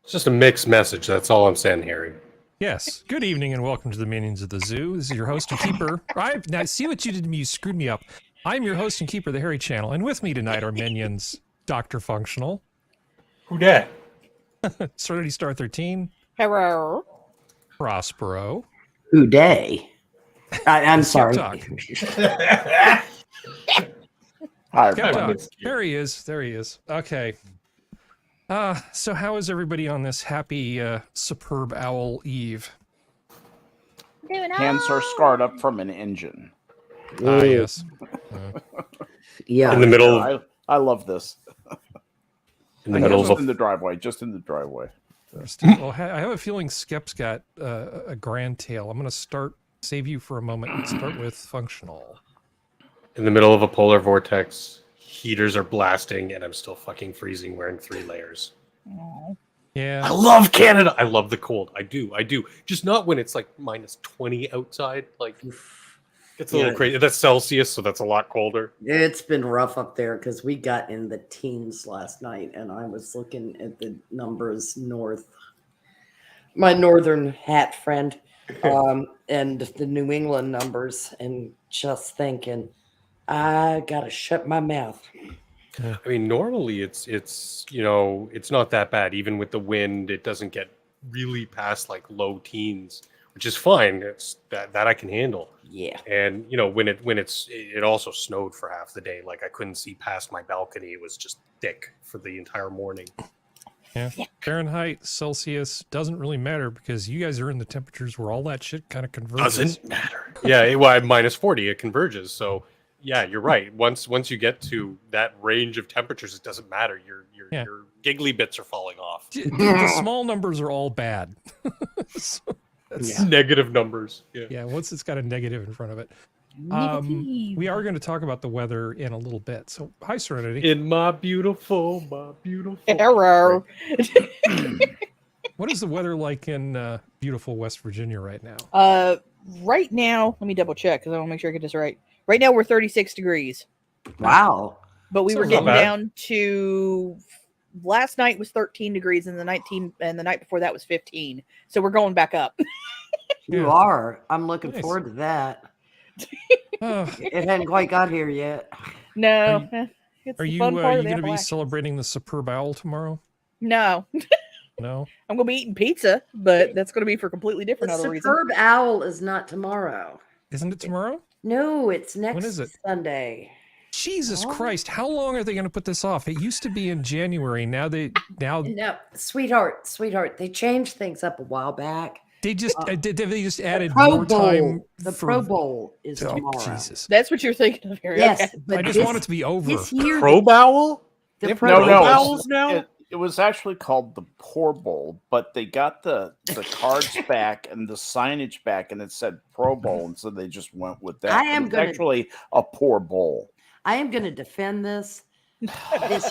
It's just a mixed message. That's all I'm saying, Harry. Yes. Good evening and welcome to the Minions of the Zoo. This is your host and keeper. Now, see what you did to me? You screwed me up. I'm your host and keeper of the Harry Channel, and with me tonight are minions DrFunctional. Who dat? Serenity Star 13. Hello. Prospero. Who day? I'm sorry. Tock. Hi, SkepTock. There he is. There he is. Okay. So how is everybody on this happy, superb owl eve? Hands are scarred up from an engine. Yes. Yeah. In the middle. I love this. In the middle Just in the driveway. Just in the driveway. Well, I have a feeling Skep's got a grand tale. I'm going to save you for a moment and start with functional. In the middle of a polar vortex, heaters are blasting, and I'm still fucking freezing wearing 3 layers. Yeah. I love Canada. I love the cold. I do. Just not when it's like minus 20 outside. Like, it's a little crazy. That's Celsius, so that's a lot colder. It's been rough up there because we got in the teens last night, and I was looking at the numbers north. My northern hat friend, and the New England numbers, and just thinking, I gotta shut my mouth. I mean, normally it's not that bad. Even with the wind, it doesn't get really past like low teens, which is fine. It's that I can handle. Yeah. And when it also snowed for half the day. Like I couldn't see past my balcony. It was just thick for the entire morning. Yeah. Fahrenheit, Celsius doesn't really matter because you guys are in the temperatures where all that shit kind of converges. Doesn't matter. Yeah, well, minus 40, it converges. So yeah, you're right. Once you get to that range of temperatures, it doesn't matter. Your giggly bits are falling off. The small numbers are all bad. So that's negative numbers. Yeah, once it's got a negative in front of it. We are going to talk about the weather in a little bit. So, hi, Serenity. In my beautiful. Hello. What is the weather like in beautiful West Virginia right now? Right now, let me double check because I want to make sure I get this right. Right now, we're 36 degrees. Wow. But we were Sounds not getting bad. down to last night was 13 degrees, and the night before that was 15. So we're going back up. You are. I'm looking Nice. forward to that. Oh, It hadn't quite got here yet. No, it's are the you fun part of the going to be Appalachians. celebrating the superb owl tomorrow? No, No. I'm going to be eating pizza, but that's going to be for completely different The other reason. superb owl is not tomorrow. Isn't it tomorrow? No, it's next is it? Sunday. Jesus Oh. Christ! How long are they going to put this off? It used to be in January. Now No, sweetheart, they changed things up a while back. they just they just added Pro more time. Bowl. The for- Pro Bowl is Oh, tomorrow. Jesus! That's what you're thinking of, Harry. Yes, Okay. but I just want it to be over. this year, Pro Bowl? the They have Pro no Bowl- owls now? It was actually called the Poor Bowl, but they got the cards back and the signage back, and it said Pro Bowl, and so they just went with that. I am It's gonna- actually a Poor Bowl. I am going to defend this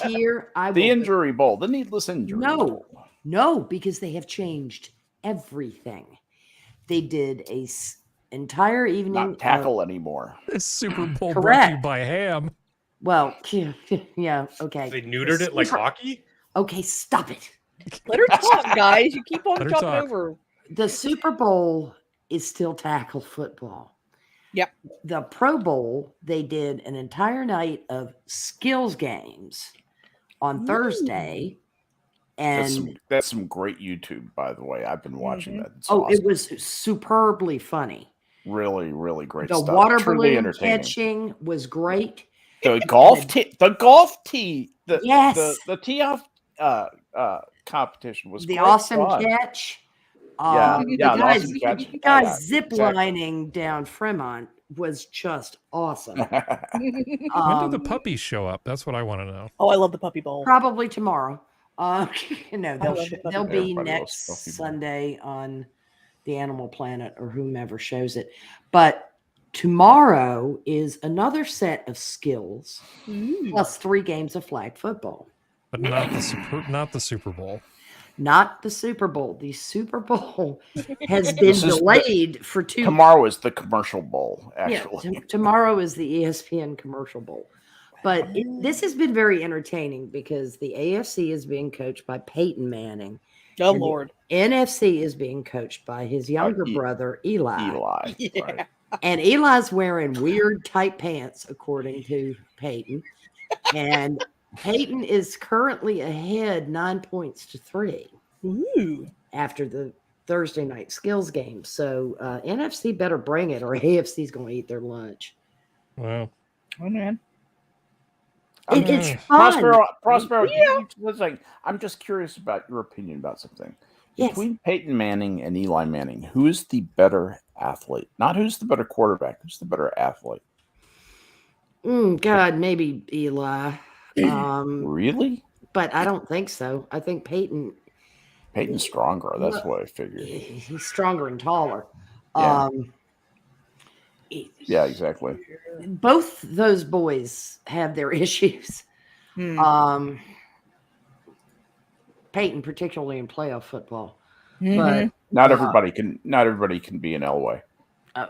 year. The injury bowl, the needless injury. No, no, because they have changed everything. They did a entire evening. Not tackle anymore. This Super Bowl brought to you Correct. by Ham. Well, yeah, okay. They neutered it like hockey? Okay, stop it. Let her talk, guys. You keep on Let her talking talk. over. The Super Bowl is still tackle football. Yep. The Pro Bowl, they did an entire night of skills games on Thursday. And That's some great YouTube, by the way. I've been watching that. It's it awesome. was superbly funny. Really, really great The stuff. water Truly balloon entertaining. catching was great. The golf tee, Yes. the tee off competition was The great awesome fun. catch. Yeah, The yeah, the guys, awesome catch. the guys Yeah, zip exactly. lining down Fremont was just awesome. When do Um, the puppies show up? That's what I want to know. Oh, I love the puppy bowl. Probably tomorrow. No, love they'll the puppy they'll bowl. be Everybody loves next puppy bowl. Sunday on the Animal Planet or whomever shows it. But tomorrow is another set of skills plus 3 games of flag football. But not the Super Bowl. Not the Super Bowl. The Super Bowl has been This is delayed for 2 Tomorrow is the commercial bowl, Yeah, actually. tomorrow is the ESPN commercial bowl. But this has been very entertaining because the AFC is being coached by Peyton Manning. Oh and the Lord. NFC is being coached by his younger brother, Eli. Eli. Yeah. Right. And Eli's wearing weird tight pants, according to Peyton. And Peyton is currently ahead 9 points to 3 Ooh. after the Thursday night skills game. So NFC better bring it, or AFC is going to eat their lunch. Wow. Oh man. It's fun. Prospero. Yeah. Listen, I'm just curious about your opinion about something. Yes. Between Peyton Manning and Eli Manning, who is the better athlete? Not who's the better quarterback. Who's the better athlete? God, maybe Eli. Really? But I don't think so. I think Peyton's stronger. That's what I figured. He's stronger and taller. Yeah. Yeah, exactly. Both those boys have their issues. Peyton, particularly in playoff football. But not everybody can be an Elway.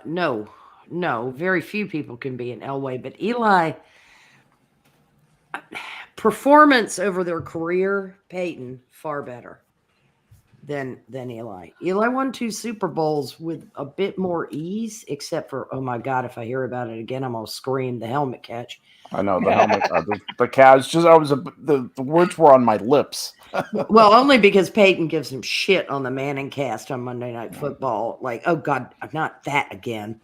No, very few people can be an Elway. But Eli, performance over their career, Peyton far better than Eli. Eli won 2 Super Bowls with a bit more ease, except for, oh my God, if I hear about it again, I'm gonna scream, the helmet catch. I know the helmet, the catch. The words were on my lips. Well, only because Peyton gives him shit on the Manning cast on Monday Night Football. Like, oh God, not that again.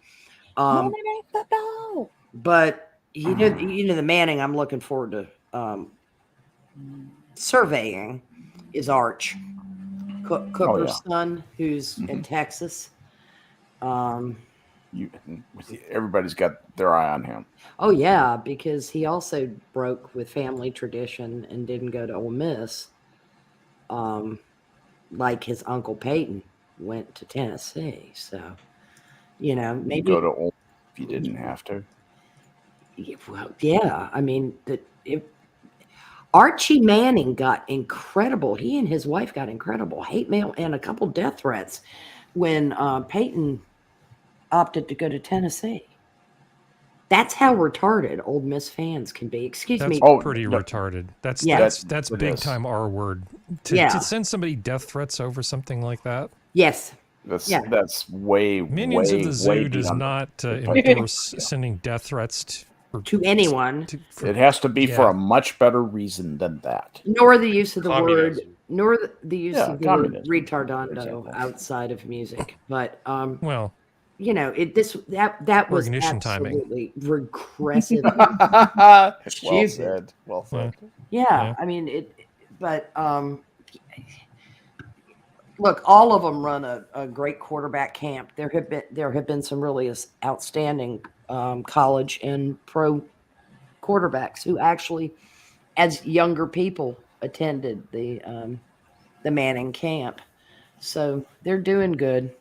Monday Night Football. But you know the Manning I'm looking forward to surveying is Arch. Cooper's son, who's in Texas. Everybody's got their eye on him. Oh yeah, because he also broke with family tradition and didn't go to Ole Miss, like his uncle Peyton went to Tennessee. So, maybe go to Ole if you didn't have to. Well, yeah, I mean Archie Manning got incredible. He and his wife got incredible hate mail and a couple death threats when Peyton opted to go to Tennessee. That's how retarded Ole Miss fans can be. Excuse me. Pretty retarded. That's big time R word. To send somebody death threats over something like that. Yes. That's way Minions way, of the Zoo way does beyond not endorse sending death threats to anyone. It has to be for a much better reason than that. Nor the use of the word, Communism. nor the use of the word communism, retardando outside of music. But well, that was ignition timing. absolutely regressive. Well said. Well said. Yeah, I mean but look, all of them run a great quarterback camp. There have been some really outstanding college and pro quarterbacks who actually, as younger people, attended the Manning camp. So they're doing good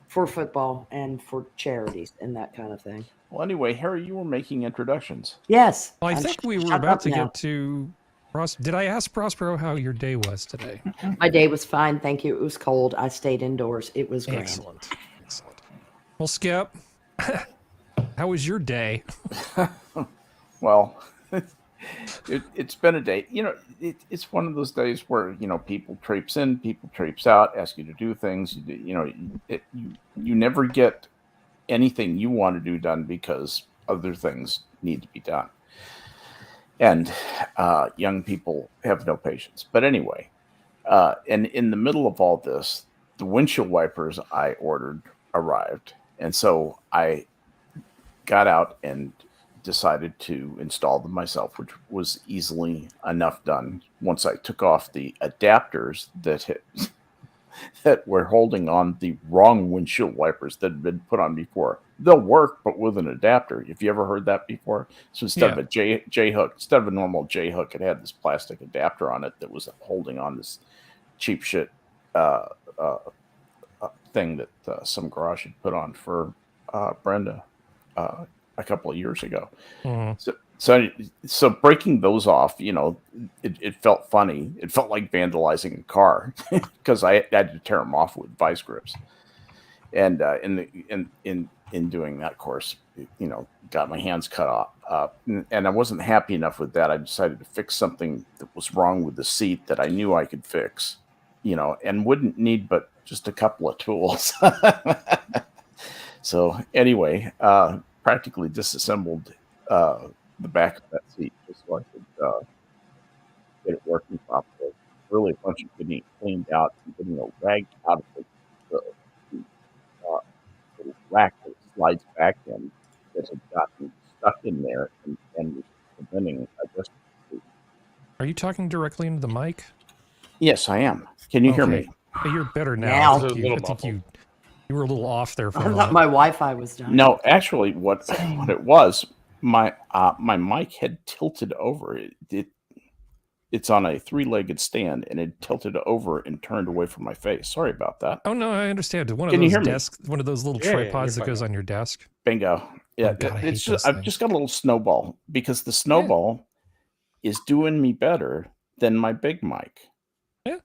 for football and for charities and that kind of thing. Well, anyway, Harry, you were making introductions. Yes. I think we were about to get to. Did I ask Prospero how your day was today? My day was fine, thank you. It was cold. I stayed indoors. It was grand. Excellent. Well, Skep, how was your day? Well, it's been a day. It's one of those days where people traipse in, people traipse out, ask you to do things. You never get anything you want to do done because other things need to be done. And young people have no patience. But anyway, and in the middle of all this, the windshield wipers I ordered arrived. And so I got out and decided to install them myself, which was easily enough done once I took off the adapters that were holding on the wrong windshield wipers that had been put on before. They'll work, but with an adapter. Have you ever heard that before? So instead of a J hook, instead of a normal J hook, it had this plastic adapter on it that was holding on this cheap shit thing that some garage had put on for Brenda a couple of years ago. Mm-hmm. So breaking those off, it felt funny. It felt like vandalizing a car because I had to tear them off with vice grips. And in in doing that course, got my hands cut off. And I wasn't happy enough with that. I decided to fix something that was wrong with the seat that I knew I could fix, and wouldn't need but just a couple of tools. So anyway, practically disassembled the back of that seat just so I could get it working properly. Really a bunch of getting it cleaned out and getting a rag out of the little rack that slides back in that had gotten stuck in there and was preventing adjustment. Are you talking directly into the mic? Yes, I am. Can you hear me? Hey, you're better now. Now. I think you were a little off there for a I thought moment. my Wi-Fi was done. No, actually, what it was, my mic had tilted over. It's on a 3-legged stand, and it tilted over and turned away from my face. Sorry about that. Oh no, I understand. One Can of you those hear me? desks, one of those little Yeah, tripods you're that goes fine. on your desk. Bingo. Yeah, Oh, God, I hate it's those just I've things. just got a little snowball because the snowball is doing me better than my big mic. Yeah.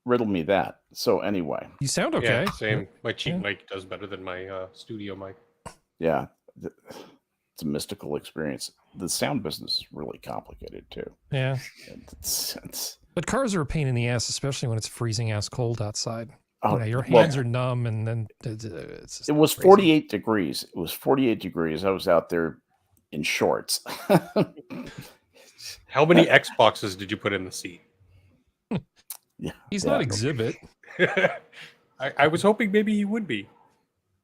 Riddle me that. So anyway, You sound okay. Yeah, same. My cheap Yeah. mic does better than my studio mic. yeah, it's a mystical experience. The sound business is really complicated too. Yeah. It's But cars are a pain in the ass, especially when it's freezing ass cold outside. oh, Your well, hands are numb, and then it's just it was crazy. 48 degrees. It was 48 degrees. I was out there in shorts. How many Xboxes did you put in the seat? Yeah, He's yeah. not Exhibit. I was hoping maybe he would be.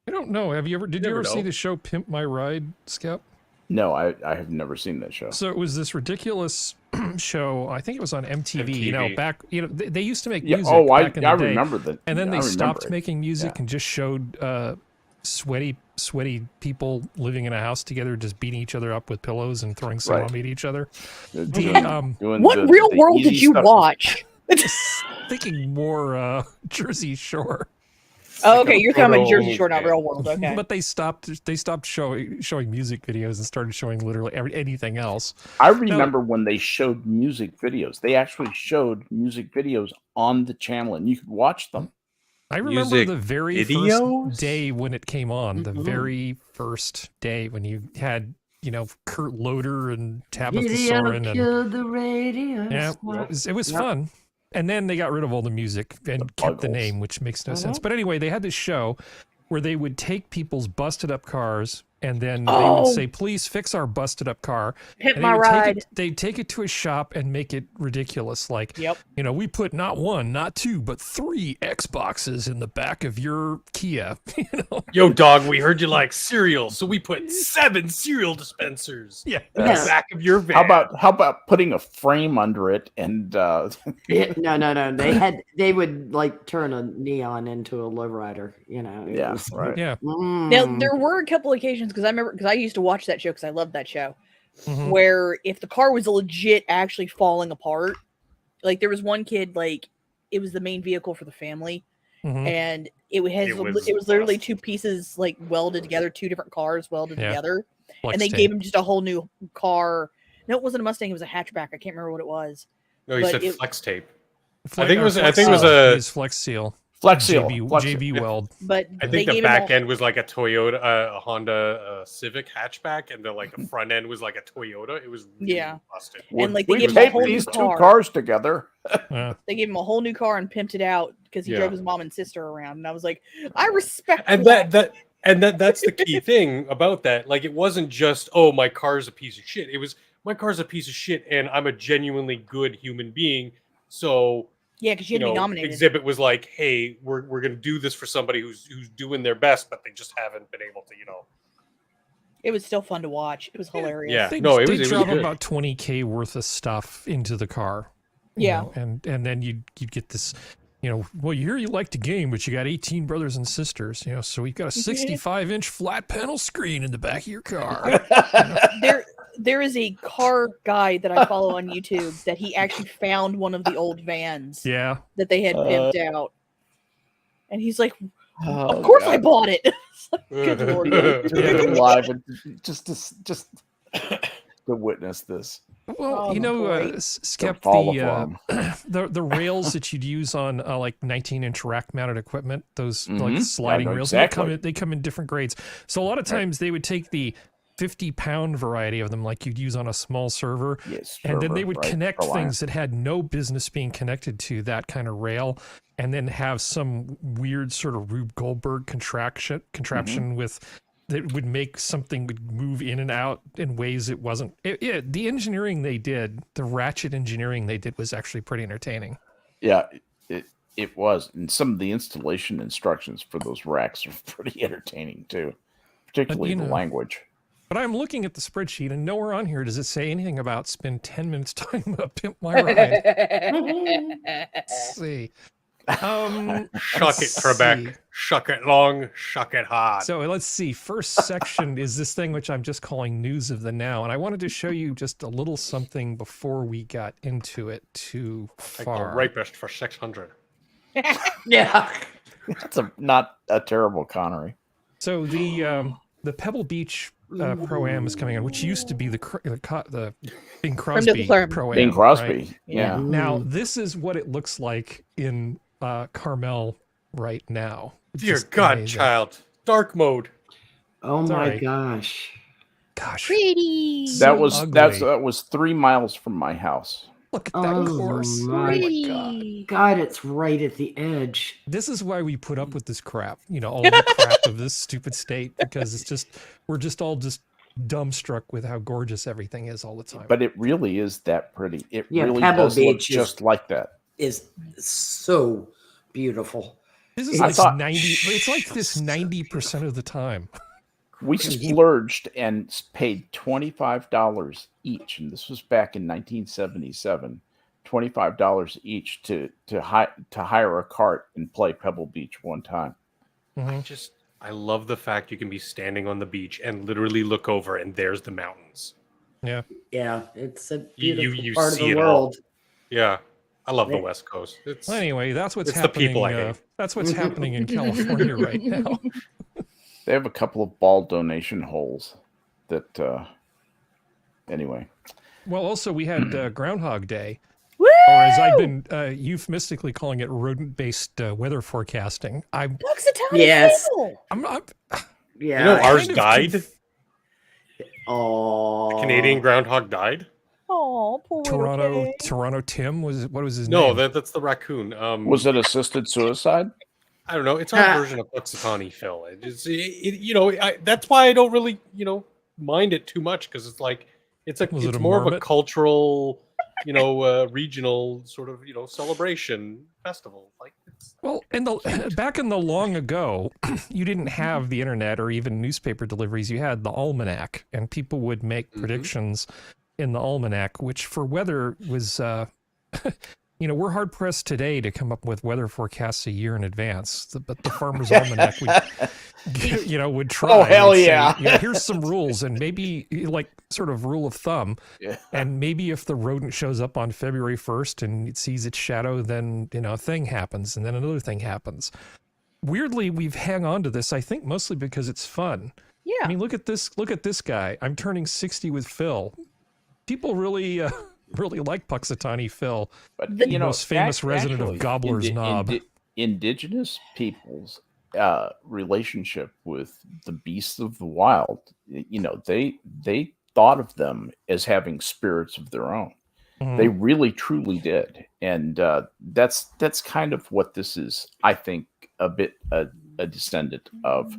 I don't know. Did you never ever see know. the show Pimp My Ride, Skep? No, I have never seen that show. So it was this ridiculous show. I think it was on MTV. MTV. They used to make Yeah. music Oh, back in the I day. remember that. And then I they remember stopped it. making music Yeah. and just showed sweaty people living in a house together, just beating each other up with pillows and throwing salami at each other. Doing What the real world easy did you stuff. watch? Thinking more Jersey Shore, Oh, okay, you're talking about Real Jersey world, Shore, not yeah. real world. Okay. but they stopped showing music videos and started showing literally anything else. I remember when they showed music videos. They actually showed music videos on the channel, and you could watch them. I remember Music the very videos? first day when it came on. The Mhm. very first day when you had Kurt Loder and Tabitha Video Soren and killed the radio. yeah, star. it was Yep. fun. And then they got rid of all the music and kept the Buggles. name, which makes no sense. But anyway, they had this show where they would take people's busted up cars and then they would Oh. say, "Please fix our busted up car." Pimp And My they would Ride. they'd take it to a shop and make it ridiculous. Like, Yep. we put not one, not two, but 3 Xboxes in the back of your Kia. Yo, dog, we heard you like cereal, so we put 7 cereal dispensers Yeah. in Yes. the back of your van. How about putting a frame under it and Yeah, no. They would like turn a neon into a lowrider. It yeah, was- right. Yeah. Now Mm. there were a couple occasions because I used to watch that show because I loved that show. Mhm. Where if the car was legit actually falling apart, like there was one kid like it was the main vehicle for the family, Mhm. and it was was literally busted. 2 pieces like welded together, 2 different cars welded Yeah. together, Flex and they tape. gave him just a whole new car. No, it wasn't a Mustang; it was a hatchback. I can't remember what it was. No, he but said it- flex tape. Flex- think it or was- I Flex think it was Seal. a- Use Flex Seal. Flex Seal. JB, Flex- JB yeah. Weld. But I they think the gave back him all, end was like a Toyota, a Honda Civic hatchback, and the front end was like a Toyota. It was really Yeah. busted. And, like, they we gave him a taped whole new these car. 2 cars together. Yeah. they gave him a whole new car and pimped it out because he Yeah. drove his mom and sister around. And I was like, I respect And that's the key thing about that. Like, it wasn't just, oh, my car's a piece of shit. It was, my car's a piece of shit, and I'm a genuinely good human being. So, Yeah, because you had to be nominated. Exhibit was like, hey, we're gonna do this for somebody who's doing their best, but they just haven't been able to, It was still fun to watch. It was hilarious. Yeah. They, No, it they was- it was drop good. about 20K worth of stuff into the car. you Yeah. know, and then you'd get this, well, you hear you like the game, but you got 18 brothers and sisters, so we've got a 65-inch flat panel screen in the back of your car. There is a car guy that I follow on YouTube that he actually found one of the old vans Yeah. that they had pimped out. And he's like, Oh, of course I God. bought it. Good lord. Just make them live and just to witness this. Well, Oh, you know, great. Skep, fall of worm. the rails that you'd use on like 19-inch rack-mounted equipment, those like Mhm. sliding I know rails, exactly. they come in different grades. So a lot of times they would take the 50-pound variety of them, like you'd use on a small server, Yes, and then they server, would right, connect Reliant. things that had no business being connected to that kind of rail, and then have some weird sort of Rube Goldberg contraption with that would make something would move in and out in ways it wasn't. The engineering they did, the ratchet engineering they did, was actually pretty entertaining. Yeah, it was, and some of the installation instructions for those racks are pretty entertaining too, particularly the language. But I'm looking at the spreadsheet, and nowhere on here does it say anything about spend 10 minutes talking about Pimp My Ride. Let's see. Shuck it, Trebek. Shuck it long, shuck it hard. So let's see. First section is this thing which I'm just calling News of the Now. And I wanted to show you just a little something before we got into it too Like far. the rapist for 600. Yeah. That's not a terrible Connery. So the Pebble Beach Pro-Am is coming on, which used to be the Bing Crosby Pro-Am. Bing Crosby, right? yeah. Now, this is what it looks like in Carmel right now. Dear Just God, amazing. child. Dark mode. Oh Sorry. my gosh. Gosh, Pretty. That ugly. was 3 miles from my house. look at that Oh course. my Pretty. God, it's right at the edge. This is why we put up with this crap, you know, all the crap of this stupid state, because it's just, we're just all just dumbstruck with how gorgeous everything is all the time. But it really is that pretty. It Yeah, really Pebble does look Beach is- just like that. Is so beautiful. this is I like thought- 90, it's like this 90% of the time. We splurged and paid $25 each, and this was back in 1977. $25 each to hire a cart and play Pebble Beach one time. I love the fact you can be standing on the beach and literally look over and there's the mountains. Yeah. Yeah, it's a You- beautiful you part of see the it all. world. Yeah. I love the Right. West Coast. It's Well, anyway, that's what's It's the happening. people I hate. That's what's happening in California right now. They have a couple of ball donation holes that, anyway. Well, also we had Groundhog Day, Woo! or as I've been euphemistically calling it, rodent-based weather forecasting. I'm Yes. You Yeah. know, ours kind of died. Oh. Canadian groundhog died. Oh, poor little kid. Toronto Tim what was his No, name? that's the raccoon. Was it assisted suicide? I don't know. It's our version of Puxatawny Phil. That's why I don't really, mind it too much, because it's like Was it it's a more of a marmot? cultural, regional sort of celebration festival. Like it's Well, back in the long ago, you didn't have the internet or even newspaper deliveries. You had the almanac, and people would make predictions in the almanac, which for weather was, we're hard pressed today to come up with weather forecasts a year in advance. But the Farmer's Almanac would try. Oh, hell and say, yeah. here's some rules, and maybe like sort of rule of thumb. Yeah. And maybe if the rodent shows up on February 1st and it sees its shadow, then, a thing happens, and then another thing happens. Weirdly, we've hung on to this, I think, mostly because it's fun. Yeah. I mean, look at this guy. I'm turning 60 with Phil. People really like Puxatawny Phil, But the most famous resident of Gobbler's Knob. Indigenous peoples' relationship with the beasts of the wild, they thought of them as having spirits of their own. Mhm. They really truly did, and that's kind of what this is. I think a bit a descendant of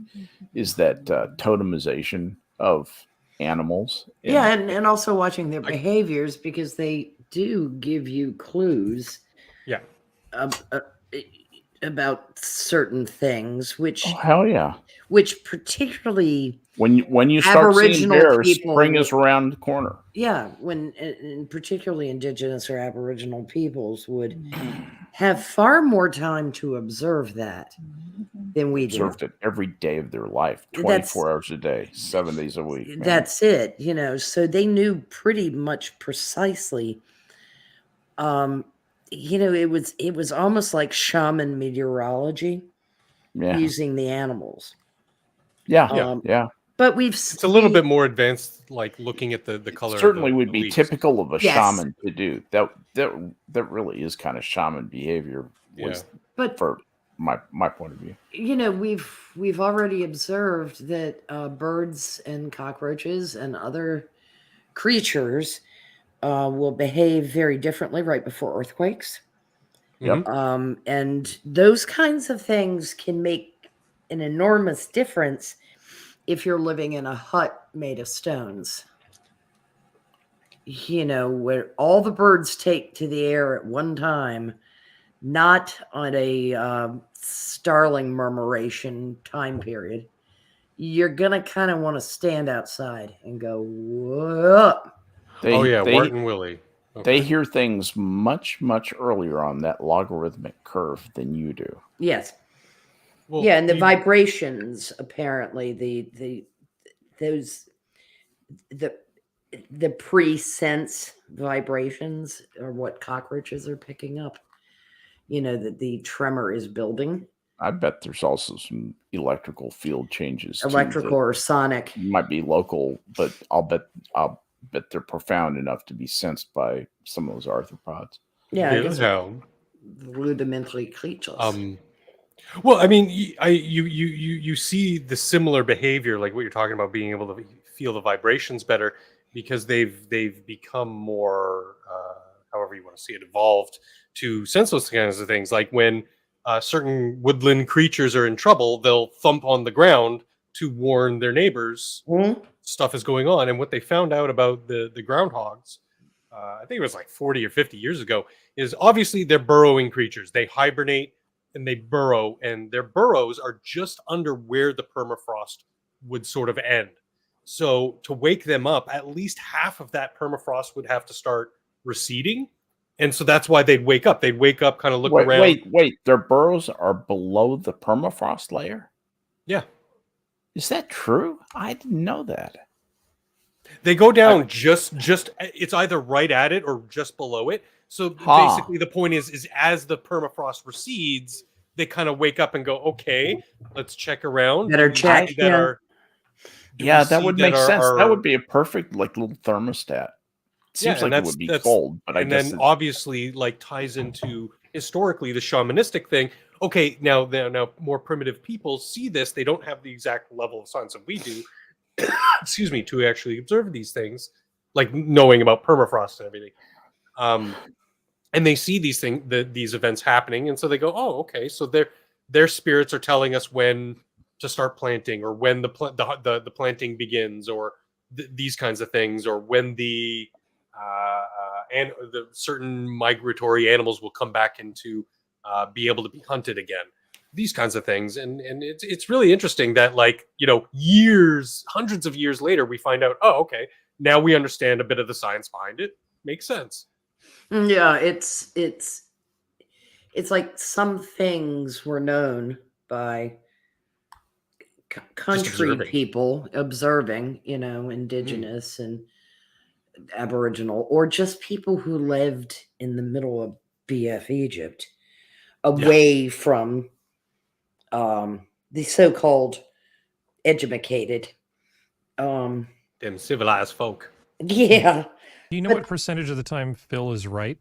is that totemization of animals. Yeah, and also watching their behaviors, because they do give you clues. Yeah. About certain things, which Oh, hell yeah! particularly When you start seeing Aboriginal bears, people- spring is around the corner. when and particularly indigenous or Aboriginal peoples would have far more time to observe that than we do. Observed it every day of their life, That's- 24 hours a day, 7 days a week. man. That's it, so they knew pretty much precisely. It was almost like shaman meteorology yeah, using the animals. yeah. But It's a little bit more advanced, like looking at the color. Certainly of would the be leaves. typical of a Yes. shaman to do. That really is kind of shaman behavior. But For my point of view, we've already observed that birds and cockroaches and other creatures will behave very differently right before earthquakes. Yep. And those kinds of things can make an enormous difference if you're living in a hut made of stones. Where all the birds take to the air at one time, not on a starling murmuration time period, you're gonna kind of want to stand outside and go, whoa. Wharton Willie. They hear things much, much earlier on that logarithmic curve than you do. Yes. Well, Yeah, and the vibrations, apparently, the pre-sense vibrations are what cockroaches are picking up. That the tremor is building. I bet there's also some electrical field changes. Electrical or sonic. Might be local, but I'll bet they're profound enough to be sensed by some of those arthropods. Yeah, rudimentary creatures. Well, I mean, you see the similar behavior, like what you're talking about, being able to feel the vibrations better because they've become more, however you want to see it, evolved to sense those kinds of things. Like when certain woodland creatures are in trouble, they'll thump on the ground to warn their neighbors stuff is going on. And what they found out about the groundhogs, I think it was like 40 or 50 years ago, is obviously they're burrowing creatures. They hibernate and they burrow, and their burrows are just under where the permafrost would sort of end. So to wake them up, at least half of that permafrost would have to start receding. And so that's why they'd wake up. They'd wake up, kind of look around. Wait. Their burrows are below the permafrost layer? Yeah. Is that true? I didn't know that. They go down just it's either right at it or just below it. So basically the point is as the permafrost recedes, they kind of wake up and go, okay, let's check around. Better check. That would make sense. That would be a perfect little thermostat. Seems like it would be cold, but I guess obviously ties into historically the shamanistic thing. Okay, now more primitive people see this. They don't have the exact level of science that we do, excuse me, to actually observe these things, like knowing about permafrost and everything. And they see these events happening, and so they go, oh, okay, so their spirits are telling us when to start planting, or when the planting begins, or these kinds of things, or when the certain migratory animals will come back into be able to be hunted again. These kinds of things, and it's really interesting that hundreds of years later, we find out, oh, okay, now we understand a bit of the science behind it. Makes sense. Yeah, it's like some things were known by country people observing, indigenous and Aboriginal, or just people who lived in the middle of BF Egypt, away from the so-called educated, them civilized folk. Yeah. Do you know what percentage of the time Phil is right?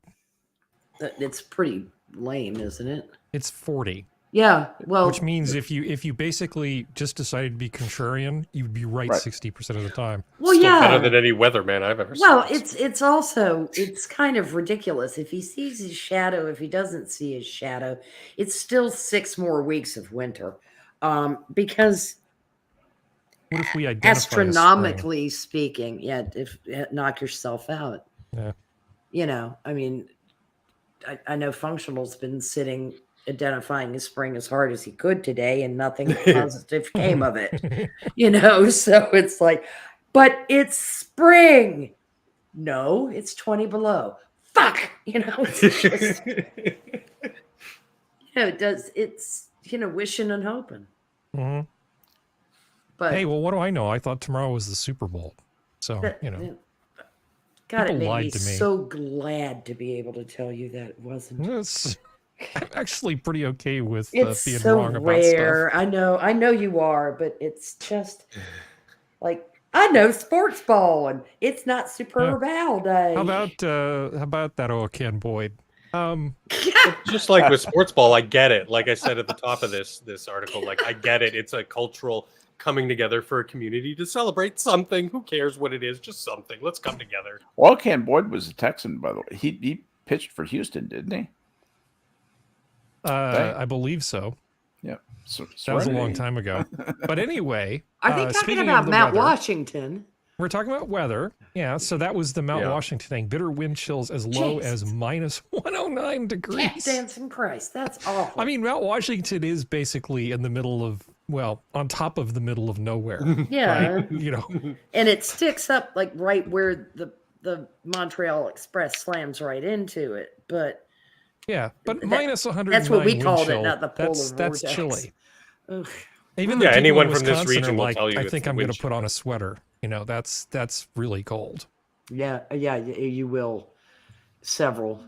It's pretty lame, isn't it? It's 40. Yeah, well, which means if you basically just decided to be contrarian, you'd be right 60% of the time. Well, Still better than any weatherman I've ever seen. Well, it's also kind of ridiculous. If he sees his shadow, if he doesn't see his shadow, it's still 6 more weeks of winter, because what if we identify astronomically speaking, if knock yourself out. Yeah. I mean, I know Functional's been identifying his spring as hard as he could today, and nothing positive came of it. So it's like, but it's spring. No, it's 20 below. Fuck. It's just, it does. It's wishing and hoping. Mm-hmm. But hey, well, what do I know? I thought tomorrow was the Super Bowl, so God, it made me to me. so glad to be able to tell you that it wasn't. I'm actually pretty okay with it's being so wrong about rare. stuff. I know you are, but it's just Like, I know sports ball, and it's not Superb Owl Day. How about that old Ken Boyd? Just like with sports ball, I get it. Like I said at the top of this article, like I get it. It's a cultural coming together for a community to celebrate something. Who cares what it is? Just something. Let's come together. Well, Ken Boyd was a Texan, by the way. He pitched for Houston, didn't he? I believe so. Yeah. So, That was a long time ago. But anyway, Are they talking speaking of about the Mount weather, Washington? we're talking about weather. Yeah, so that was the Mount Washington thing. Bitter wind chills as low as minus 109 degrees. Dancing Christ, that's awful. I mean, Mount Washington is basically in the middle of, well, on top of the middle of nowhere. yeah, Right? You know, and it sticks up like right where the Montreal Express slams right into it. But yeah, but That- minus 109 that's what we wind called it, chill, not the polar that's vortex. chilly. ugh. Even the Yeah, people anyone in from this Wisconsin region are will like, tell you I it's think the I'm going wind to put on a sweater. You know, that's really cold. Yeah, you will. Several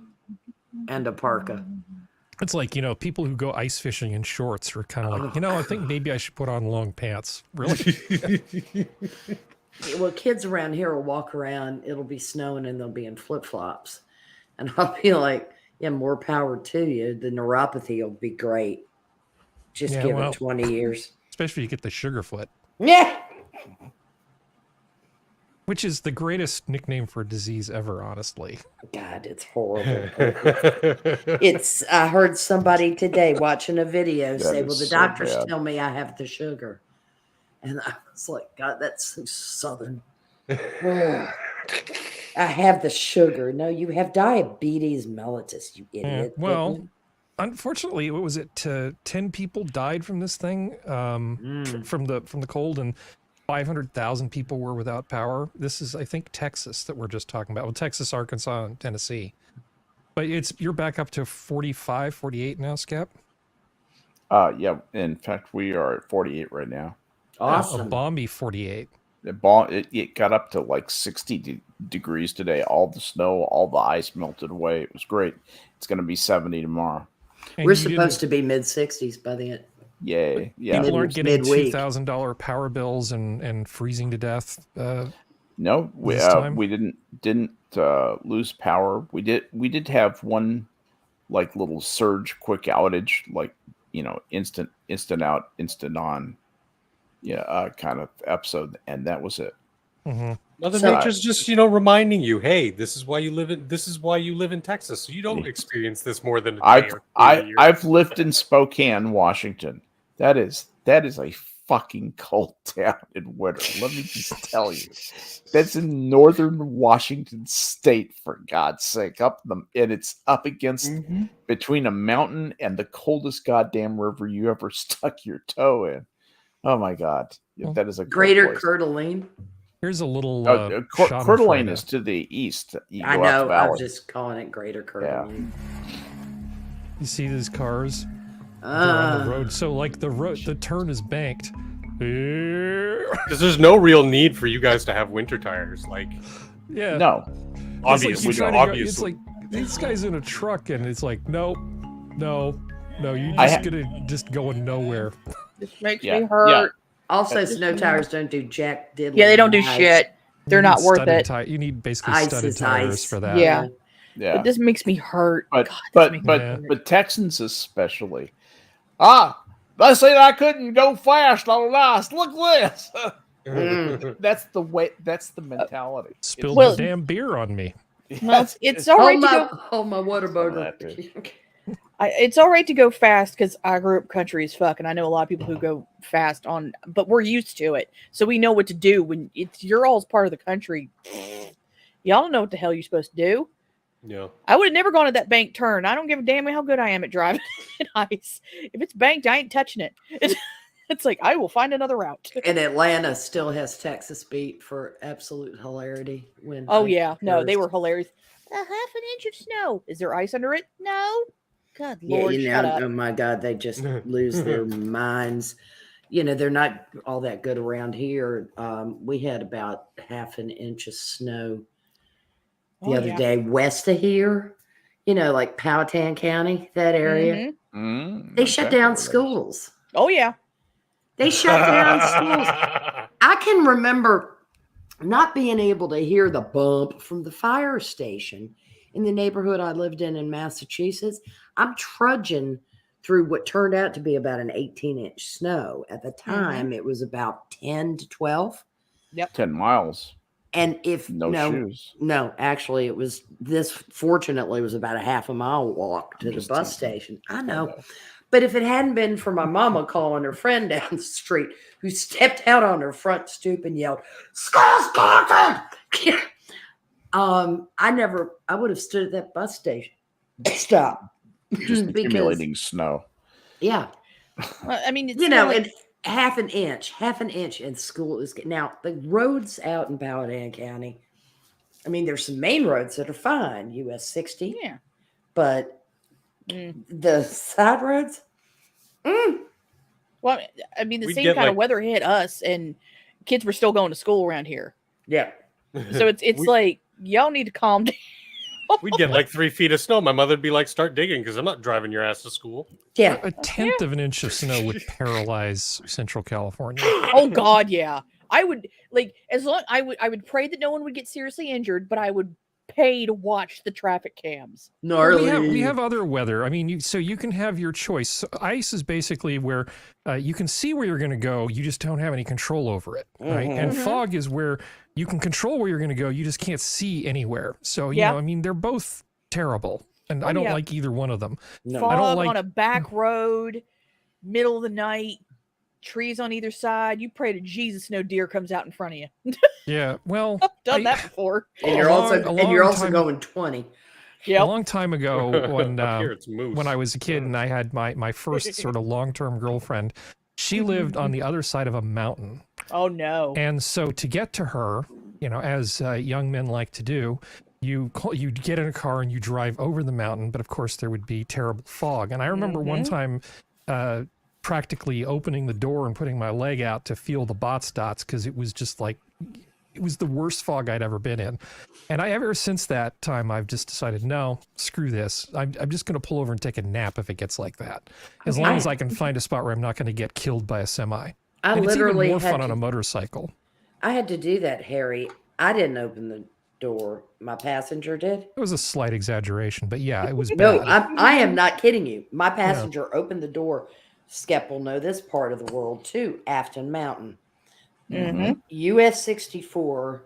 and a parka. It's like, you know, people who go ice fishing in shorts are kind of like, you know, I think maybe I should put on long pants. Really? Well, kids around here will walk around. It'll be snowing and they'll be in flip flops, and I'll be like, "Yeah, more power to you. The neuropathy will be great. Just Yeah, give well. it 20 years." Especially if you get the sugarfoot, Yeah. which is the greatest nickname for a disease ever, honestly. God, it's horrible. I heard somebody today watching a video say, is "Well, the so doctors bad. tell me I have the sugar," and I was like, "God, that's so southern." I have the sugar. No, you have diabetes mellitus, you idiot. well, Unfortunately, what was it? 10 people died from this thing, from the cold, and 500,000 people were without power. This is, I think, Texas that we're just talking about. Well, Texas, Arkansas, and Tennessee. But you're back up to 45, 48 now, Skep? Yeah. In fact, we are at 48 right now. A awesome. balmy 48. It got up to like 60 degrees today. All the snow, all the ice melted away. It was great. It's going to be 70 tomorrow. And We're you supposed to be mid 60s by the end. Yay. Yeah. People aren't getting midweek. $2,000 power bills and freezing to death. No, we this time? we didn't lose power. We did have one like little surge, quick outage, like, you know, instant out, instant on, kind of episode, and that was it. Mhm. Mother So- Nature's just, reminding you, hey, this is why you live in Texas. So you don't experience this more than a day or 2 a year. I've lived in Spokane, Washington. That is a fucking cold town in winter. Let me just tell you, that's in northern Washington State, for God's sake. And it's up against between a mountain and the coldest goddamn river you ever stuck your toe in. Oh my God, that is a Greater place. Coeur d'Alene. Here's a little Coeur shot Coeur of d'Alene Florida. is to the east. You I go out the know. I'm valley. just calling it Greater Coeur d'Alene. You see these cars? They're on the Uh, road. So like the turn is banked. Because there's no real need for you guys to have winter tires. Like, Yeah. No, It's like obviously, you try to go- obviously. it's like this guy's in a truck and it's like, nope, no, you're I just ha- gonna just going nowhere. This makes Yeah, me hurt. also, snow tires don't do jack diddly. Yeah, they don't do nice. shit. They're You not need worth studded it. You need basically Ice studded is tires ice. for that. Yeah. yeah. But this makes me hurt. But God, this but makes but me hurt. but Texans especially. They said I couldn't go fast on ice. Look this. That's the way. That's the mentality. Spilled Well- the damn beer on me. Well, it's all right to go. Hold my water bottle. that, dude. It's all right to go fast because I grew up country as fuck, and I know a lot of people who go fast on, but we're used to it, so we know what to do when you're all part of the country. Y'all don't know what the hell you're supposed to do. Yeah. I would have never gone to that bank turn. I don't give a damn how good I am at driving in ice. If it's banked, I ain't touching it. It's like I will find another route. And Atlanta still has Texas beat for absolute hilarity. When Oh ice yeah, no, they occurs. were hilarious. A half an inch of snow. Is there ice under it? No. God, Yeah, Lord, shut up. oh my God, they just lose their minds. They're not all that good around here. We had about half an inch of snow the Oh, other yeah. day west of here. Like Powhatan County, that area. Mhm. They shut down schools. Oh yeah. They shut down schools. I can remember not being able to hear the bump from the fire station in the neighborhood I lived in Massachusetts. I'm trudging through what turned out to be about an 18-inch snow. At the time, it was about 10 to 12. 10 miles. And if no shoes. No, actually it was fortunately was about a half a mile walk to the bus station. I know. But if it hadn't been for my mama calling her friend down the street who stepped out on her front stoop and yelled, "School's canceled!" I would have stood at that bus station. Stop. Just accumulating snow. Yeah. Well, I mean, it's and half an inch, and school is now the roads out in Palatine County. I mean, there's some main roads that are fine, US 60. Yeah. But the side roads. Well, I mean, the We'd same get, kind of like- weather hit us, and kids were still going to school around here. Yeah. So it's like y'all need to calm down. We'd get like 3 feet of snow. My mother'd be like, "Start digging," because I'm not driving your ass to school. Yeah. A tenth of an inch of snow would paralyze Central California. Oh God, yeah. I would as long I would pray that no one would get seriously injured, but I would pay to watch the traffic cams. Gnarly. We have other weather. I mean, you can have your choice. So ice is basically where you can see where you're going to go. You just don't have any control over it, right? And fog is where you can control where you're going to go. You just can't see anywhere. So, you know, I mean, they're both terrible. And I don't like either one of them. No. Fog I don't like on a back road, middle of the night, trees on either side. You pray to Jesus no deer comes out in front of you. Yeah, well, I've done that before. And you're also going 20. A long time ago when Up here, it's moose. when I was a kid and I had my first sort of long-term girlfriend, she lived on the other side of a mountain. Oh no. And so to get to her, you know, as young men like to do, you get in a car and you drive over the mountain, but of course there would be terrible fog. And I remember one time practically opening the door and putting my leg out to feel the bots dots because it was just like, it was the worst fog I'd ever been in. And ever since that time, I've just decided, no, screw this. I'm just going to pull over and take a nap if it gets like that. As long as I can find a spot where I'm not going to get killed by a semi. I And literally it's even more had fun to, on a motorcycle. I had to do that, Harry. I didn't open the door. My passenger did. It was a slight exaggeration, but yeah, it was No, bad. I am not kidding you. My passenger opened the door. Skep will know this part of the world too. Afton Mountain. US 64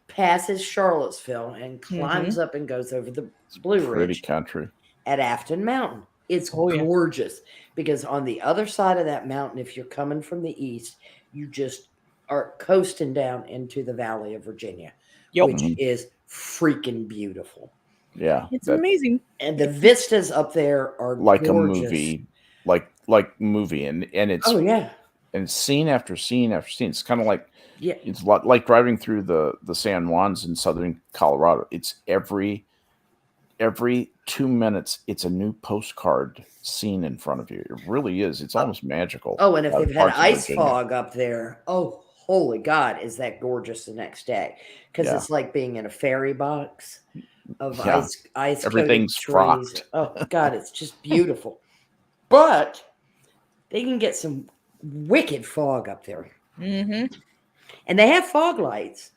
passes Charlottesville and climbs up and goes over the Blue Pretty Ridge country. at Afton Mountain. It's gorgeous because on the other side of that mountain, if you're coming from the east, you just are coasting down into the Valley of Virginia, which is freaking beautiful. Yeah. It's amazing. And the vistas up there are Like gorgeous. a movie. Like movie. And it's and scene after scene after scene. It's kind of like it's like driving through the San Juans in southern Colorado. It's every 2 minutes, it's a new postcard scene in front of you. It really is. It's almost magical. Oh, and if they've had Parts of ice Virginia. fog up there, oh, holy God, is that gorgeous the next day? Because it's like being in a fairy box of ice. Everything's trees. frocked. Oh, God, it's just beautiful. But they can get some wicked fog up there. And they have fog lights.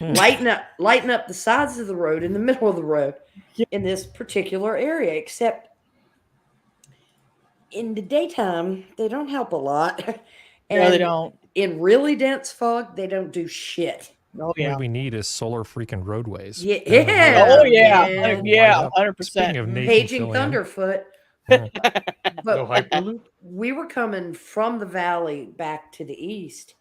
lighten up the sides of the road in the middle of the road in this particular area, except in the daytime they don't help a lot. And No, they don't. In really dense fog, they don't do shit. Oh yeah. What we need is solar freaking roadways. Yeah. Oh yeah. man. Yeah. 100%. Speaking of Nathan Paging Fillion, Thunderfoot. No But Hyperloop? we were coming from the valley back to the east,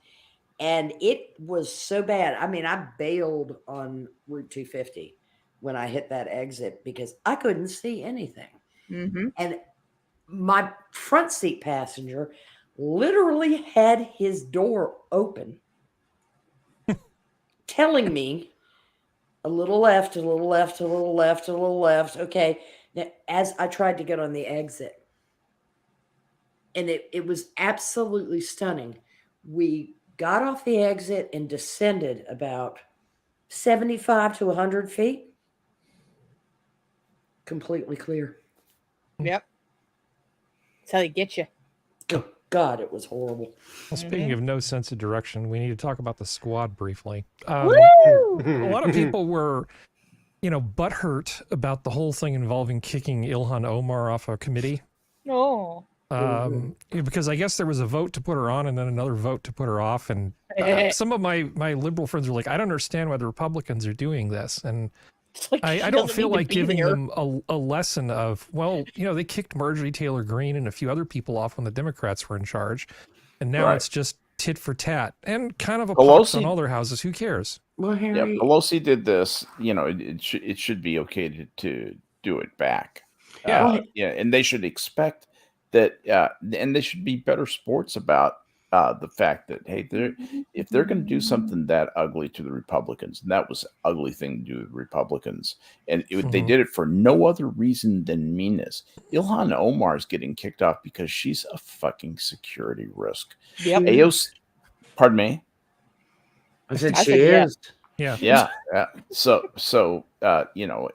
and it was so bad. I mean, I bailed on Route 250 when I hit that exit because I couldn't see anything. And my front seat passenger literally had his door open, telling me a little left, a little left, a little left, a little left. Okay. Now, as I tried to get on the exit, and it was absolutely stunning. We got off the exit and descended about 75 to 100 feet. Completely clear. Yep. That's how they get you. God, it was horrible. Well, speaking of no sense of direction, we need to talk about the squad briefly. Woo! A lot of people were, butthurt about the whole thing involving kicking Ilhan Omar off a committee. Oh. Because I guess there was a vote to put her on and then another vote to put her off. And some of my liberal friends were like, I don't understand why the Republicans are doing this. And Like, I don't feel like giving them a lesson of, they kicked Marjorie Taylor Greene and a few other people off when the Democrats were in charge. And now it's just tit for tat and kind of a pox on all their houses. Who cares? Well, Harry, Pelosi did this. It should be okay to do it back. Yeah. And they should expect that, and they should be better sports about the fact that, hey, if they're going to do something that ugly to the Republicans, and that was an ugly thing to do with Republicans, and they did it for no other reason than meanness. Ilhan Omar is getting kicked off because she's a fucking security risk. Yep. Pardon me? I said I she said is. Yeah. So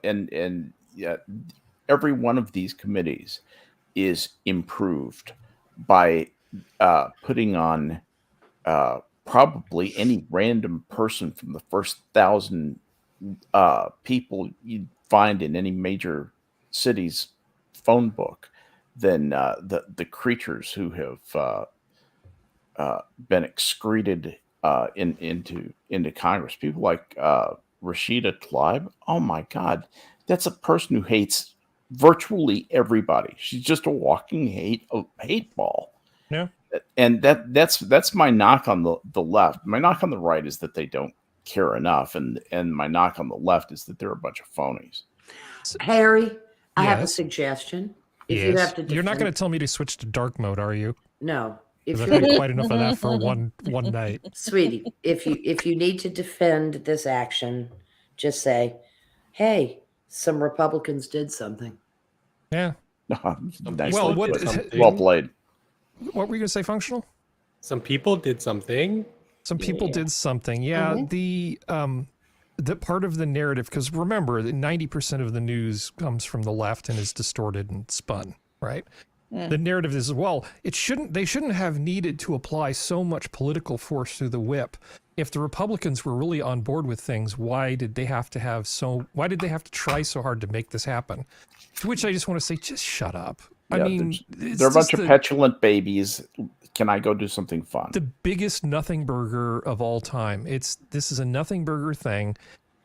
and every one of these committees is improved by putting on probably any random person from the first 1,000 people you'd find in any major city's phone book than the creatures who have been excreted into Congress. People like Rashida Tlaib. Oh my God, that's a person who hates virtually everybody. She's just a walking hate ball. Yeah. And that's my knock on the left. My knock on the right is that they don't care enough, and my knock on the left is that they're a bunch of phonies. Harry, I have a Yes. suggestion. If you have to, You're not going to tell me to switch to dark mode, are you? no. If Because I've you, had quite enough of that for one night. sweetie, if you need to defend this action, just say, "Hey, some Republicans did something." Yeah. Nice. Well, Well played. What were you going to say, Functional? Some people did something. Some people did something. Yeah. The part of the narrative, because remember that 90% of the news comes from the left and is distorted and spun, right? The narrative is, well, they shouldn't have needed to apply so much political force through the whip. If the Republicans were really on board with things, why did they have to try so hard to make this happen? To which I just want to say, just shut up. I mean, they're a bunch of petulant babies. Can I go do something fun? The biggest nothing burger of all time. This is a nothing burger thing.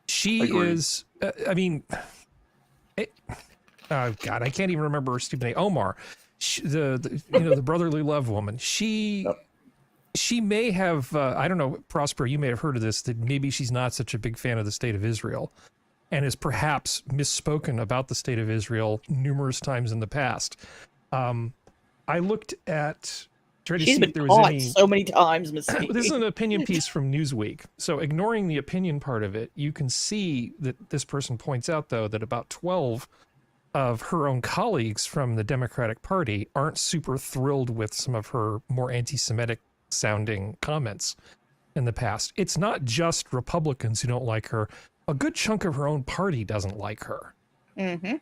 She is, oh God, I can't even remember her stupid name. Omar, the brotherly love woman. She may have, I don't know, Prosper, you may have heard of this, that maybe she's not such a big fan of the state of Israel and has perhaps misspoken about the state of Israel numerous times in the past. I looked at, tried to She's see been if there was caught any. so many times, Miss. This is an opinion piece from Newsweek. So ignoring the opinion part of it, you can see that this person points out, though, that about 12 of her own colleagues from the Democratic Party aren't super thrilled with some of her more anti-Semitic sounding comments in the past. It's not just Republicans who don't like her. A good chunk of her own party doesn't like her. Mm-hmm.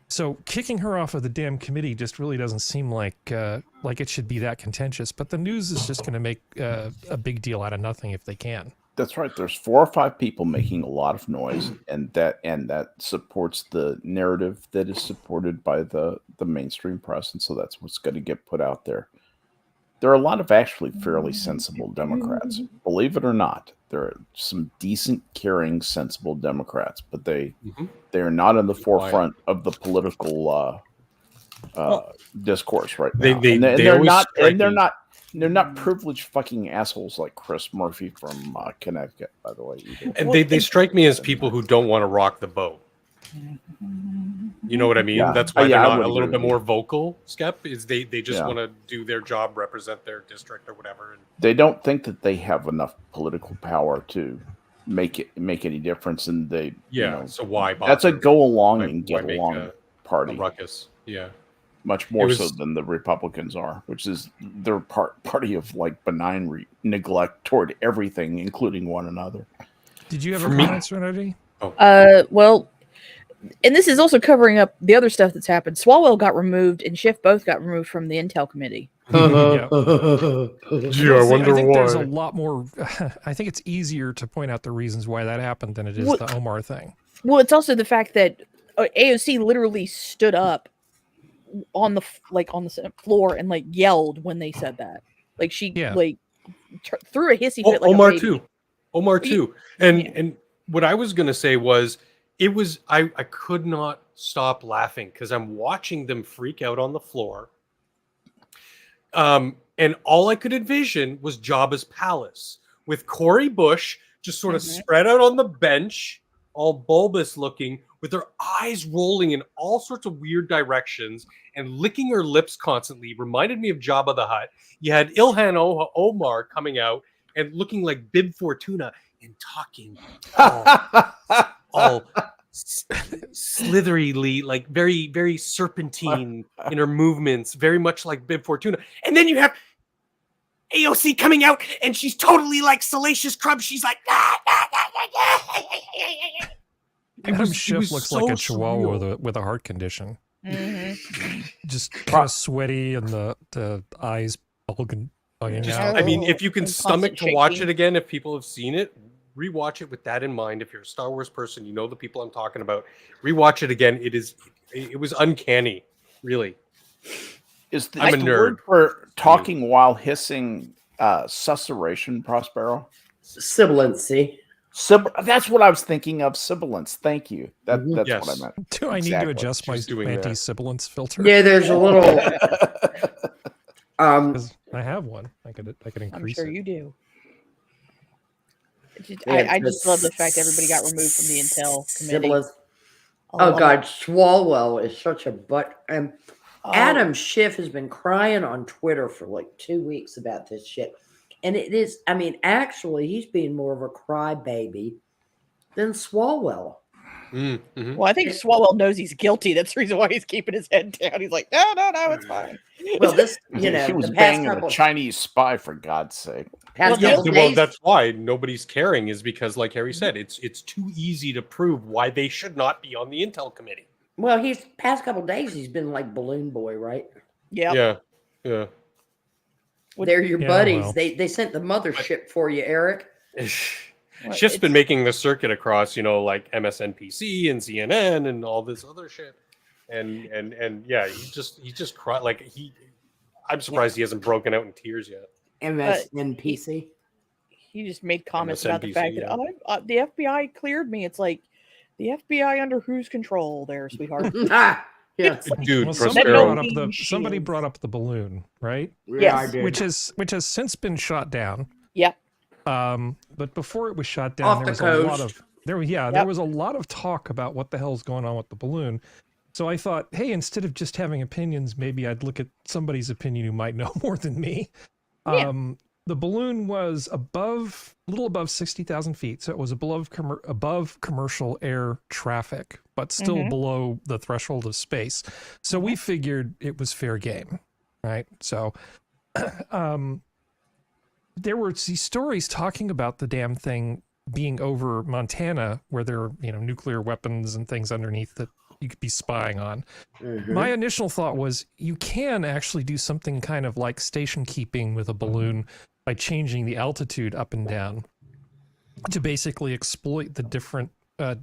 So kicking her off of the damn committee just really doesn't seem like it should be that contentious. But the news is just going to make a big deal out of nothing if they can. That's right. There's 4 or 5 people making a lot of noise, and that supports the narrative that is supported by the mainstream press, and so that's what's going to get put out there. There are a lot of actually fairly sensible Democrats, believe it or not. There are some decent, caring, sensible Democrats, but they are not in the forefront of the political discourse right now. They're not privileged fucking assholes like Chris Murphy from Connecticut, by the way. Either. And they strike me as people who don't want to rock the boat. You know what I mean? Yeah. That's why I they're not would a little agree bit with more vocal, Skep, is they just Yeah. want to do their job, represent their district or whatever. And They don't think that they have enough political power to make any difference, and they so why bother? that's a go along Why- and why get make along a party. ruckus. Yeah. Much more was- so than the Republicans are, which is their party of like benign neglect toward everything, including one another. Did you have For a me- comment, Serenity? Well, And this is also covering up the other stuff that's happened. Swalwell got removed, and Schiff both got removed from the Intel committee. Gee, I Well, see, wonder I think there's a why. lot more. I think it's easier to point out the reasons why that happened than it is Well- the Omar thing. Well, it's also the fact that AOC literally stood up on the on the Senate floor and like yelled when they said that. Like she Yeah. like threw a hissy fit like Omar a baby. too. Omar too. And what I was gonna say was I could not stop laughing because I'm watching them freak out on the floor. And all I could envision was Jabba's palace with Cori Bush just sort of spread out on the bench, all bulbous looking, with her eyes rolling in all sorts of weird directions and licking her lips constantly. Reminded me of Jabba the Hutt. You had Ilhan Omar coming out and looking like Bib Fortuna and talking all slitheryly, like very, very serpentine in her movements, very much like Bib Fortuna. And then you have AOC coming out and she's totally like Salacious Crumb. She's like, Adam Schiff looks like a chihuahua surreal. with a heart condition. Mm-hmm. Just kind of sweaty and the eyes bugging out. I mean, if you can And stomach constant to watch shaking. it again, if people have seen it, rewatch it with that in mind. If you're a Star Wars person, you know the people I'm talking about. Rewatch it again. It was uncanny, really. I'm a the nerd. word for talking while hissing susurration, Prospero? Sibilancy. That's what I was thinking of. Sibilance. Thank you. That's Yes. what I meant. Do I need to Exactly. adjust my She's doing that. anti-sibilance filter? Yeah, there's a little. 'Cause I have one. I could I'm increase sure it. you do. Yeah, I just love the fact everybody got removed from the Intel committee. Sibilance. I Oh love God, it. Swalwell is such a butt. And Oh, Adam Schiff has been crying on Twitter for like 2 weeks about this shit. And it is, I mean, actually, he's being more of a crybaby than Swalwell. Mm-hmm. Well, I think Swalwell knows he's guilty. That's the reason why he's keeping his head down. He's like, no, it's fine. Well, this, you know, he was the past banging couple, a Chinese spy, for God's sake. past Well, couple Well, days, that's why nobody's caring, is because, like Harry said, it's too easy to prove why they should not be on the Intel committee. well, he's past couple days, he's been like balloon boy, right? Yeah. Yeah. They're your Yeah, buddies. well. They sent the mothership for you, Eric. Well, Schiff's been it's- making the circuit across, like MSNBC and CNN and all this other shit, and yeah, he just cried like I'm surprised he hasn't broken out in tears yet. MSNPC. He just made comments about the MSNBC, fact yeah. that the FBI cleared me. It's like the FBI under whose control, there, sweetheart? Ah, yeah. It's like, Dude, Well, Prospero. somebody Shields. brought up the balloon, right? Yes. I did. Which has since been shot down. Yep. But before it was shot down, Off there the was a lot coast. of there Yep. was a lot of talk about what the hell's going on with the balloon. So I thought, hey, instead of just having opinions, maybe I'd look at somebody's opinion who might know more than me. Yeah. The balloon was a little above 60,000 feet, so it was above commercial air traffic, but still Mhm. below the threshold of space. So we figured it was fair game, right? So, there were these stories talking about the damn thing being over Montana, where there are nuclear weapons and things underneath that you could be spying on. Mhm. My initial thought was you can actually do something kind of like station keeping with a balloon by changing the altitude up and down to basically exploit the different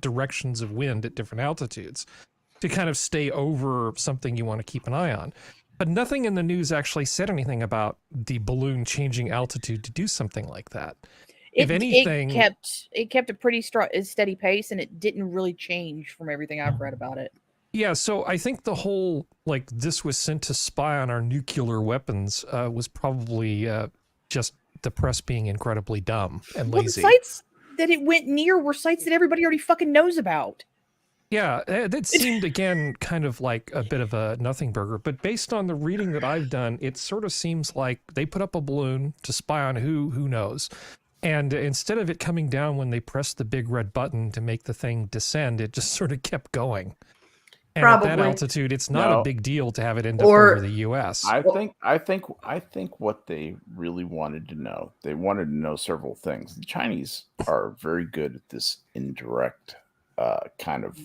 directions of wind at different altitudes to kind of stay over something you want to keep an eye on. But nothing in the news actually said anything about the balloon changing altitude to do something like that. If anything- it kept a pretty steady pace, and it didn't really change from everything I've read about it. Yeah, so I think the whole, this was sent to spy on our nuclear weapons was probably just the press being incredibly dumb and Well, the lazy. sites that it went near were sites that everybody already fucking knows about. Yeah, that seemed, again, kind of like a bit of a nothing burger. But based on the reading that I've done, it sort of seems like they put up a balloon to spy on who knows. And instead of it coming down when they pressed the big red button to make the thing descend, it just sort of kept going. And at that Probably. altitude, it's not No. a big deal to have it end up Or- over the U.S. I think what they really wanted to know, they wanted to know several things. The Chinese are very good at this indirect kind of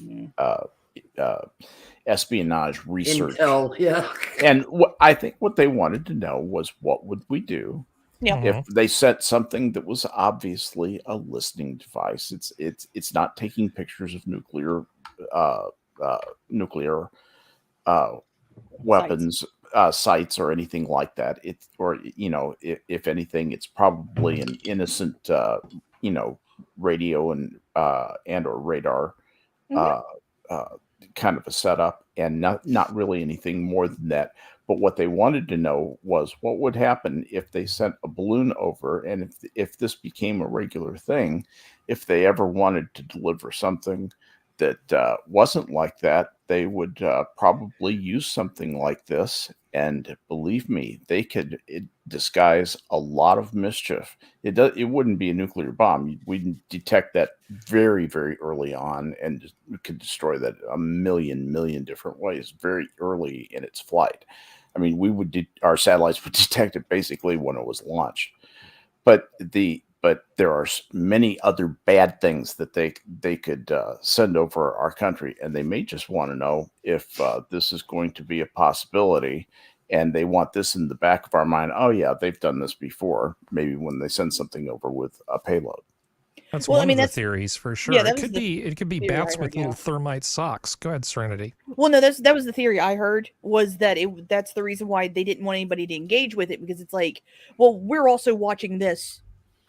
espionage research. Intel, yeah. And I think what they wanted to know was, what would we do Yeah. if they sent something that was obviously a listening device? It's not taking pictures of nuclear weapons sites or anything like that. If anything, it's probably an innocent radio and or radar kind of a setup, and not really anything more than that. But what they wanted to know was what would happen if they sent a balloon over, and if this became a regular thing, if they ever wanted to deliver something that wasn't like that, they would probably use something like this. And believe me, they could disguise a lot of mischief. It wouldn't be a nuclear bomb. We'd detect that very, very early on, and we could destroy that a million different ways very early in its flight. I mean, our satellites would detect it basically when it was launched. But there are many other bad things that they could send over our country, and they may just want to know if this is going to be a possibility, and they want this in the back of our mind. Oh yeah, they've done this before. Maybe when they send something over with a payload. That's Well, I one mean, of the that's- theories for sure. yeah, that it was could the be theory I bats with heard, little yeah. thermite socks. Go ahead, Serenity. Well, no, that was the theory I heard, was that that's the reason why they didn't want anybody to engage with it, because it's like, well, we're also watching this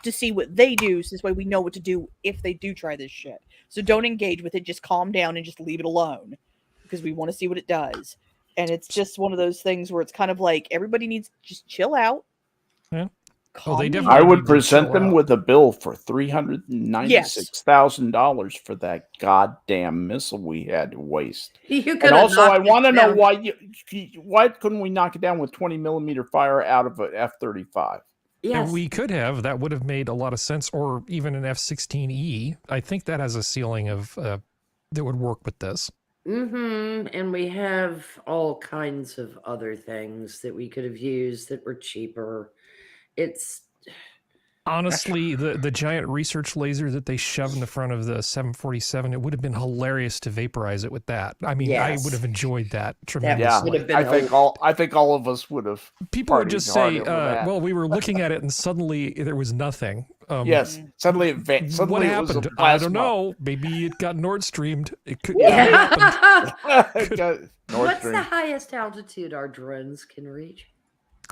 to see what they do, so this way we know what to do if they do try this shit. So don't engage with it, just calm down and just leave it alone, because we want to see what it does. And it's just one of those things where it's kind of like everybody needs to just chill out. Yeah. Calm they down. definitely I need would to present chill them out. with a bill for $396,000 for that goddamn missile we had to waste. You could And have also, I knocked it want to know down. why couldn't we knock it down with 20 millimeter fire out of an F-35? And Yes. we could have. That would have made a lot of sense. Or even an F-16E. I think that has a ceiling of that would work with this. And we have all kinds of other things that we could have used that were cheaper. It's Honestly, the giant research laser that they shove in the front of the 747, it would have been hilarious to vaporize it with that. I mean, I Yes. would have enjoyed that That tremendously. would have been I think all of us would have. People would just partied say, hard over that. well, we were looking at it and suddenly there was nothing. Yes, suddenly it What suddenly it was a happened? I plasma. don't know. Maybe it got Nord Streamed. It could have happened. Nord What's Stream. the highest altitude our drones can reach?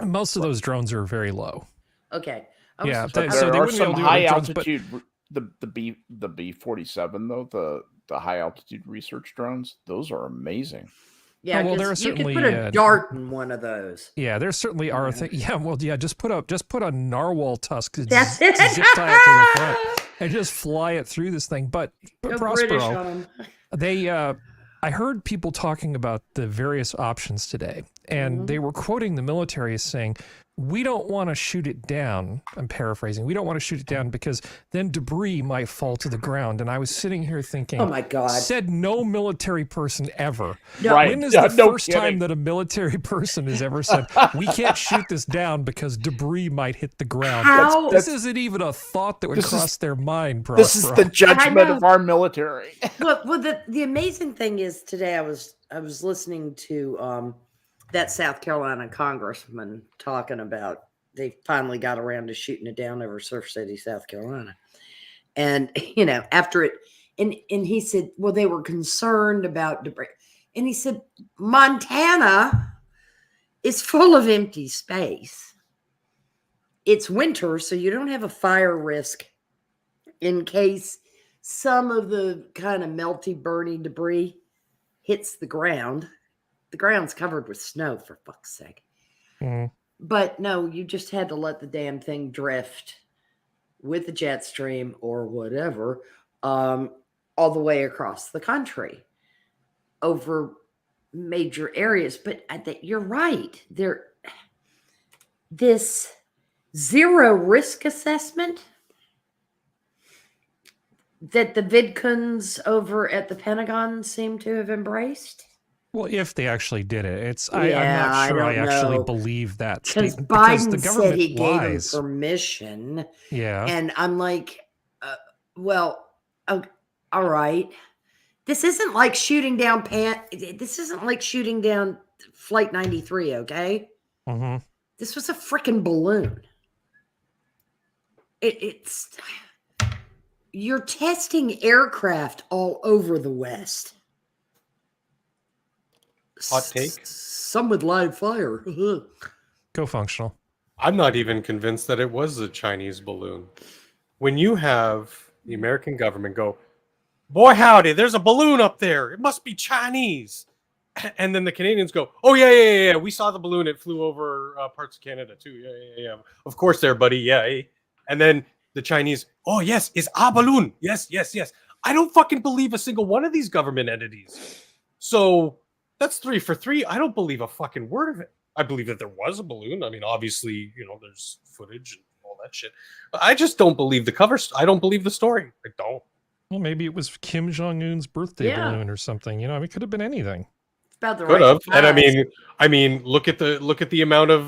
Most of those drones are very low. Okay. Yeah, But so there they are wouldn't be able some to do high other drones, but- altitude. The B-47 though, the high altitude research drones, those are amazing. Yeah, well, there are 'cause you could certainly, put a dart in one of those. Yeah, there certainly are things. Yeah, well, yeah, just put a narwhal tusk, That's it. zip tie it to the front, and just fly it through this thing. But Go British Prospero, on 'em. they, I heard people talking about the various options today, and they were quoting the military as saying, "We don't want to shoot it down." I'm paraphrasing. "We don't want to shoot it down because then debris might fall to the ground." And I was sitting here thinking, Oh my God. said no military person ever. No, Right. When is Yeah, the no first kidding. time that a military person has ever said, "We can't shoot this down because debris might hit the ground"? How- This isn't even a thought that would This is- cross their mind, bro. This is the judgment know. of our military. well, the amazing thing is today I was listening to that South Carolina congressman talking about they finally got around to shooting it down over Surf City, South Carolina. And after it, and he said, well, they were concerned about debris. And he said, Montana is full of empty space. It's winter, so you don't have a fire risk in case some of the kind of melty, burny debris hits the ground. The ground's covered with snow, for fuck's sake. Mhm. But no, you just had to let the damn thing drift with the jet stream or whatever all the way across the country over major areas. But you're right. This zero risk assessment that the VidCons over at the Pentagon seem to have embraced. Well, if they actually did it, I'm Yeah, not sure I I don't actually know. believe that Because statement Biden the said government he gave him lies. permission. Yeah. And I'm like, well, all right. This isn't like shooting down This isn't like shooting down Flight 93, okay? Mm-hmm. This was a freaking balloon. It's you're testing aircraft all over the West. Hot take? Some with live fire. Go functional. I'm not even convinced that it was a Chinese balloon. When you have the American government go, boy howdy, there's a balloon up there. It must be Chinese. And then the Canadians go, oh, yeah. We saw the balloon. It flew over parts of Canada, too. Yeah. Of course there, buddy. Yeah. And then the Chinese, oh, yes, it's a balloon. Yes. I don't fucking believe a single one of these government entities. So that's 3 for 3. I don't believe a fucking word of it. I believe that there was a balloon. I mean, obviously, there's footage and all that shit. But I just don't believe the cover. I don't believe the story. I don't. Well, maybe it was Kim Jong-un's birthday balloon or something. It could have been anything. It's about the Could right have. And size. I mean, look at the amount of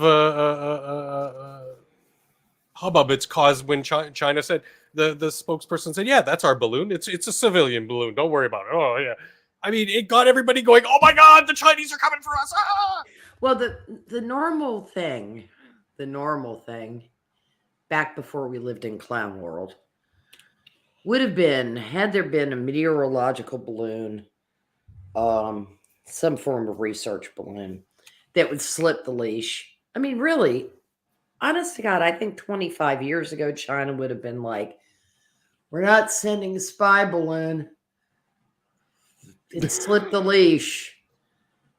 hubbub it's caused when China said the spokesperson said, yeah, that's our balloon. It's a civilian balloon. Don't worry about it. Oh yeah. I mean, it got everybody going, oh my God, the Chinese are coming for us. Ah! Well, the normal thing, back before we lived in clown world, would have been, had there been a meteorological balloon, some form of research balloon that would slip the leash. I mean, really, honest to God, I think 25 years ago, China would have been like, we're not sending a spy balloon. It slipped the leash.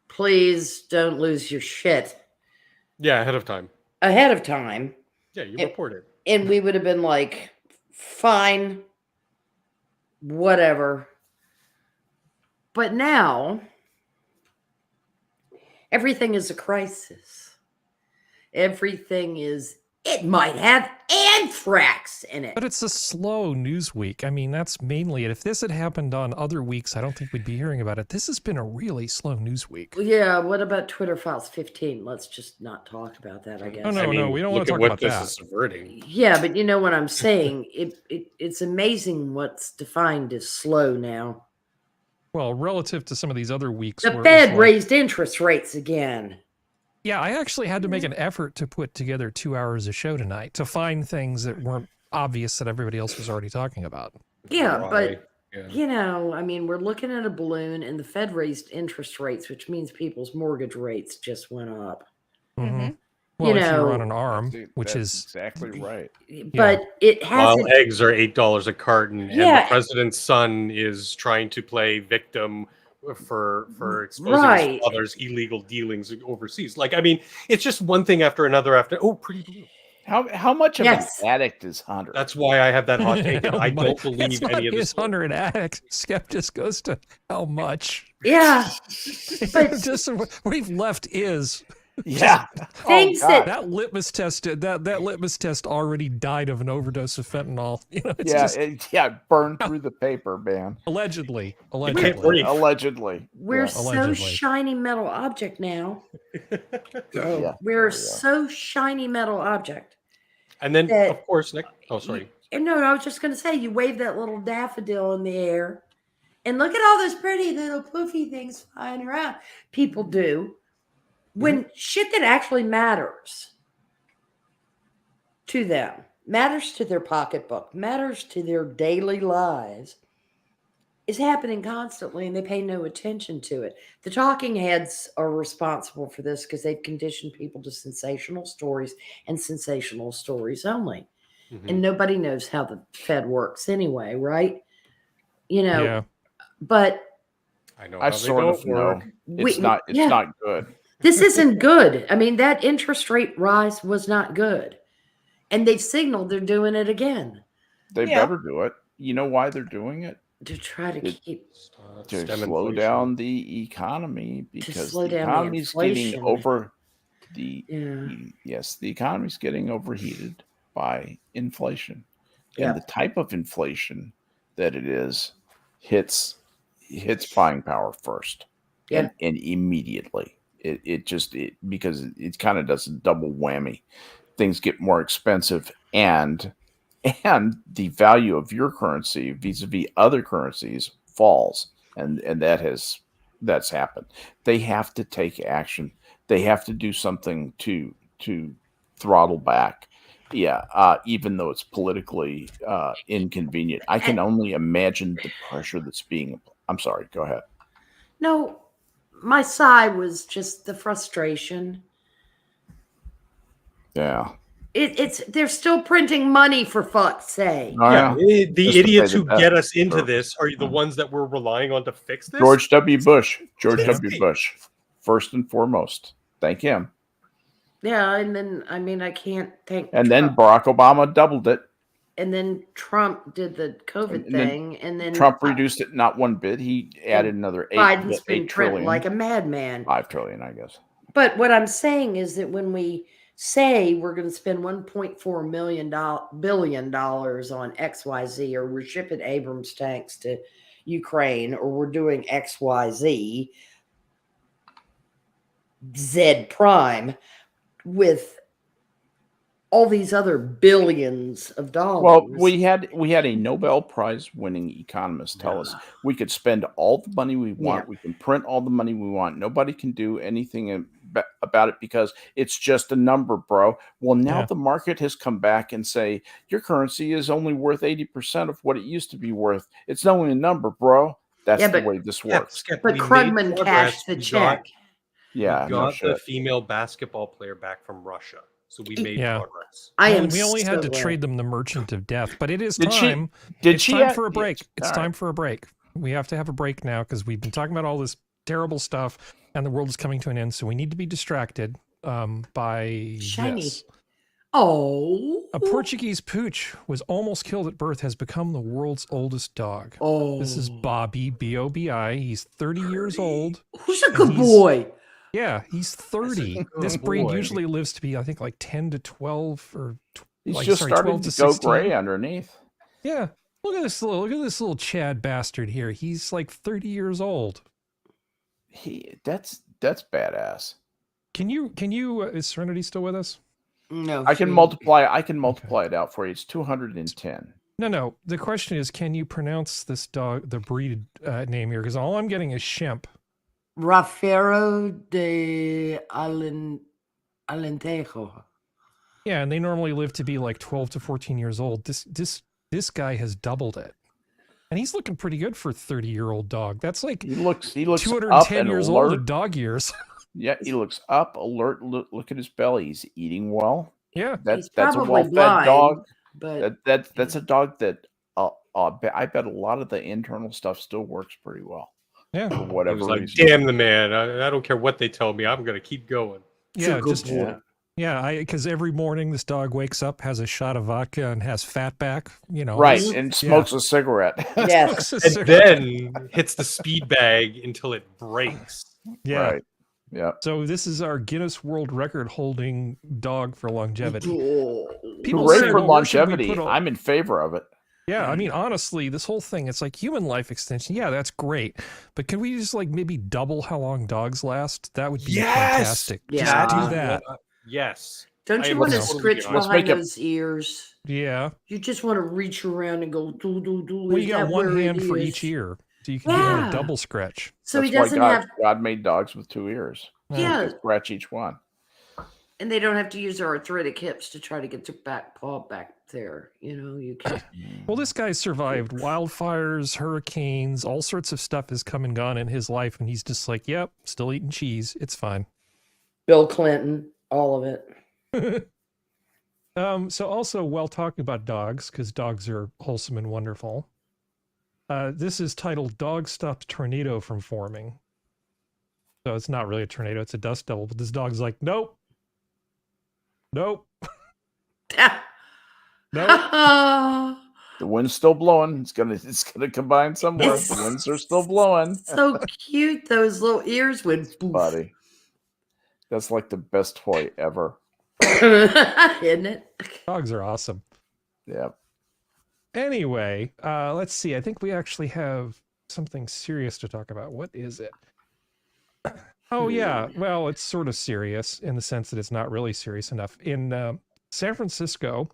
Please don't lose your shit. Yeah, ahead of time. Yeah, you report it. And we would have been like, fine, whatever. But now, everything is a crisis. It might have anthrax in it. But it's a slow news week. I mean, that's mainly it. If this had happened on other weeks, I don't think we'd be hearing about it. This has been a really slow news week. Yeah, what about Twitter Files 15? Let's just not talk about that, I guess. Oh, no, we don't want to talk about that. This is subverting. Yeah, but you know what I'm saying? It's amazing what's defined as slow now. Well, relative to some of these other weeks. The Fed raised interest rates again. Yeah, I actually had to make an effort to put together 2 hours of show tonight to find things that weren't obvious that everybody else was already talking about. Yeah, but, I mean, we're looking at a balloon and the Fed raised interest rates, which means people's mortgage rates just went up. Mm-hmm. Well, if you're on an arm, which That's is exactly right. But it hasn't. While eggs are $8 a carton, and the president's son is trying to play victim for exposing his father's illegal dealings overseas. Like, I mean, it's just one thing after another pretty blue. How much of an addict is Hunter? That's why I have that hot take. And I don't believe any of this. Hunter an addict. Skep just goes to how much. Yeah, but just we've left is. Yeah, things that litmus test already died of an overdose of fentanyl. It burned through the paper, man. Allegedly. We're so shiny metal object now. We're so shiny metal object. And then, of course, Nick. Oh, sorry. No, I was just going to say, you wave that little daffodil in the air, and look at all those pretty little poofy things flying around. People do. When shit that actually matters to them, matters to their pocketbook, matters to their daily lives, is happening constantly and they pay no attention to it. The talking heads are responsible for this because they've conditioned people to sensational stories and sensational stories only. Mm-hmm. And nobody knows how the Fed works anyway, right? But I know I sort of know. It's not good. This isn't good. I mean, that interest rate rise was not good. And they've signaled they're doing it again. They better do it. You know why they're doing it? To try to slow down the economy, because the economy's getting the economy's getting overheated by inflation. And the type of inflation that it is hits buying power first. And immediately. Because it kind of does a double whammy. Things get more expensive and the value of your currency vis-a-vis other currencies falls and that's happened. They have to take action. They have to do something to throttle back. Yeah, even though it's politically inconvenient, I can only imagine the pressure that's being. I'm sorry. Go ahead. No, my sigh was just the frustration. Yeah. It's they're still printing money, for fuck's sake. Oh, Yeah, the Just to pay idiots the who debt get us into for- this are the ones that we're relying on to fix this. George W. Bush. George It's W. me. Bush. First and foremost. Thank him. Yeah, and then I mean I can't thank And then Trump. Barack Obama doubled it. And then Trump did the COVID And then thing, and then Trump reduced it not one bit. He added another Biden's been $8 printing trillion. like a madman. $5 trillion, I guess. But what I'm saying is that when we say we're going to spend $1.4 billion on XYZ, or we're shipping Abrams tanks to Ukraine, or we're doing XYZ, Z prime, with all these other billions of dollars. Well, we had a Nobel Prize winning economist tell us we could spend all the money we want. Yeah. We can print all the money we want. Nobody can do anything about it because it's just a number, bro. Well, now the market has come back and say your currency is only worth 80% of what it used to be worth. It's only a number, bro. That's the way this works. But Krugman cashed the check. Yeah, we got the female basketball player back from Russia. So we made progress. We only had to trade them the Merchant of Death, but it is time. It's time for a break. It's time for a break. We have to have a break now because we've been talking about all this terrible stuff, and the world is coming to an end. So we need to be distracted by Shiny. this. Oh, a Portuguese pooch was almost killed at birth, has become the world's oldest dog. Oh, this is Bobby, B-O-B-I. He's 30 years old. Who's a good boy? Yeah, he's 30. This breed usually lives to be, I think, like 10 to 12 or he's just starting to go gray underneath. Yeah. Look at this little Chad bastard here. He's like 30 years old. That's badass. Can you is Serenity still with us? No. I can multiply it out for you. It's 210. No. The question is, can you pronounce this dog, the breed name here? Because all I'm getting is Shemp. Rafero de Alentejo. Yeah, and they normally live to be like 12 to 14 years old. This guy has doubled it. And he's looking pretty good for a 30-year-old dog. That's like he looks 210 years alert. old in dog years. Yeah, he looks up, alert. Look at his belly. He's eating well. Yeah. That's a well-fed dog. But that's a dog that I bet a lot of the internal stuff still works pretty well. Yeah. For whatever like, reason. damn the man. I don't care what they tell me. I'm going to keep going. Yeah, because every morning this dog wakes up, has a shot of vodka, and has fat back, Right, and smokes a cigarette. Yes. And then hits the speed bag until it breaks. Yeah. Right. Yeah. So this is our Guinness World Record holding dog for longevity. People say, for longevity. I'm in favor of it. Yeah, I mean, honestly, this whole thing, it's like human life extension. Yeah, that's great. But can we just like maybe double how long dogs last? That would be fantastic. Yeah. Just do that. Yes. Don't you want to scritch behind those ears? Yeah. You just want to reach around and go do. Well, you got one hand for each ear. So you can do a double scratch. So That's he doesn't why have. God made dogs with 2 ears. Yeah. You can scratch each one. And they don't have to use their arthritic hips to try to get their back paw back there. You can't. Well, this guy survived wildfires, hurricanes, all sorts of stuff has come and gone in his life. And he's just like, yep, still eating cheese. It's fine. Bill Clinton, all of it. So also, while talking about dogs, because dogs are wholesome and wonderful, this is titled Dog Stops Tornado from Forming. So it's not really a tornado, it's a dust devil, but this dog's like, nope. Nope. Nope. The wind's still blowing. It's gonna combine somewhere. The winds are still blowing. So cute, those little ears went poof. Buddy. That's like the best toy ever. Isn't it? Dogs are awesome. Yeah. Anyway, let's see. I think we actually have something serious to talk about. What is it? Oh, yeah. Well, it's sort of serious in the sense that it's not really serious enough. In San Francisco,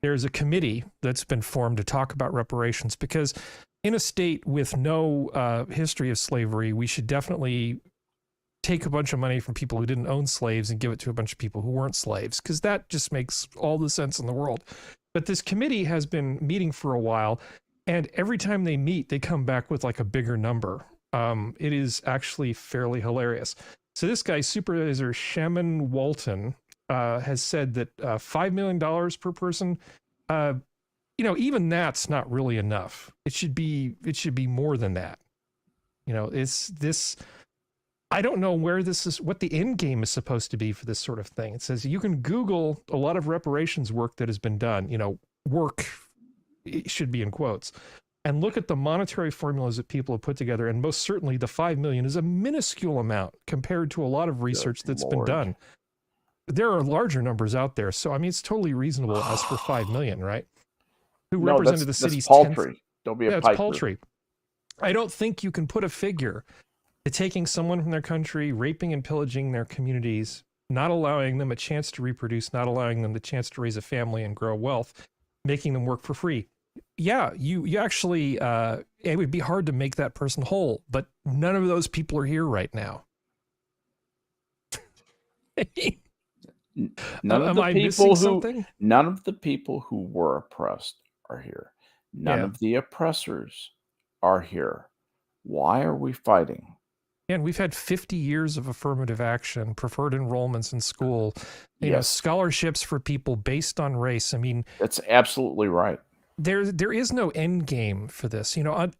there's a committee that's been formed to talk about reparations because in a state with no history of slavery, we should definitely take a bunch of money from people who didn't own slaves and give it to a bunch of people who weren't slaves, because that just makes all the sense in the world. But this committee has been meeting for a while, and every time they meet, they come back with like a bigger number. It is actually fairly hilarious. So this guy, Supervisor Shaman Walton, has said that $5 million per person, even that's not really enough. It should be more than that. It's this. I don't know where this is, what the end game is supposed to be for this sort of thing. It says you can Google a lot of reparations work that has been done. Work, it should be in quotes, and look at the monetary formulas that people have put together. And most certainly, the 5 million is a minuscule amount compared to a lot of research that's been done. There are larger numbers out there, so I mean, it's totally reasonable to ask for 5 million, right? Who represented the city's paltry. Don't be a piper. It's paltry. I don't think you can put a figure to taking someone from their country, raping and pillaging their communities, not allowing them a chance to reproduce, not allowing them the chance to raise a family and grow wealth, making them work for free. Yeah, you actually, it would be hard to make that person whole, but none of those people are here right now. None of the people who were oppressed are here. None of the oppressors are here. Why are we fighting? And we've had 50 years of affirmative action, preferred enrollments in school, scholarships for people based on race. I mean, that's absolutely right. There is no end game for this.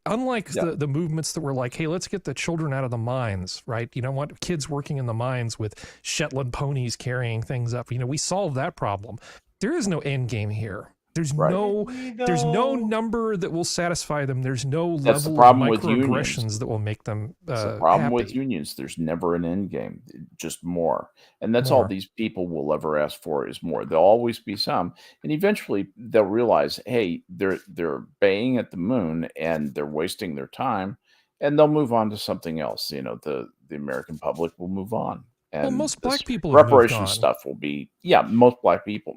Unlike the movements that were like, hey, let's get the children out of the mines, right? You don't want kids working in the mines with Shetland ponies carrying things up. We solved that problem. There is no end game here. There's there's no number that will satisfy them. There's no level of microaggressions that will make them That's the problem happy. with unions. There's never an end game, just more. And that's all these people will ever ask for is more. There'll always be some. And eventually they'll realize, hey, they're baying at the moon and they're wasting their time, and they'll move on to something else. The American public will move on. And most black people have reparation moved on. stuff will be, most black people,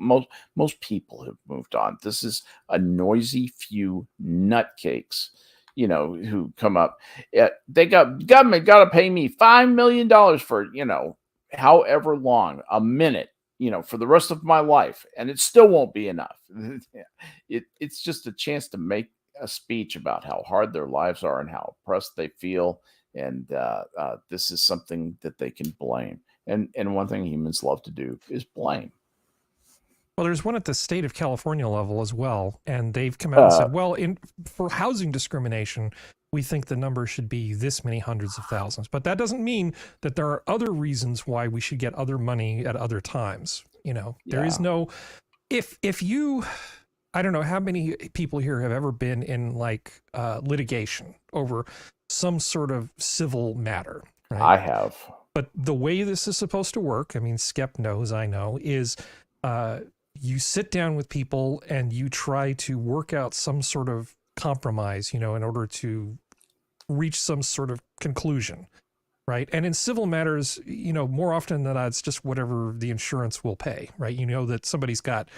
most people have moved on. This is a noisy few nutcakes, who come up. Government got to pay me $5 million for, however long, a minute, for the rest of my life. And it still won't be enough. It's just a chance to make a speech about how hard their lives are and how oppressed they feel. And this is something that they can blame. And one thing humans love to do is blame. Well, there's one at the state of California level as well. And they've come out and said, well, for housing discrimination, we think the number should be this many hundreds of thousands. But that doesn't mean that there are other reasons why we should get other money at other times. There is no, if you, I don't know how many people here have ever been in litigation over some sort of civil matter. Right? I have. But the way this is supposed to work, I mean, Skep knows, I know, is you sit down with people and you try to work out some sort of compromise, in order to reach some sort of conclusion, right? And in civil matters, more often than not, it's just whatever the insurance will pay, right? That somebody's got,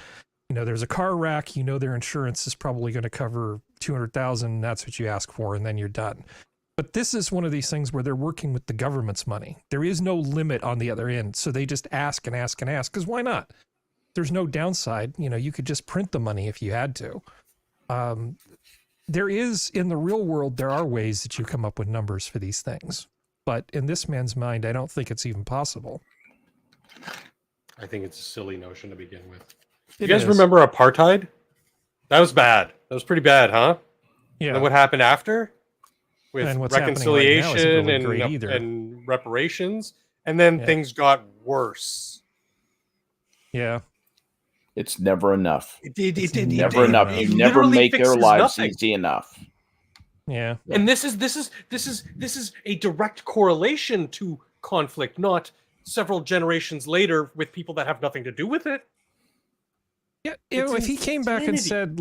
there's a car wreck, their insurance is probably going to cover $200,000. That's what you ask for, and then you're done. But this is one of these things where they're working with the government's money. There is no limit on the other end. So they just ask and ask and ask, because why not? There's no downside. You could just print the money if you had to. There is, in the real world, there are ways that you come up with numbers for these things. But in this man's mind, I don't think it's even possible. I think it's a silly notion to begin with. You guys remember apartheid? That was bad. That was pretty bad, huh? Yeah. And then what happened after? With reconciliation really and reparations, and then things got worse. Yeah, it's never enough. It's never enough. You never make their lives easy enough. Yeah, and this is a direct correlation to conflict, not several generations later with people that have nothing to do with it. Yeah, if he came back and said,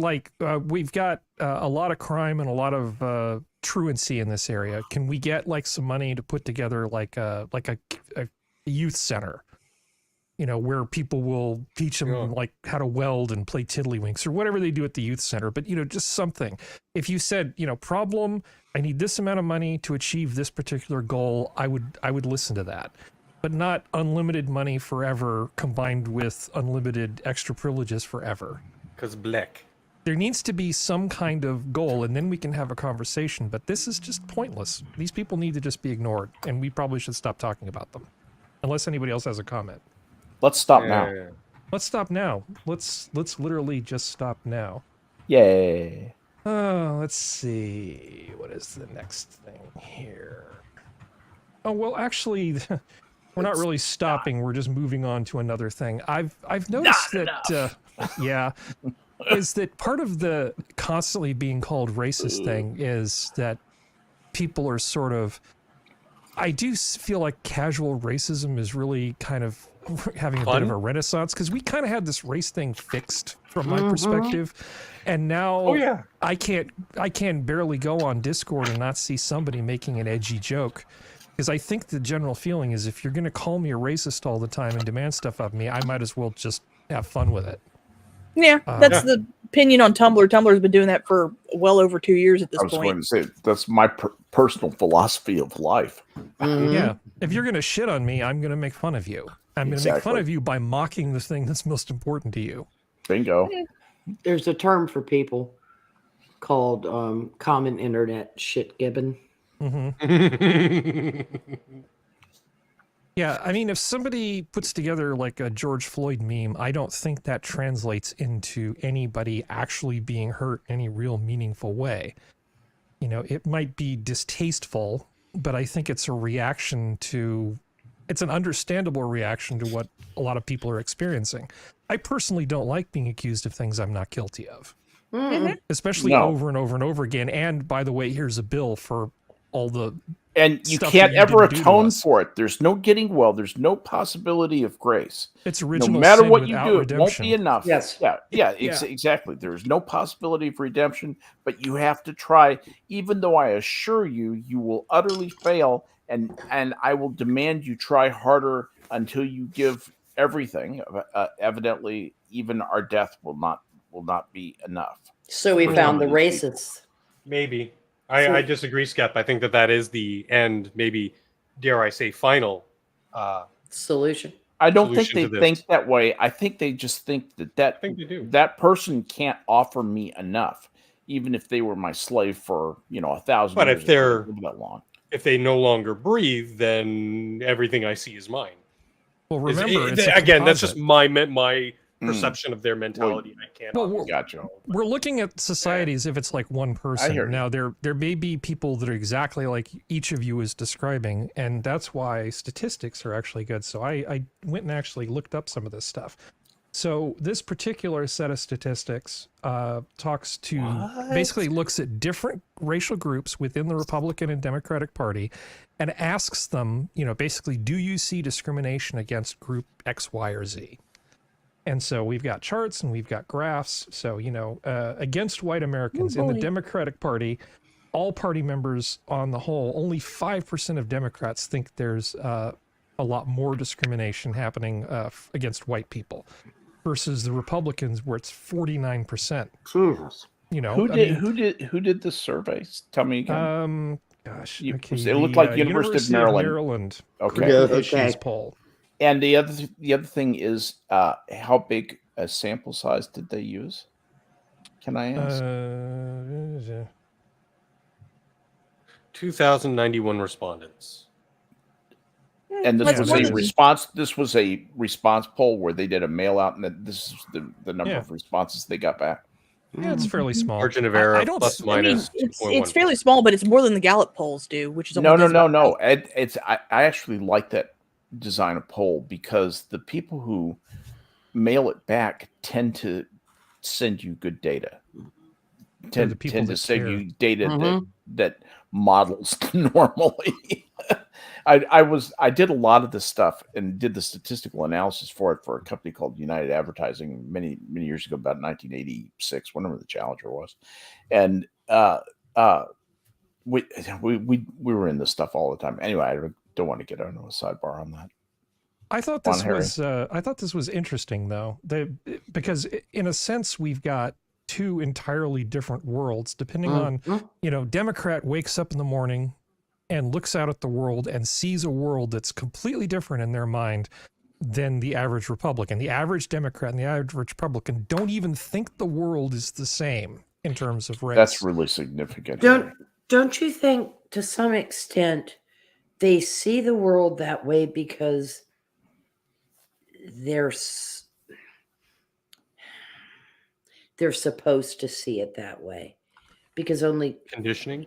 we've got a lot of crime and a lot of truancy in this area, can we get some money to put together a youth center? where people will teach them like how to weld and play tiddlywinks or whatever they do at the youth center. But, just something. If you said, problem, I need this amount of money to achieve this particular goal, I would listen to that. But not unlimited money forever combined with unlimited extra privileges forever. Because black. There needs to be some kind of goal, and then we can have a conversation. But this is just pointless. These people need to just be ignored, and we probably should stop talking about them. Unless anybody else has a comment. Let's stop now. Let's stop now. Let's literally just stop now. Yay. Let's see. What is the next thing here? Oh, well, actually, we're not really stopping. We're just moving on to another thing. I've noticed that, is that part of the constantly being called racist thing is that people are sort of, I do feel like casual racism is really kind of having a bit of a renaissance, because we kind of had this race thing fixed from my perspective, and now I can't barely go on Discord and not see somebody making an edgy joke, because I think the general feeling is if you're going to call me a racist all the time and demand stuff of me, I might as well just have fun with it. Yeah, that's the opinion on Tumblr. Tumblr's been doing that for well over 2 years at this point. I was going to say, that's my personal philosophy of life. Yeah, if you're going to shit on me, I'm going to make fun of you. I'm going to make fun of you by mocking the thing that's most important to you. Bingo. There's a term for people called common internet shit gibbon. Yeah, I mean, if somebody puts together like a George Floyd meme, I don't think that translates into anybody actually being hurt in any real meaningful way. It might be distasteful, but I think it's a reaction to, it's an understandable reaction to what a lot of people are experiencing. I personally don't like being accused of things I'm not guilty of, especially over and over and over again. And by the way, here's a bill for all the and you can't ever atone for it. There's no getting well. There's no possibility of grace. It's original. No matter sin what you do, redemption. it won't be enough. Yes. Yeah. Exactly. There's no possibility of redemption, but you have to try. Even though I assure you, you will utterly fail, and I will demand you try harder until you give everything. Evidently, even our death will not be enough. So we found the racists. Maybe. I disagree, Skep. I think that is the end, maybe, dare I say, final solution. I don't think they think that way. I think they just think that person can't offer me enough, even if they were my slave for 1,000 years. But if they're that long, if they no longer breathe, then everything I see is mine. Well, remember, again, that's just my perception of their mentality. I can't. We're looking at society as if it's like one person. Now, there may be people that are exactly like each of you is describing, and that's why statistics are actually good. So I went and actually looked up some of this stuff. So this particular set of statistics basically looks at different racial groups within the Republican and Democratic Party and asks them, basically, do you see discrimination against group X, Y, or Z? And so we've got charts and we've got graphs. So, against white Americans in the Democratic Party, all party members on the whole, only 5% of Democrats think there's a lot more discrimination happening against white people versus the Republicans, where it's 49%. Jesus. Who did the surveys? Tell me again. It looked like University of Maryland. Okay. Poll. And the other thing is, how big a sample size did they use? Can I ask? 2,091 respondents. And this was a response. This was a response poll where they did a mail out, and this is the number of responses they got back. Yeah, it's fairly small. Margin of error plus minus. It's fairly small, but it's more than the Gallup polls do, which is no. I actually like that design a poll, because the people who mail it back tend to send you good data. Tend to send you data that models normally. I did a lot of this stuff and did the statistical analysis for it for a company called United Advertising many years ago, about 1986, whenever the Challenger was, and we were in this stuff all the time. Anyway, I don't want to get into a sidebar on that. I thought Go on, this Harry. was interesting though. Because in a sense we've got two entirely different worlds depending on, you know, Democrat wakes up in the morning and looks out at the world and sees a world that's completely different in their mind than the average Republican. The average Democrat and the average Republican don't even think the world is the same in terms of race. That's really significant. Don't you think to some extent they see the world that way because they're supposed to see it that way? Because only Conditioning.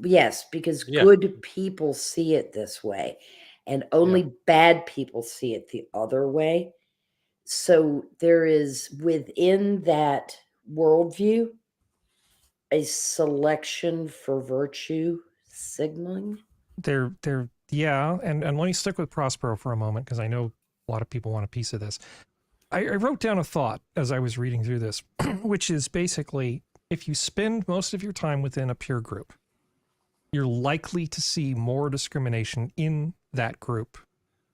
yes, because Yeah. good people see it this way, and only bad people see it the other way. So there is within that worldview a selection for virtue signaling. Yeah, and let me stick with Prospero for a moment because I know a lot of people want a piece of this. I wrote down a thought as I was reading through this, which is basically if you spend most of your time within a peer group, you're likely to see more discrimination in that group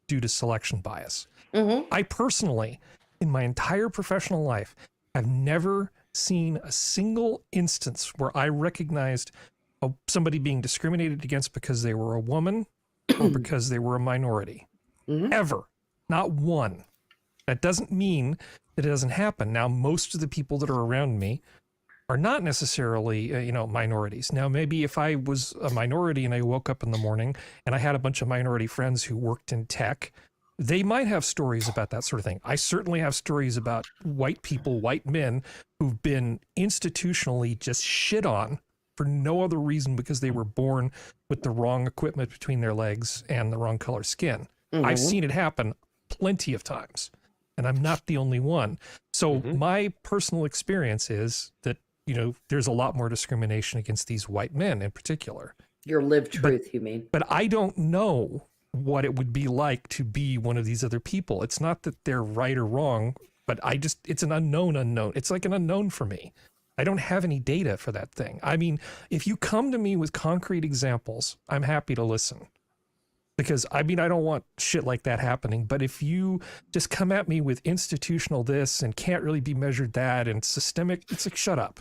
due to selection bias. I personally, in my entire professional life, have never seen a single instance where I recognized somebody being discriminated against because they were a woman or because they were a minority. Ever. Not one. That doesn't mean that it doesn't happen. Now, most of the people that are around me are not necessarily, minorities. Now, maybe if I was a minority and I woke up in the morning and I had a bunch of minority friends who worked in tech, they might have stories about that sort of thing. I certainly have stories about white people, white men, who've been institutionally just shit on for no other reason because they were born with the wrong equipment between their legs and the wrong color skin. I've seen it happen plenty of times, and I'm not the only one. So my personal experience is that, there's a lot more discrimination against these white men in particular. Your lived truth, you mean? But I don't know what it would be like to be one of these other people. It's not that they're right or wrong, but it's an unknown. It's like an unknown for me. I don't have any data for that thing. I mean, if you come to me with concrete examples, I'm happy to listen. Because, I don't want shit like that happening. But if you just come at me with institutional this and can't really be measured that and systemic, it's like, shut up.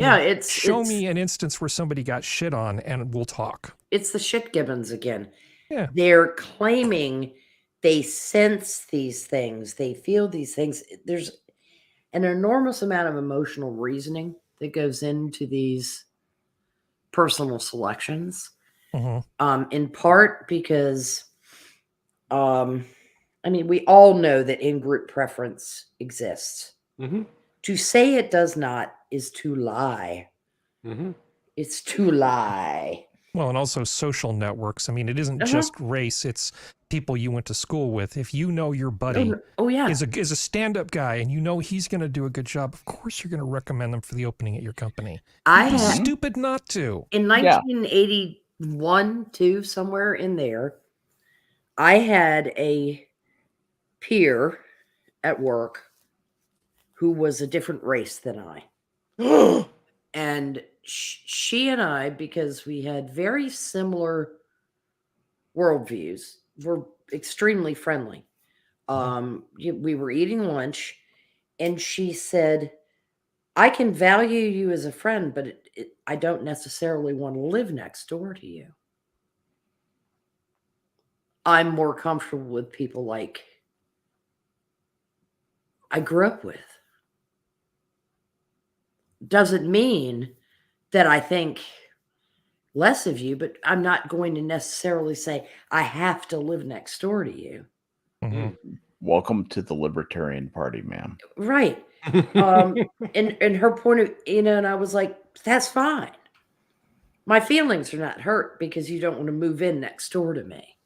Yeah, Show me an instance where somebody got shit on and we'll talk. It's the shit gibbons again. Yeah. They're claiming they sense these things. They feel these things. There's an enormous amount of emotional reasoning that goes into these personal selections. In part because, we all know that in-group preference exists. To say it does not is to lie. It's to lie. Well, and also social networks. It isn't just race. It's people you went to school with. If you know your buddy is a stand-up guy and you know he's going to do a good job, of course you're going to recommend them for the opening at your company. You'd be stupid not to. In 1981, 2, somewhere in there, I had a peer at work who was a different race than I. And she and I, because we had very similar worldviews, were extremely friendly. We were eating lunch, and she said, I can value you as a friend, but I don't necessarily want to live next door to you. I'm more comfortable with people like I grew up with. Doesn't mean that I think less of you, but I'm not going to necessarily say I have to live next door to you. Welcome to the Libertarian Party, ma'am. Right. And her point of, and I was like, that's fine. My feelings are not hurt because you don't want to move in next door to me.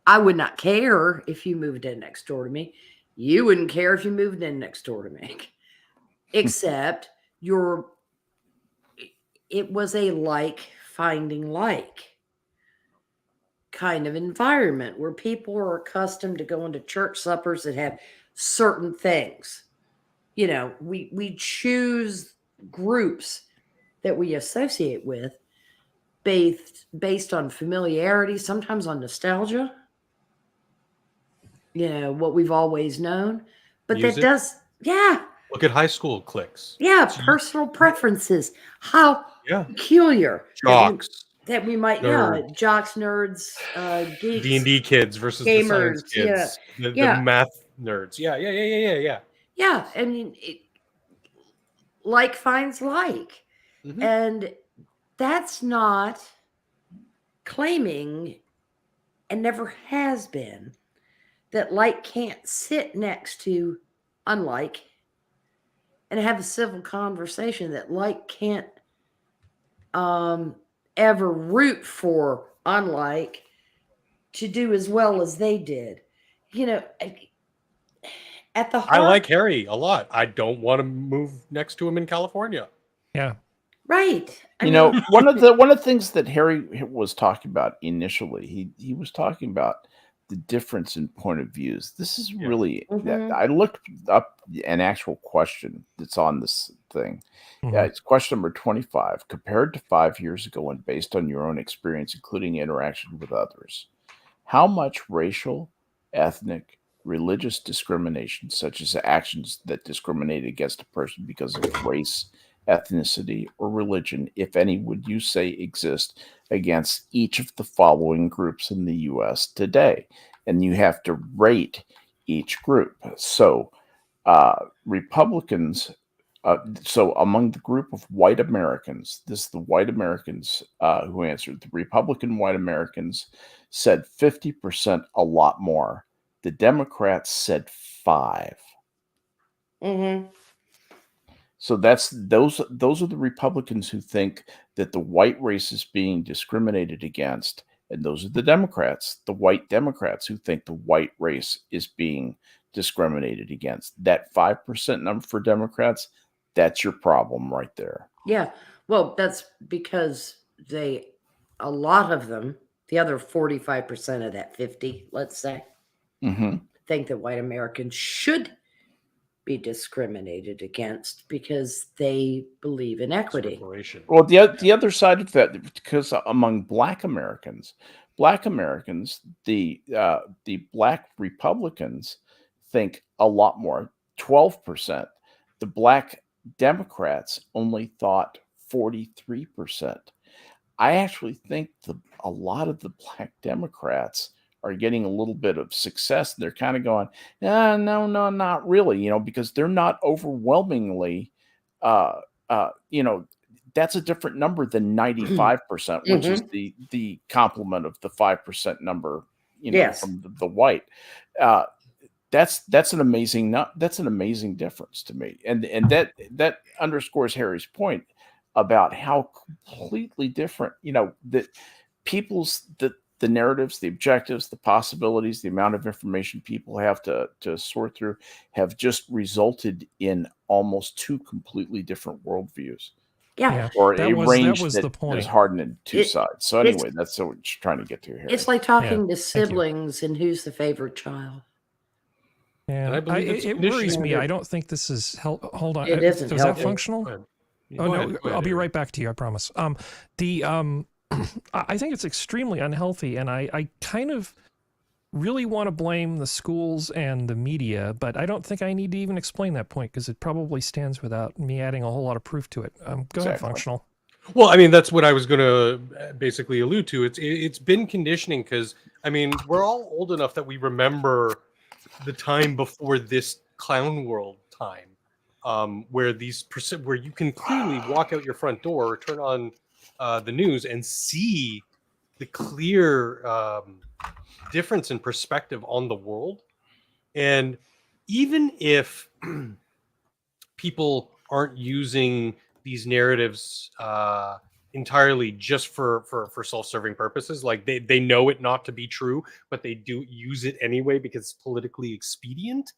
I would not care if you moved in next door to me. You wouldn't care if you moved in next door to me. Except it was a like finding like kind of environment where people are accustomed to going to church suppers that have certain things. We choose groups that we associate with based on familiarity, sometimes on nostalgia. what we've always known. But Music. that does, yeah, Look at high school clicks. personal preferences. How Yeah. peculiar Jocks. that we might, Nerds. jocks, nerds, geeks, D&D kids versus the science gamers, kids. The math nerds. Yeah. yeah. I mean, like finds like, Mhm. and that's not claiming, and never has been, that like can't sit next to unlike and have a civil conversation, that like can't ever root for unlike to do as well as they did. At the heart, I like Harry a lot. I don't want to move next to him in California. Yeah. right? One of the things that Harry was talking about initially, he was talking about the difference in point of views. This is really that I looked up an actual question that's on this thing. Yeah, it's question number 25. Compared to 5 years ago and based on your own experience, including interaction with others, how much racial, ethnic, religious discrimination, such as actions that discriminate against a person because of race, ethnicity, or religion, if any, would you say exist against each of the following groups in the U.S. today? And you have to rate each group. So Republicans, so among the group of white Americans, this is the white Americans who answered. The Republican white Americans said 50%, a lot more. The Democrats said 5. So those are the Republicans who think that the white race is being discriminated against, and those are the Democrats, the white Democrats, who think the white race is being discriminated against. That 5% number for Democrats, that's your problem right there. Yeah, well, that's because a lot of them, the other 45% of that 50, let's say, think that white Americans should be discriminated against because they believe in equity. Well, the other side of that, because among Black Americans, the Black Republicans think a lot more, 12%. The Black Democrats only thought 43%. I actually think a lot of the Black Democrats are getting a little bit of success. They're kind of going, no, not really, because they're not overwhelmingly, that's a different number than 95%, which is the complement of the 5% number, from the white. That's an amazing difference to me, and that underscores Harry's point about how completely different, that people's the narratives, the objectives, the possibilities, the amount of information people have to sort through have just resulted in almost two completely different worldviews. Yeah. Or a range that that point. is hardened in two sides. So anyway, that's what we're trying to get to here. It's like talking to siblings and who's the favorite child. Yeah, it worries me. I don't think this is hold on. It isn't. Is that functional? Go ahead. Go ahead, I'll be right back to you. I promise. I think it's extremely unhealthy, and I kind of really want to blame the schools and the media, but I don't think I need to even explain that point because it probably stands without me adding a whole lot of proof to it. Go ahead, functional. Well, I mean, that's what I was going to basically allude to. It's been conditioning because, I mean, we're all old enough that we remember the time before this clown world time, where where you can clearly walk out your front door, or turn on the news, and see the clear difference in perspective on the world. And even if people aren't using these narratives entirely just for self-serving purposes, like they know it not to be true, but they do use it anyway because it's politically expedient.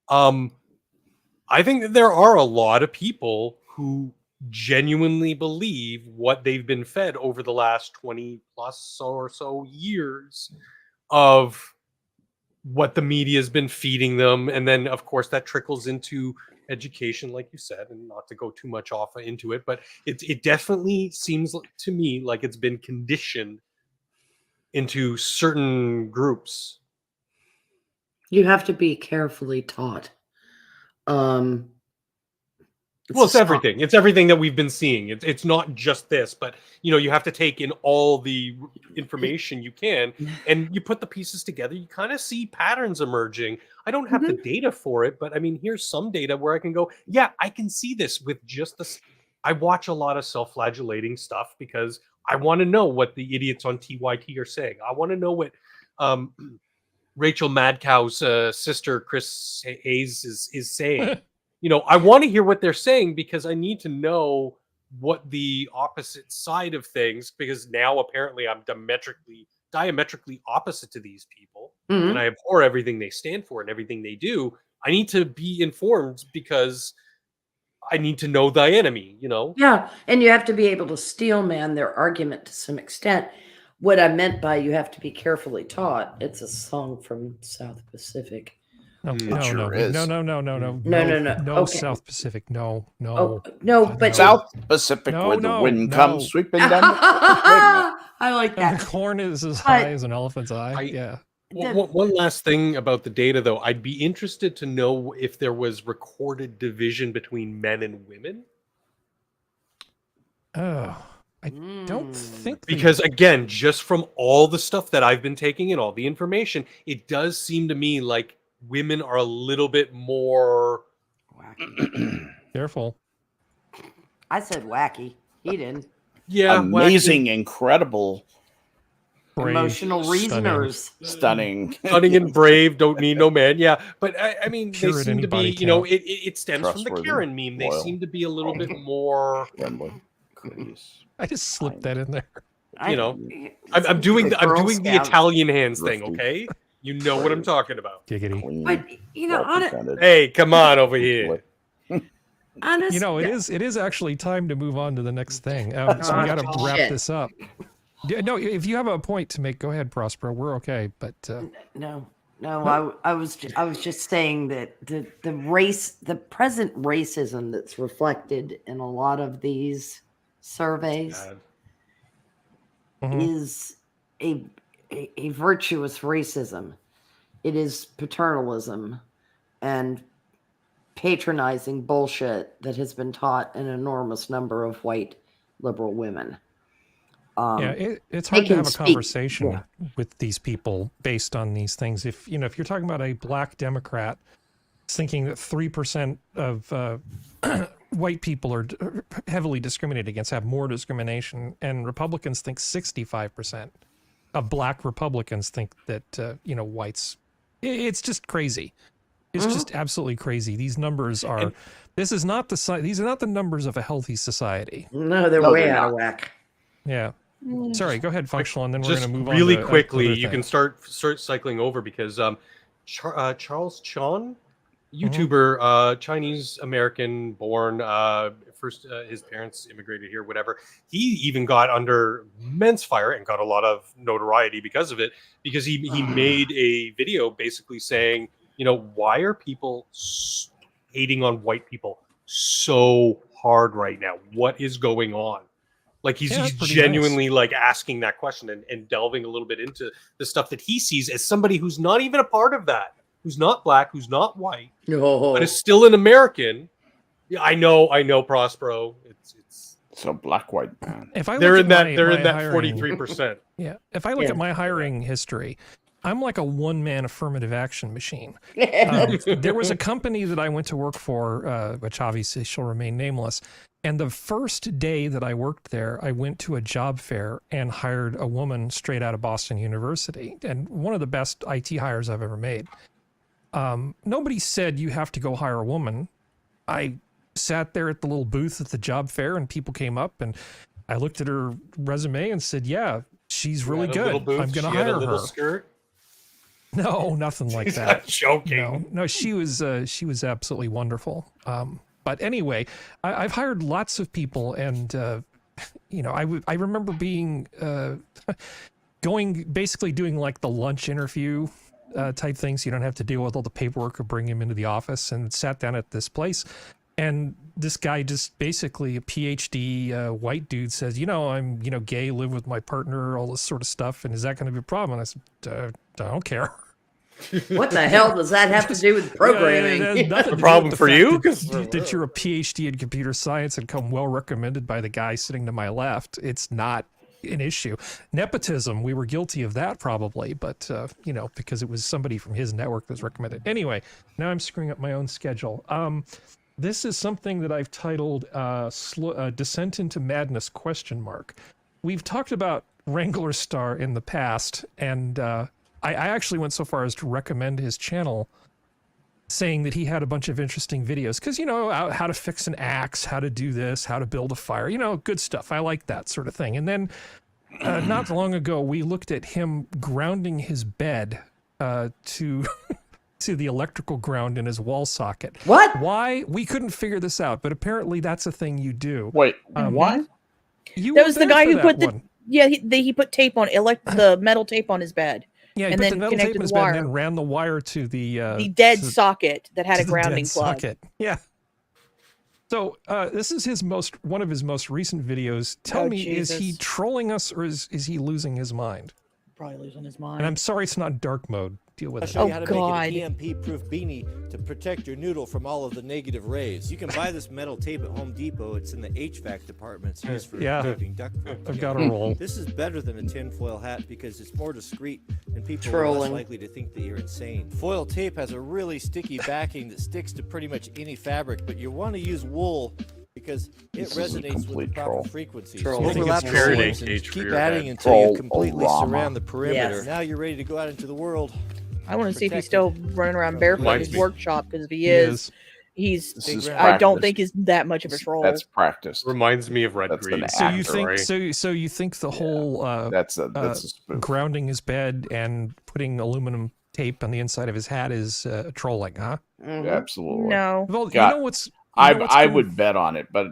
I think that there are a lot of people who genuinely believe what they've been fed over the last 20 plus or so years of what the media has been feeding them. And then of course that trickles into education, like you said, and not to go too much off into it, but it definitely seems to me like it's been conditioned into certain groups. You have to be carefully taught. Well, it's everything. It's everything that we've been seeing. It's not just this, but you have to take in all the information you can, and you put the pieces together. You kind of see patterns emerging. I don't have the data for it, but I mean, here's some data where I can go, yeah, I can see this with just this. I watch a lot of self-flagellating stuff because I want to know what the idiots on TYT are saying. I want to know what Rachel Madcow's sister, Chris Hayes, is saying. I want to hear what they're saying because I need to know what the opposite side of things, because now apparently I'm diametrically opposite to these people, and I abhor everything they stand for and everything they do. I need to be informed because I need to know thy enemy, Yeah, and you have to be able to steelman their argument to some extent. What I meant by you have to be carefully taught, it's a song from South Pacific. No, sure is. no. No. Okay. South Pacific, no. Oh, no, but South Pacific, No, where the no, wind no. comes sweeping down. I like The that. corn is as high as an elephant's eye. Yeah. One last thing about the data, though. I'd be interested to know if there was recorded division between men and women. Oh, I don't think Because again, just from all the stuff that I've been taking in, all the information, it does seem to me like women are a little bit more Wacky. Careful. I said wacky. He didn't. Yeah, Amazing, incredible, Brave, Emotional reasoners. stunning. cunning and brave, don't need no man. Yeah, but I mean, Pure they at seem to be, anybody it stems from the Trustworthy, Karen meme. They loyal. seem to be a little bit more, Friendly, courteous. I just slipped that in there. I'm doing the Italian hands thing, Thrifty. okay? You know what I'm talking about. Giggity. Clean, But well-presented. Hey, come on over here. honest, It is actually time to move on to the next thing. So we got to wrap this up. Yeah, no, if you have a point to make, go ahead, Prospero. We're okay, but No, I was just saying that the present racism that's reflected in a lot of these surveys is a virtuous racism. It is paternalism and patronizing bullshit that has been taught an enormous number of white liberal women. It's hard to have a conversation with these people based on these things. If you're talking about a black Democrat thinking that 3% of white people are heavily discriminated against, have more discrimination, and Republicans think 65% of black Republicans think that whites. It's just crazy. It's just absolutely crazy. These numbers are. These are not the numbers of a healthy society. No, they're way out of whack. Yeah. Sorry, go ahead, Functional, and then we're Just going to move on. really to quickly, other you can things. start cycling over because Charles Chan, YouTuber, Chinese American born, first his parents immigrated here, whatever. He even got under immense fire and got a lot of notoriety because of it, because he made a video basically saying, why are people hating on white people so hard right now? What is going on? Like he's genuinely like asking that question and delving a little bit into the stuff that he sees as somebody who's not even a part of that, who's not black, who's not white, but is still an American. Yeah, I know, Prospero. It's So black white man. If I they're look in at that they're in that hiring- 43%. Yeah. If I look at my hiring history, I'm like a one-man affirmative action machine. There was a company that I went to work for, which obviously shall remain nameless. And the first day that I worked there, I went to a job fair and hired a woman straight out of Boston University, and one of the best IT hires I've ever made. Nobody said you have to go hire a woman. I sat there at the little booth at the job fair, and people came up, and I looked at her resume and said, "Yeah, she's really good. I'm going to hire her." Skirt. No, nothing like He's that. not joking. No, she was absolutely wonderful. But anyway, I've hired lots of people, and I remember being doing like the lunch interview type things. You don't have to deal with all the paperwork or bring him into the office, and sat down at this place. And this guy, just basically a PhD white dude, says, I'm gay, live with my partner, all this sort of stuff. And is that going to be a problem? And I said, I don't care. What the hell does that have to do with programming? it has nothing to The do problem with for fact you? that you're a PhD in computer science and come well recommended by the guy sitting to my left. It's not an issue. Nepotism, we were guilty of that probably, but you know, because it was somebody from his network that was recommended. Anyway, now I'm screwing up my own schedule. This is something that I've titled Descent into Madness ? We've talked about Wrangler Star in the past, and I actually went so far as to recommend his channel, saying that he had a bunch of interesting videos because, you know, how to fix an axe, how to do this, how to build a fire, you know, good stuff. I like that sort of thing. And then not long ago, we looked at him grounding his bed to to the electrical ground in his wall socket. What? Why? We couldn't figure this out, but apparently that's a thing you do. Wait, what? You That were was the there guy for who that put one. he put tape on the metal tape on his bed. Yeah, he and put then the metal connected tape in his the bed wire. and then ran the wire to the dead to- socket that had to a the grounding dead plug. socket. Yeah. So this is his one of his most recent videos. Tell Oh, me, is he Jesus. trolling us or is he losing his mind? Probably losing his And I'm mind. sorry it's not dark mode. Deal with I'll it. show you Oh, how to God. make an EMP-proof beanie to protect your noodle from all of the negative rays. You can buy this metal tape at Home Depot. It's in the HVAC department. It's used for Yeah. keeping ductwork. I've got a together. roll. This is better than a tinfoil hat because it's more discreet and people are Trolling. less likely to think that you're insane. Foil tape has a really sticky backing that sticks to pretty much any fabric, but you want to use wool because it This is a resonates with the complete proper troll. frequencies. Troll. I think Overlap it's the parroting seams and cage for keep your adding head. until you Troll completely orama. surround the perimeter. Yes. Now you're ready to go out into the world. I want to see if he's protected. still running around barefoot in Reminds his me. workop, because if he He is, This he's. is I don't practice. think he's that much of a troll. That's practiced. Reminds me of Red That's Greed. an So you actor, think right? so you think the whole That's a spoof. grounding his bed and putting aluminum tape on the inside of his hat is trolling, huh? Mhm. Absolutely. No. Well, God, you know what's you know what's I cool? would bet on it, but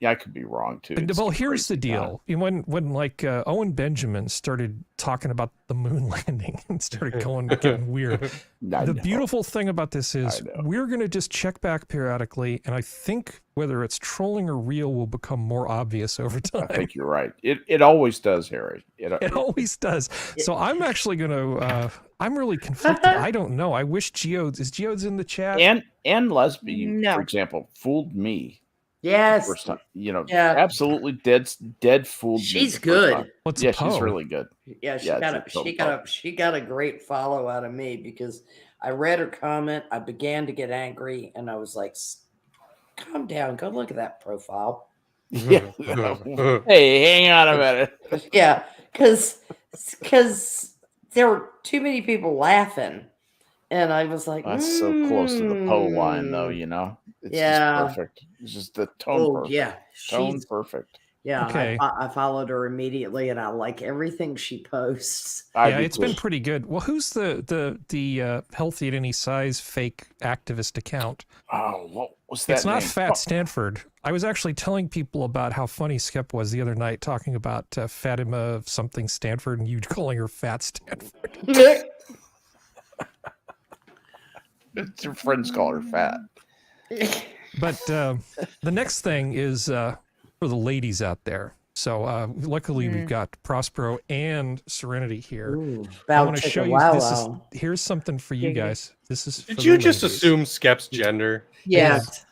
I could be wrong too. It's Well, a here's the crazy time. deal. When like Owen Benjamin started talking about the moon landing and started getting weird. I The know. beautiful thing about this is I know. we're going to just check back periodically, and I think whether it's trolling or real will become more obvious over I time. think you're right. It always does, Harry. It always does. So I'm actually going to. I'm really conflicted. I don't know. I wish Geodes is Geodes in the chat. and Lesby, No. for example, fooled me Yes. first time. You know, Yeah. absolutely dead fooled me. She's the first good. time. What's Yeah, a Poe? she's really good. Yeah, she Yeah, got it's a a she total got a she got a great follow out of me because I read her comment. I began to get angry, and I was like, "Calm down. Go look at that profile." Yeah. Hey, hang on a minute. Yeah, because there were too many people laughing, and I was like, That's so close to the Poe line, though. You know, it's Yeah. just perfect. It's just the tone "Oh perfect. yeah, Tone she's perfect. yeah." Okay. I followed her immediately, and I like everything she posts. I Yeah, do it's been too. pretty good. Well, who's the healthy at any size fake activist account? Oh, what was that? It's not name? Fat Stanford. I was actually telling people about how funny Skep was the other night, talking about Fatima something Stanford, and you calling her Fat Stanford. It's your friends call her fat. But the next thing is for the ladies out there. So luckily we've got Prospero and Serenity here. Ooh, I about want to to show you. wow This is wow. here's something for you Giggity. guys. This is. Did for you the just ladies. assume Skep's gender? Yes.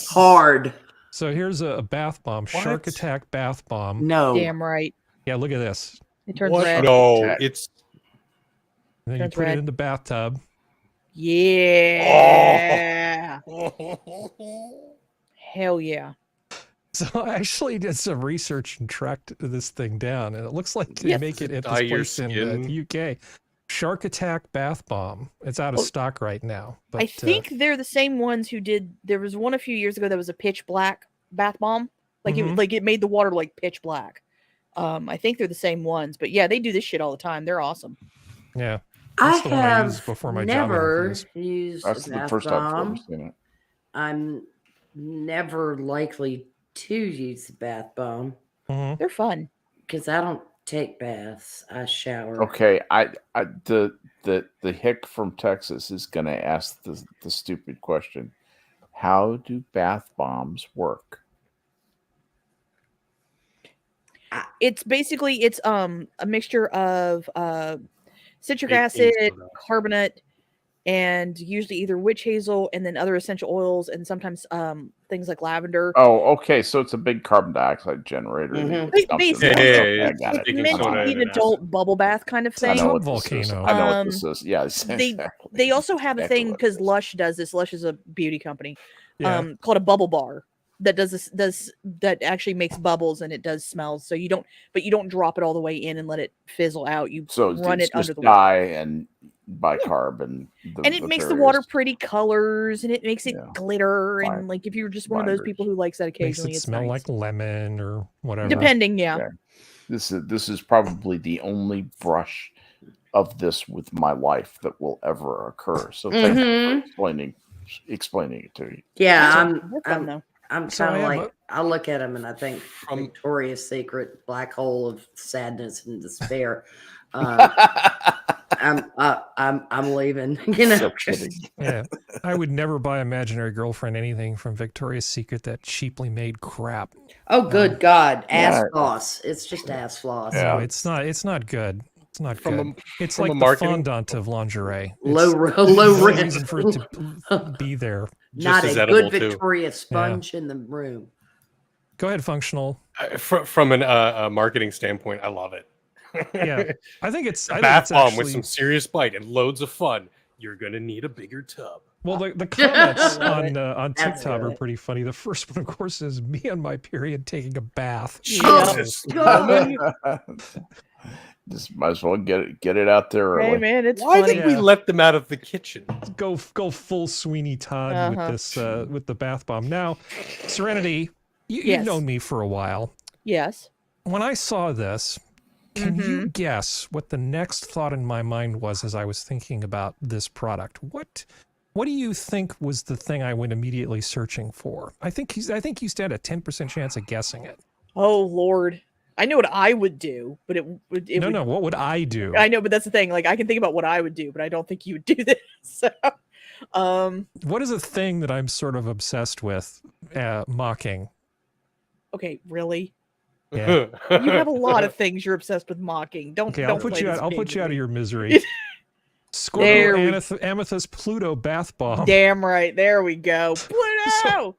Hard. So here's a bath bomb, Shark What? Attack bath bomb. No. Damn right. Yeah, look at this. It turns What? red. No, Attack. it's And then you Turns put red. it in the bathtub. Yeah. Hell yeah. So I actually did some research and tracked this thing down, and it looks like they Yes. make it at Dye this your place in skin. the UK. Shark Attack bath bomb. It's out of Well, stock right now. But I think they're the same ones who did. There was one a few years ago that was a pitch black bath bomb. Like Mhm. it made the water like pitch black. I think they're the same ones, but yeah, they do this shit all the time. They're awesome. yeah. I That's the one I used have before my job never interviews. used That's a the bath first time I've ever bomb. seen it. I'm never likely to use the bath bomb Mhm. They're fun. because I don't take baths. I shower. Okay, the hick from Texas is going to ask the stupid question: how do bath bombs work? It's basically a mixture of citric Baking acid, soda. carbonate, and usually either witch hazel and then other essential oils and sometimes things like lavender. Oh, okay. So it's a big carbon dioxide generator. Mhm. that you put something Basically, in. Yeah, Okay, I it's got it's it. meant soda to be and an an adult acid. bubble bath kind of It's a thing. I know tub what this is. volcano. I know what this is. Yes, They exactly. they also have a Exactly thing what it because is. Lush does this. Lush is a beauty company Yeah. called a bubble bar that does that actually makes bubbles and it does smells. So you don't drop it all the way in and let it fizzle out. You So run it's it under just the water. dye and bicarb and And it makes the water pretty colors and it makes it Yeah. glitter. Fine. And like if you're just one of those Binders. people who likes that Makes occasionally, it it's smell nice. like lemon or whatever. Depending, yeah. Okay. This is probably the only brush of this with my life that will ever occur. So thank you for explaining it to you. Yeah, They're fun though. I'm So kind I of have like I look at them and I think From- Victoria's Secret black hole of sadness and despair. I'm leaving. You know, So kidding. Yeah. I would never buy Imaginary Girlfriend anything from Victoria's Secret that cheaply made crap. oh good God, ass Yeah. floss. It's just ass floss. Yeah. No, it's not good. It's not From good. It's from like a the marketing- fondant of lingerie. Low It's low no rent. reason for it to be there. Not as a edible, good too. Victoria sponge in the room. Go ahead, Functional. From a marketing standpoint, I love it. Yeah. I think it's Bath bomb with actually some serious bite and loads of fun. You're gonna need a bigger tub. well the comments I love it. on That's TikTok are good. pretty funny. The first one, of course, is me on my period taking a bath. Jesus, God. woman. Just might as well get it out there early. Hey man, it's Why funny. did we Yeah. let them out of the kitchen? Go full Sweeney Todd Uh-huh. with this with the bath bomb. Now, Serenity, you've Yes. known me for a while. Yes. When I saw this, can Mm-hmm. you guess what the next thought in my mind was as I was thinking about this product? What do you think was the thing I went immediately searching for? I think you stand a 10% chance of guessing it. Oh Lord. I know what I would do, but it would No, what would I do? I know, but that's the thing. Like I can think about what I would do, but I don't think you would do this. So What is a thing that I'm sort of obsessed with mocking? okay, really? Yeah. You have a lot of things you're obsessed with mocking. Don't Okay, don't I'll put play you this out. I'll game put you with out of me. your misery. There we- Scorpio Amethyst Pluto bath bomb. Damn right. There we go. Pluto.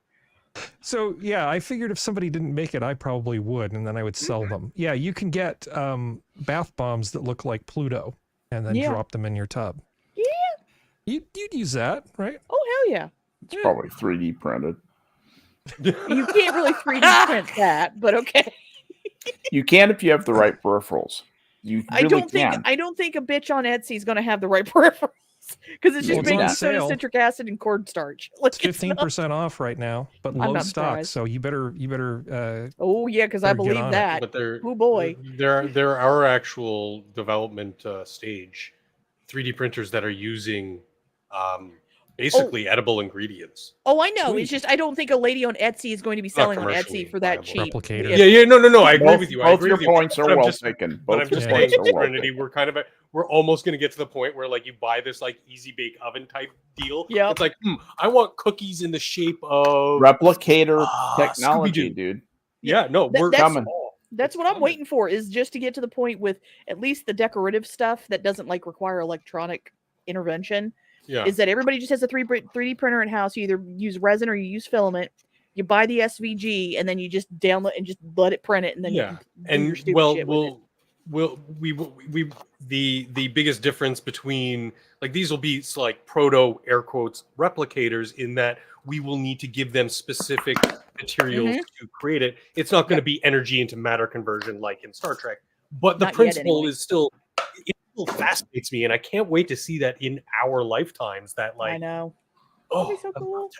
So yeah, I figured if somebody didn't make it, I probably would, and then I would sell them. Yeah, you can get bath bombs that look like Pluto, and then Yeah. drop them in your tub. Yeah. You'd use that, right? Oh hell yeah. It's probably 3D printed. You can't really 3D print that, but okay. You can if you have the right peripherals. You really I don't can. think a bitch on Etsy is going to have the right peripherals because it's just Well, it's on baking soda, sale. citric acid, and cornstarch. Like It's 15% off right now, but low not stock. surprised. So you better. Oh yeah, because I Better get believe on it. that. But Oh boy. there are actual development stage 3D printers that are using basically edible ingredients. Oh, I know. Sweet. It's just I don't think a lady on Etsy is going to be Not selling on commercially Etsy for that viable. cheap. Replicator. Yeah. No. I agree both with you. I both agree your with you. points But are I'm well just- taken. But Both I'm your just points saying, are well Trinity, taken. we're almost gonna get to the point where like you buy this like easy bake oven type deal. Yep. It's like, I want cookies in the shape of Replicator technology, Scooby-Doo. dude. Yeah, no, That- we're that's- coming. That's what I'm waiting for is just to get to the point with at least the decorative stuff that doesn't like require electronic intervention. Yeah. Is that everybody just has a 3D printer in house? You either use resin or you use filament. You buy the SVG and then you just download and just let it print it, and then you Yeah. can do your And stupid shit with it. the biggest difference between like these will be like proto air quotes replicators in that we will need to give them specific materials to create it. It's not going to be energy into matter conversion like in Star Trek, but the Not yet, principle anyway. is still it still fascinates me, and I can't wait to see that in our lifetimes. That I like know. oh, That'd be so cool.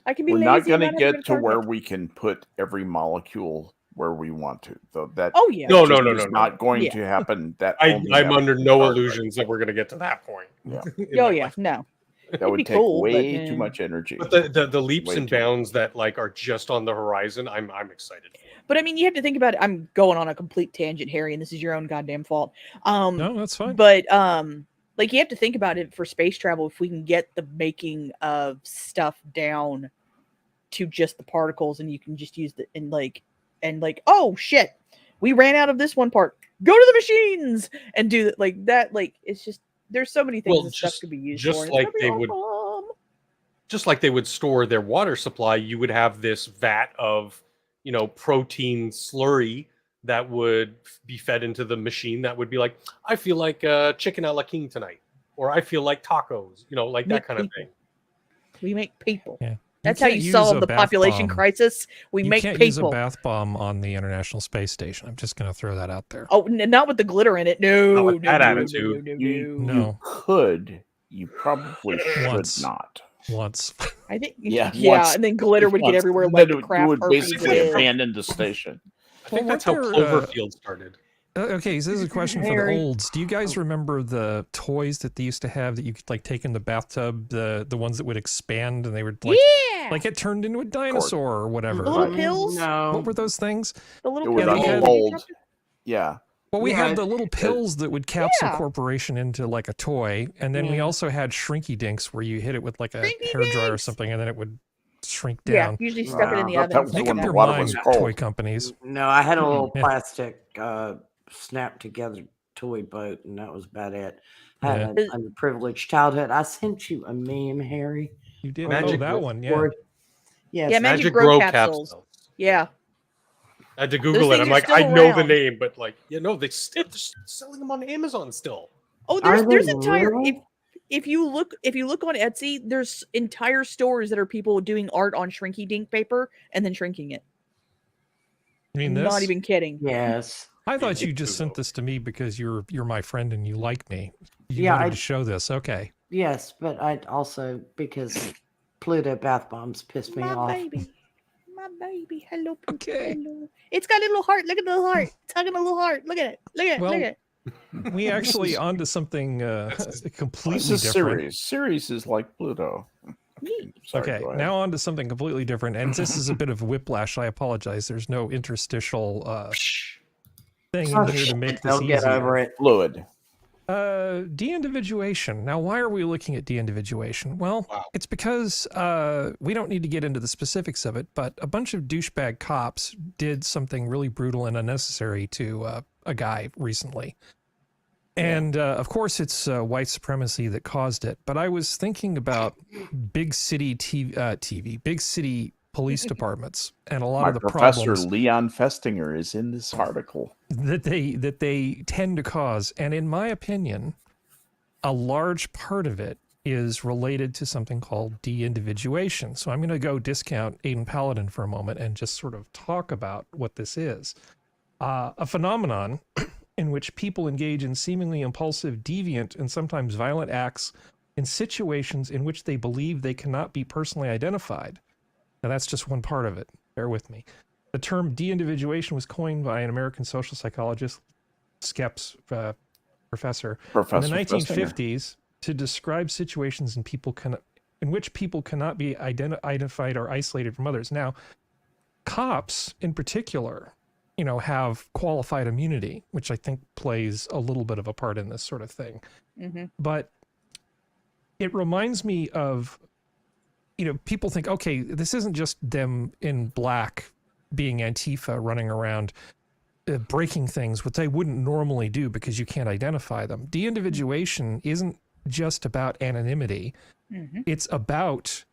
I can be We're lazy not and going to have get good to where carbonate. we can put every molecule where we want to, though. That Oh yeah. No, just no, is no. not going Yeah. to happen. That I'm only happens under in no Star Trek. illusions that we're going to get to that point. Yeah. in Oh my yeah. life. No. That It'd would be take cool, but, way too eh. much energy. But the leaps Way and too much. bounds that like are just on the horizon, I'm excited. But I mean, you have to think about it. I'm going on a complete tangent, Harry, and this is your own goddamn fault. No, that's fine. But like you have to think about it for space travel. If we can get the making of stuff down to just the particles, and you can just use the and like oh shit, we ran out of this one part. Go to the machines and do that like that. Like it's just there's so many things Well, that stuff could be used just for. and it's like gonna be they would, awesome. just like they would store their water supply, you would have this vat of, protein slurry that would be fed into the machine that would be like, I feel like chicken a la king tonight, or I feel like tacos, like that Make kind of people. thing. We make people. Yeah. That's how can't you use solve a the bath population bomb. crisis. We You make can't people. use a bath bomb on the International Space Station. I'm just going to throw that out there. Oh, not with the glitter in it. No, Not with no, that no, attitude. no, no, You no. No. could. You probably should Once. not. Once. I think Yeah, yeah, once. and then glitter would get Once. everywhere Then like the you craft would herpes basically did. abandon the station. I think Well, that's how weren't there, Cloverfield started. Okay, so this is a question for the Harry. olds. Do you guys remember the toys that they used to have that you could like take in the bathtub, the ones that would expand and they would like Yeah, like it turned into a dinosaur or whatever? the little What, pills. No. what were those things? The little It was pills. the that you old- dropped in- Yeah. Well, we Yeah, had the little pills that would capsule Yeah. corporation into like a toy, and then we Yeah. also had shrinky dinks where you hit it with like a Shrinky hair dryer or dinks! something, and then it would shrink Yeah, down. usually stuck it in the That oven. was and Make the stuff up one it your a out. lot of us mind, called. toy companies. No, I had a little Yeah. plastic snap together toy boat, and that was about it. I had Yeah. a privileged childhood. I sent you a meme, Harry. You did Magic that Book. one, yeah. Word. Yes. Yeah, Magic Grow capsules. Yeah, I had to Google it. things I'm are like, still I know the around. name, but like, they're selling them on Amazon still. Oh, Are there's they entire really? if you look on Etsy, there's entire stores that are people doing art on shrinky dink paper and then shrinking it. I mean, I'm this. not even kidding. Yes. I thought you just sent Google. this to me because you're my friend and you like me. You Yeah, wanted I- to show this. Okay. Yes, but I also because Pluto bath bombs pissed me My off. baby. My baby. Hello, Pluto. Okay. Hello. It's got a little heart. Look at the little heart. It's hugging a little heart. Look at it. Look at it. Well, Look at it. We actually onto something completely This is different. Ceres. Ceres is like Pluto. Neat. Sorry, Okay, go ahead. now on to something completely different. And this is a bit of whiplash. I apologize. There's no interstitial thing in here to make this They'll get easier. over it. Fluid. De-individuation. Now, why are we looking at de-individuation? Well, Wow. it's because we don't need to get into the specifics of it, but a bunch of douchebag cops did something really brutal and unnecessary to a guy recently. And of course, it's white supremacy that caused it. But I was thinking about big city big city police departments, and a lot My of the professor problems Leon Festinger is in this article. that they tend to cause. And in my opinion, a large part of it is related to something called de-individuation. So I'm going to go discount Aiden Paladin for a moment and just sort of talk about what this is. A phenomenon in which people engage in seemingly impulsive, deviant, and sometimes violent acts in situations in which they believe they cannot be personally identified. Now, that's just one part of it. Bear with me. The term de-individuation was coined by an American social psychologist, Skep's professor, Professor in the Festinger. 1950s to describe situations in which people cannot be identified or isolated from others. Now, cops in particular, have qualified immunity, which I think plays a little bit of a part in this sort of thing. Mm-hmm. But it reminds me of, people think, okay, this isn't just them in black being Antifa running around breaking things, which they wouldn't normally do because you can't identify them. De-individuation isn't just about anonymity. Mm-hmm. It's about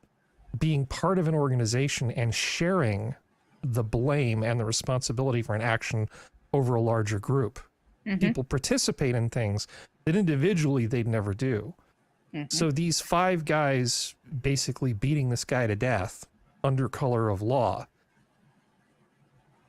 being part of an organization and sharing the blame and the responsibility for an action over a larger group. Mm-hmm. People participate in things that individually they'd never do. Mm-hmm. So these 5 guys basically beating this guy to death under color of law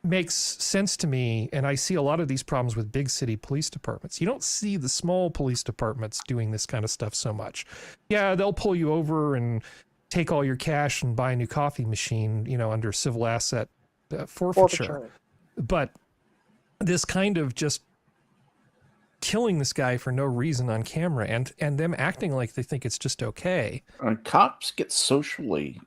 makes sense to me. And I see a lot of these problems with big city police departments. You don't see the small police departments doing this kind of stuff so much. Yeah, they'll pull you over and take all your cash and buy a new coffee machine, under civil asset forfeiture. But this kind of just killing this guy for no reason on camera and them acting like they think it's just okay. Cops get socially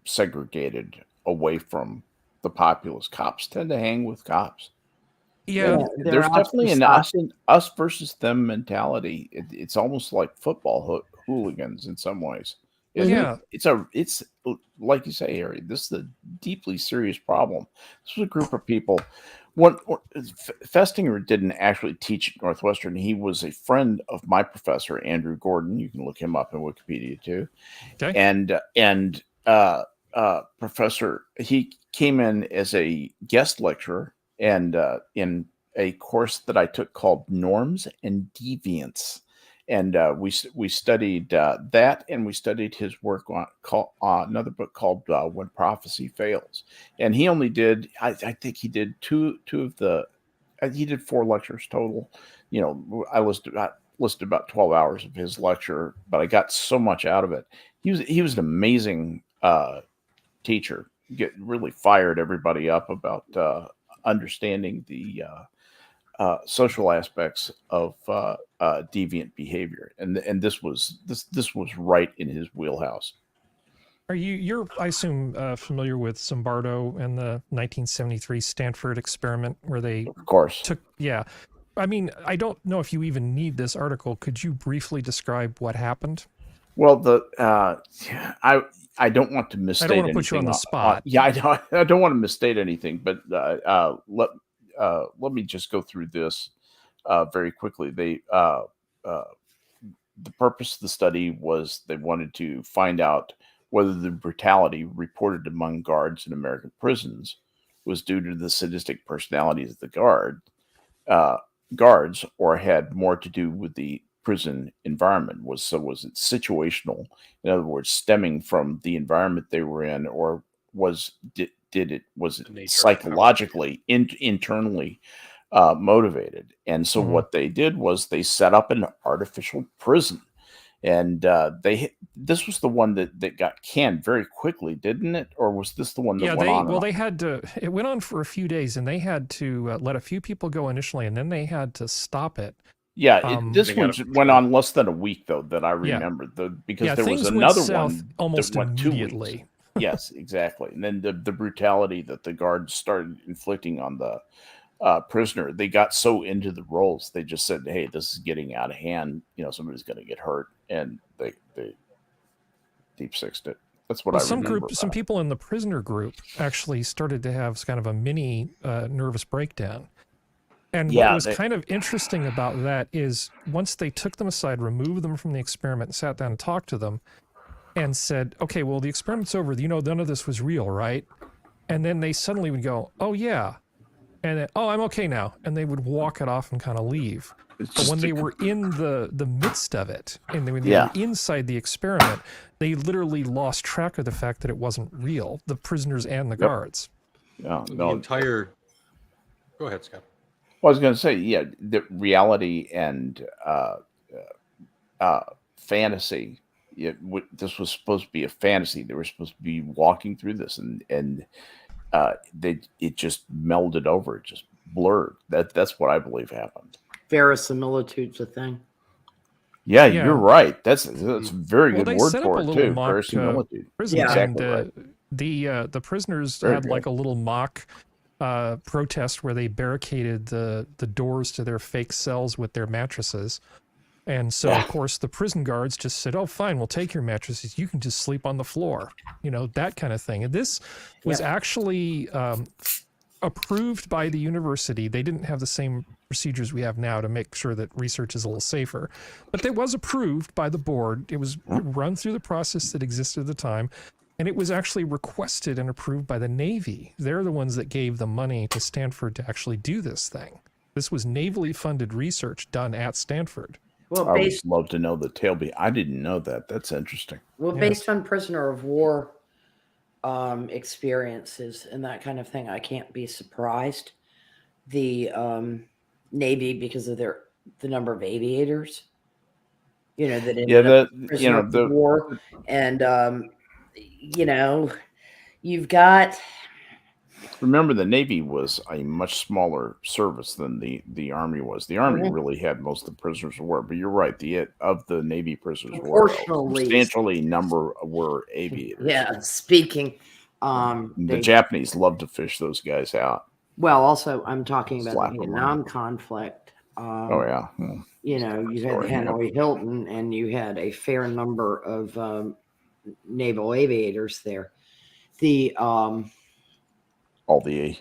segregated away from the populace. Cops tend to hang with cops. Yeah. they're There's definitely an ostracized. us versus them mentality. It's almost like football hooligans in some ways. Yeah. It's like you say, Harry. This is a deeply serious problem. This was a group of people. Festinger didn't actually teach at Northwestern. He was a friend of my professor, Andrew Gordon. You can look him up in Wikipedia too. Okay. And professor, he came in as a guest lecturer and in a course that I took called Norms and Deviance. And we studied that, and we studied his work on another book called When Prophecy Fails. And he only did, I think he did he did 4 lectures total. You know, I listed about 12 hours of his lecture, but I got so much out of it. He was an amazing teacher. Really fired everybody up about understanding the social aspects of deviant behavior, and this was right in his wheelhouse. You're I assume familiar with Zimbardo and the 1973 Stanford experiment where they Of course. took I mean, I don't know if you even need this article. Could you briefly describe what happened? Well, I don't want to misstate. I don't want to put you on the spot. I don't want to misstate anything, but let me just go through this very quickly. The purpose of the study was they wanted to find out whether the brutality reported among guards in American prisons was due to the sadistic personalities of the guards, or had more to do with the prison environment. Was it situational? In other words, stemming from the environment they were in, or was it psychologically internally motivated? And so what they did was they set up an artificial prison, and this was the one that got canned very quickly, didn't it? Or was this the one that went on? Well, they had to. It went on for a few days, and they had to let a few people go initially, and then they had to stop it. Yeah, this one went on less than a week, though, that I remember. Because there was another one almost that went immediately. 2 weeks. Yes, exactly. And then the brutality that the guards started inflicting on the prisoner, they got so into the roles, they just said, "Hey, this is getting out of hand. You know, somebody's going to get hurt," and they deep sixed it. That's what I remember. Some people in the prisoner group actually started to have kind of a mini nervous breakdown. And what was kind of interesting about that is once they took them aside, removed them from the experiment, sat down and talked to them, and said, "Okay, well, the experiment's over. You know, none of this was real, right?" And then they suddenly would go, "Oh, yeah." And then, "Oh, I'm okay now." And they would walk it off and kind of leave. But when they were in the midst of it, and when they were inside the experiment, they literally lost track of the fact that it wasn't real, the prisoners and the guards. Yeah, the entire... Go ahead, Skep. Well, I was going to say, the reality and fantasy. This was supposed to be a fantasy. They were supposed to be walking through this, and it just melded over. It just blurred. That's what I believe happened. Verisimilitude's a thing. Yeah, you're right. That's a very good word for it too. Mock, verisimilitude. Prison. Exactly And right. The prisoners Very had good. like a little mock protest where they barricaded the doors to their fake cells with their mattresses. And so, of course, the prison guards just said, "Oh, fine, we'll take your mattresses. You can just sleep on the floor." You know, that kind of thing. And this was actually approved by the university. They didn't have the same procedures we have now to make sure that research is a little safer. But it was approved by the board. It was run through the process that existed at the time. And it was actually requested and approved by the Navy. They're the ones that gave the money to Stanford to actually do this thing. This was navally funded research done at Stanford. Well, I would love to know the tail. I didn't know that. That's interesting. Well, based on prisoner of war experiences and that kind of thing, I can't be surprised. The Navy, because of the number of aviators, that ended up the war, and you've got. Remember, the Navy was a much smaller service than the Army was. The Army really had most of the prisoners of war, but you're right. Of the Navy prisoners of war, substantially number were aviators. Yeah, speaking. The Japanese love to fish those guys out. Well, also, I'm talking about the Vietnam conflict. You had Hanoi Hilton, and you had a fair number of naval aviators there. The All the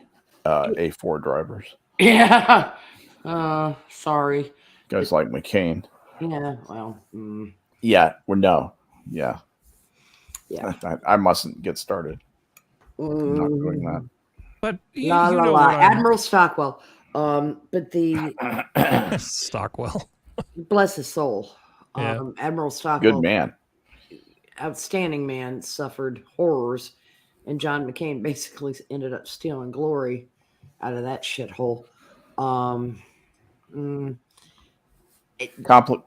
A4 drivers. yeah. Sorry. Guys like McCain. Yeah. Well. Yeah. Well, no. Yeah. Yeah. I mustn't get started. I'm not doing that. But you, La you la know la. what I'm- Admiral Stockwell. But the Stockwell. bless his soul. Yeah. Admiral Stockwell, Good man. outstanding man, suffered horrors, and John McCain basically ended up stealing glory out of that shithole.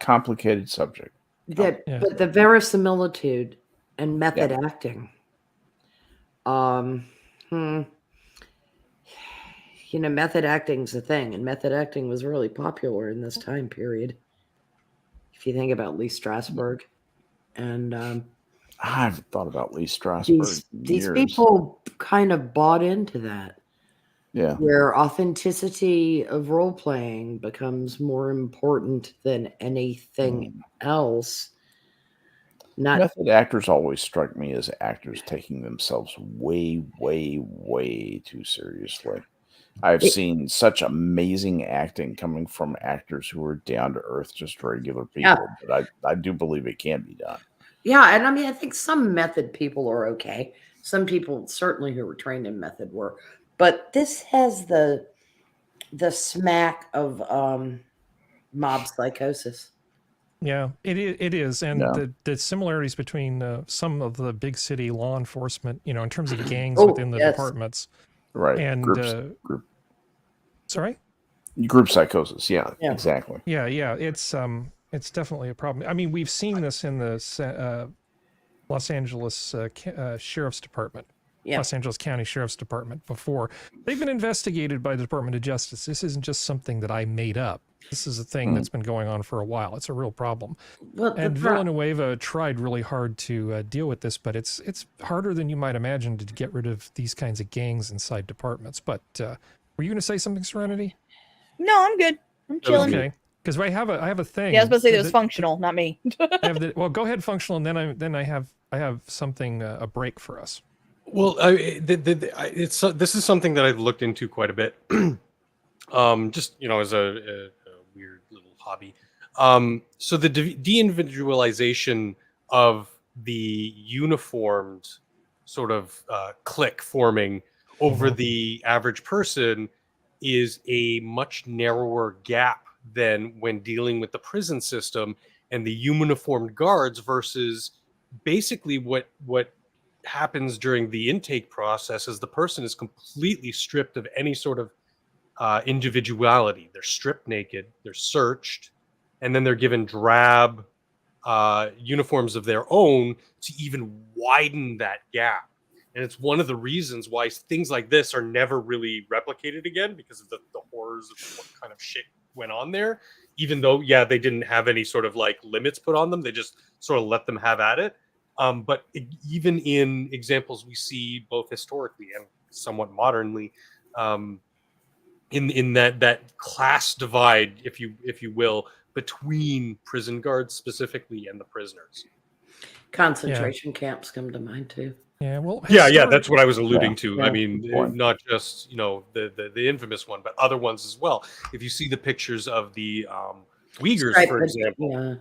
Complicated subject. Yeah. But the verisimilitude and method acting. Method acting's a thing, and method acting was really popular in this time period. If you think about Lee Strasberg, and I haven't thought about Lee Strasberg. these people kind of bought into that. Yeah. Where authenticity of role playing becomes more important than anything else. Method actors always struck me as actors taking themselves way, way, way too seriously. I've seen such amazing acting coming from actors who are down to earth, just regular people. Yeah. But I do believe it can be done. Yeah, and I mean, I think some method people are okay. Some people certainly who were trained in method were. But this has the smack of mob psychosis. Yeah, it is, and the similarities between some of the big city law enforcement, in terms of gangs within the departments, right? And group. Sorry, group psychosis. Yeah, exactly. Yeah, it's definitely a problem. I mean, we've seen this in the Los Angeles Sheriff's Department. Yeah. Los Angeles County Sheriff's Department before. They've been investigated by the Department of Justice. This isn't just something that I made up. This is a thing that's been going on for a while. It's a real problem. Well, and Villanueva tried really hard to deal with this, but it's harder than you might imagine to get rid of these kinds of gangs inside departments. But were you going to say something, Serenity? No, I'm good. I'm chilling. Okay. Because I have a thing. Yeah, I was about to say it was functional, not me. Well, go ahead, functional, and then I have something a break for us. Well, this is something that I've looked into quite a bit, just as a weird little hobby. So the de-individualization of the uniformed sort of clique forming over the average person is a much narrower gap than when dealing with the prison system and the uniformed guards versus basically what happens during the intake process is the person is completely stripped of any sort of individuality. They're stripped naked, they're searched, and then they're given drab uniforms of their own to even widen that gap. And it's one of the reasons why things like this are never really replicated again, because of the horrors of what kind of shit went on there. Even though, they didn't have any sort of like limits put on them, they just sort of let them have at it. But even in examples we see both historically and somewhat modernly, in that class divide, if you will, between prison guards specifically and the prisoners. Concentration camps come to mind too. Yeah, well, that's what I was alluding to. Yeah. I mean, not just the infamous one, but other ones as well. If you see the pictures of the Uyghurs, for example,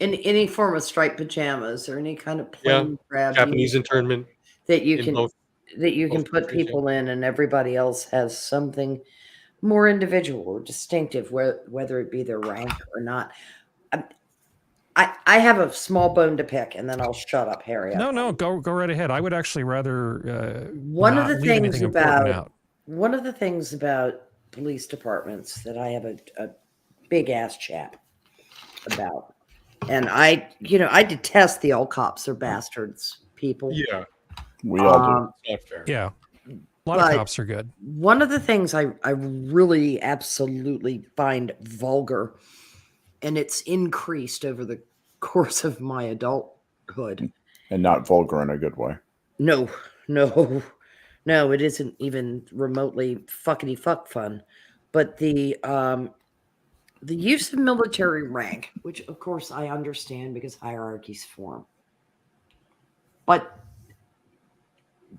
in any form of striped pajamas or any kind of plain grab Japanese internment that you can put people in, and everybody else has something more individual or distinctive, whether it be their rank or not. I have a small bone to pick, and then I'll shut up, Harry. No, go right ahead. I would actually rather one of the things about police departments that I have a big ass chap about, and I detest the all cops are bastards people. Yeah, we all do. Not fair. Yeah, a lot of cops are good. One of the things I really absolutely find vulgar, and it's increased over the course of my adulthood. And not vulgar in a good way. No, it isn't even remotely fuckity fuck fun. But the use of military rank, which of course I understand because hierarchies form. But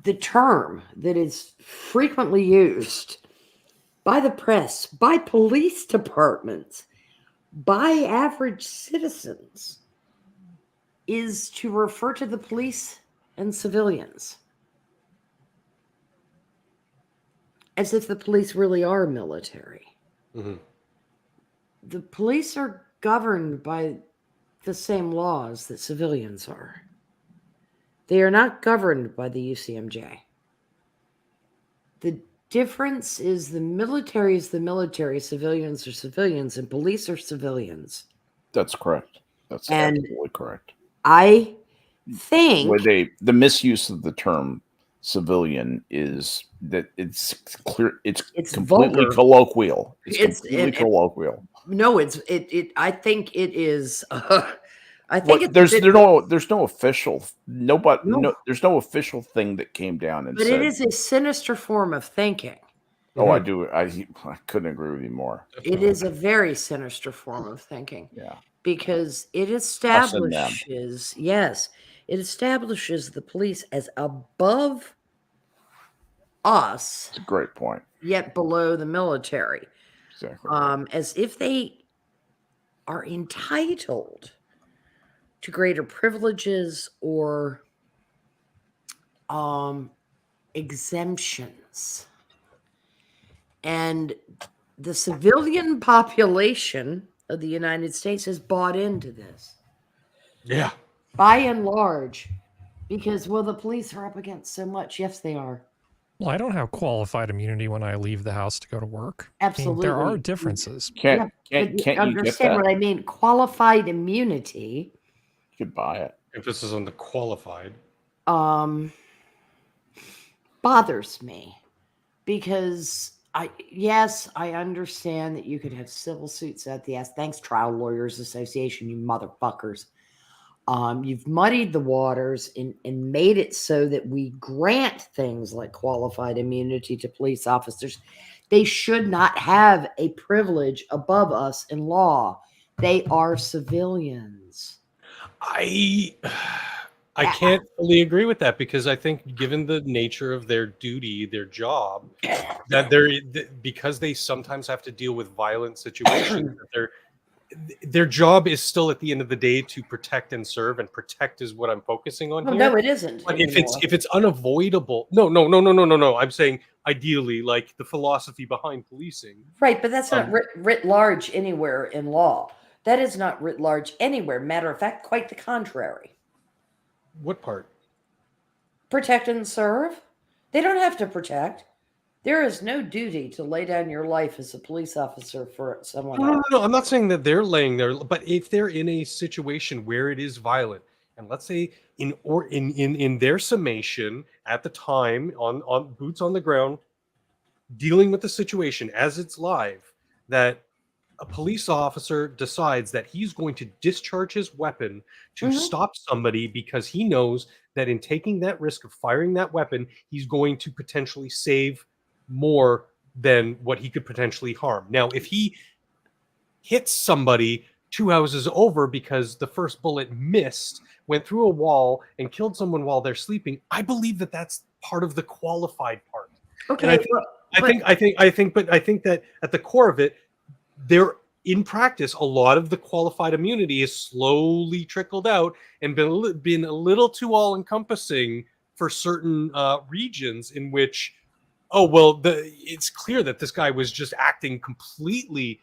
the term that is frequently used by the press, by police departments, by average citizens is to refer to the police and civilians as if the police really are military. Mm-hmm. The police are governed by the same laws that civilians are. They are not governed by the UCMJ. The difference is the military is the military, civilians are civilians, and police are civilians. That's correct. That's And absolutely correct. I think Where the misuse of the term civilian is that it's clear, it's completely vulgar. colloquial. It's completely colloquial. No, I think it is. I think Well, there's no official there's no official thing that came down and but said. it is a sinister form of thinking. Oh, I do. I couldn't agree with you more. It is a very sinister form of thinking. Yeah. Because it establishes, yes, it establishes the police as above us, It's a great point. yet below the military. Exactly. As if they are entitled to greater privileges or exemptions. And the civilian population of the United States has bought into this. Yeah. By and large, because, well, the police are up against so much. Yes, they are. Well, I don't have qualified immunity when I leave the house to go to work. Absolutely. I mean, there are differences. Can't you you get understand that? what I mean? Qualified immunity. You could buy it. Emphasis on the qualified. Bothers me because I understand that you could have civil suits at the ass. Thanks, Trial Lawyers Association, you motherfuckers. You've muddied the waters and made it so that we grant things like qualified immunity to police officers. They should not have a privilege above us in law. They are civilians. I can't fully agree with that because I think, given the nature of their duty, their job, that because they sometimes have to deal with violent situations, their job is still at the end of the day to protect and serve, and protect is what I'm focusing on here. No, it isn't. But if it's unavoidable, no. I'm saying ideally, like the philosophy behind policing, right? But that's not writ large anywhere in law. That is not writ large anywhere. Matter of fact, quite the contrary. What part? Protect and serve. They don't have to protect. There is no duty to lay down your life as a police officer for someone else. No. I'm not saying that they're laying there, but if they're in a situation where it is violent, and let's say in their summation at the time, on boots on the ground, dealing with the situation as it's live, that a police officer decides that he's going to discharge his weapon to stop somebody because he knows that in taking that risk of firing that weapon, he's going to potentially save more than what he could potentially harm. Now, if he hits somebody 2 houses over because the first bullet missed, went through a wall, and killed someone while they're sleeping, I believe that that's part of the qualified part. Okay, I think that at the core of it, there, in practice, a lot of the qualified immunity is slowly trickled out and been a little too all-encompassing for certain regions in which, it's clear that this guy was just acting completely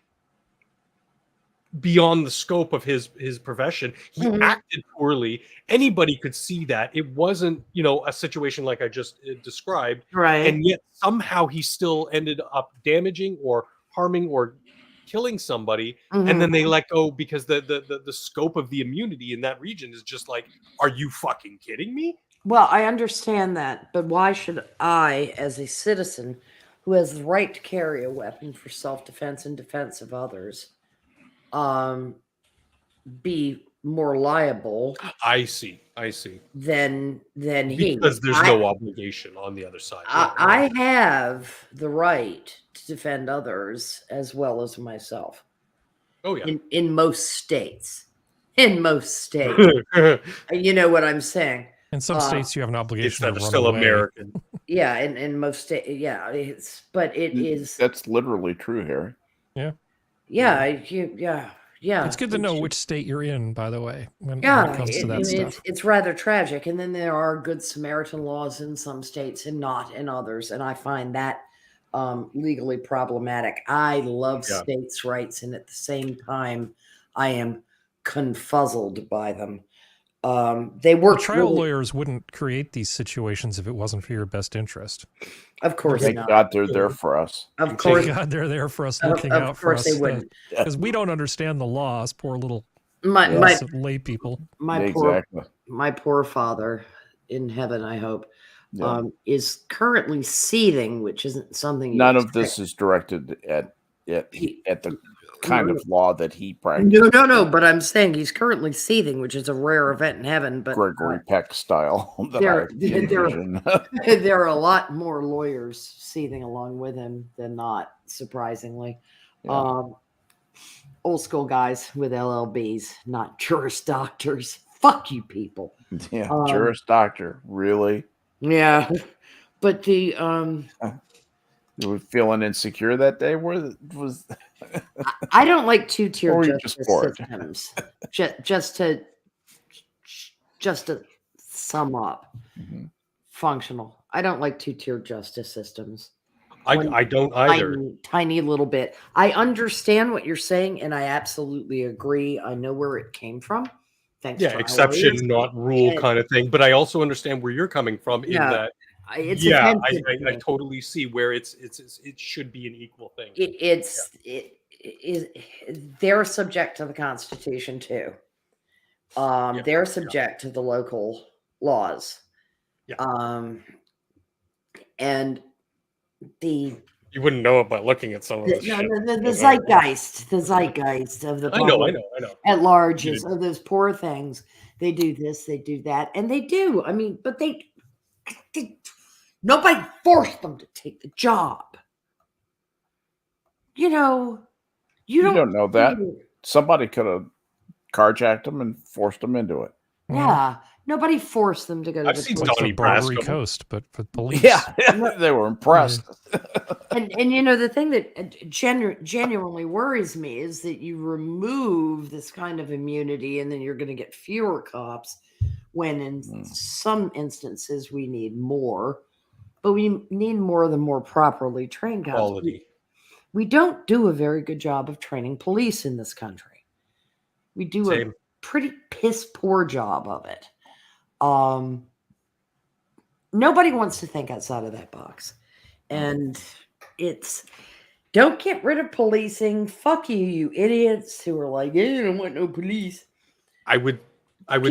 beyond the scope of his profession. He acted poorly. Anybody could see that. It wasn't, a situation like I just described. right. And yet somehow he still ended up damaging or harming or killing somebody, and then they let go because the scope of the immunity in that region is just like, are you fucking kidding me? Well, I understand that, but why should I, as a citizen who has the right to carry a weapon for self-defense and defense of others, be more liable? I see. Than he, because there's no obligation on the other side. I have the right to defend others as well as myself. Oh yeah. In most states. You know what I'm saying? In some states, you have an It's obligation that to are run still away. American. Yeah, in most states, yeah, but it is. That's literally true, Harry. Yeah, yeah. It's good to know which state you're in, by the way, when Yeah, it comes to that and stuff. it's rather tragic. And then there are good Samaritan laws in some states and not in others, and I find that legally problematic. I love states' rights, and at the same time, I am confuzzled by them. They work. The trial lawyers wouldn't create these situations if it wasn't for your best interest. Of course Thank not. God they're there for us. Of course, Thank God they're there for us, looking of out for course us. they wouldn't. Because we don't understand the laws, poor little My lay people. my poor father in heaven, I hope, is currently seething, which isn't something. None of this is directed at the kind of law that he practiced. No. But I'm saying he's currently seething, which is a rare event in heaven. But Gregory Peck style. There are a lot more lawyers seething along with him than not, surprisingly. Yeah. Old school guys with LLBs, not juris doctors. Fuck you, people. Yeah, juris doctor, really? Yeah, but the You were feeling insecure that day? Was I don't like two-tier or were you justice just bored? systems. Just to sum up, functional. I don't like two-tier justice systems. I don't either. Tiny little bit. I understand what you're saying, and I absolutely agree. I know where it came from. Thanks. Yeah, to exception, lawyers. not rule kind of thing. But I also understand where you're coming from in that. It's I totally see where it should be an equal thing. They're subject to the Constitution too. They're subject to the local laws. Yeah. And you wouldn't know it by looking at some of this shit. the zeitgeist of the public I know. at large is those poor things. They do this, they do that, and they do. I mean, but they nobody forced them to take the job. You don't know that. Somebody could have carjacked them and forced them into it. Yeah, nobody forced them to go to I've seen Like Donnie the Barbary Brasco. Coast, but for police. Yeah, they were impressed. And the thing that genuinely worries me is that you remove this kind of immunity, and then you're going to get fewer cops. When in some instances we need more, but we need more of the more properly trained cops. Quality. We don't do a very good job of training police in this country. We do a pretty piss poor job of it. Nobody wants to think outside of that box. And don't get rid of policing. Fuck you idiots who are like, I don't want no police. I would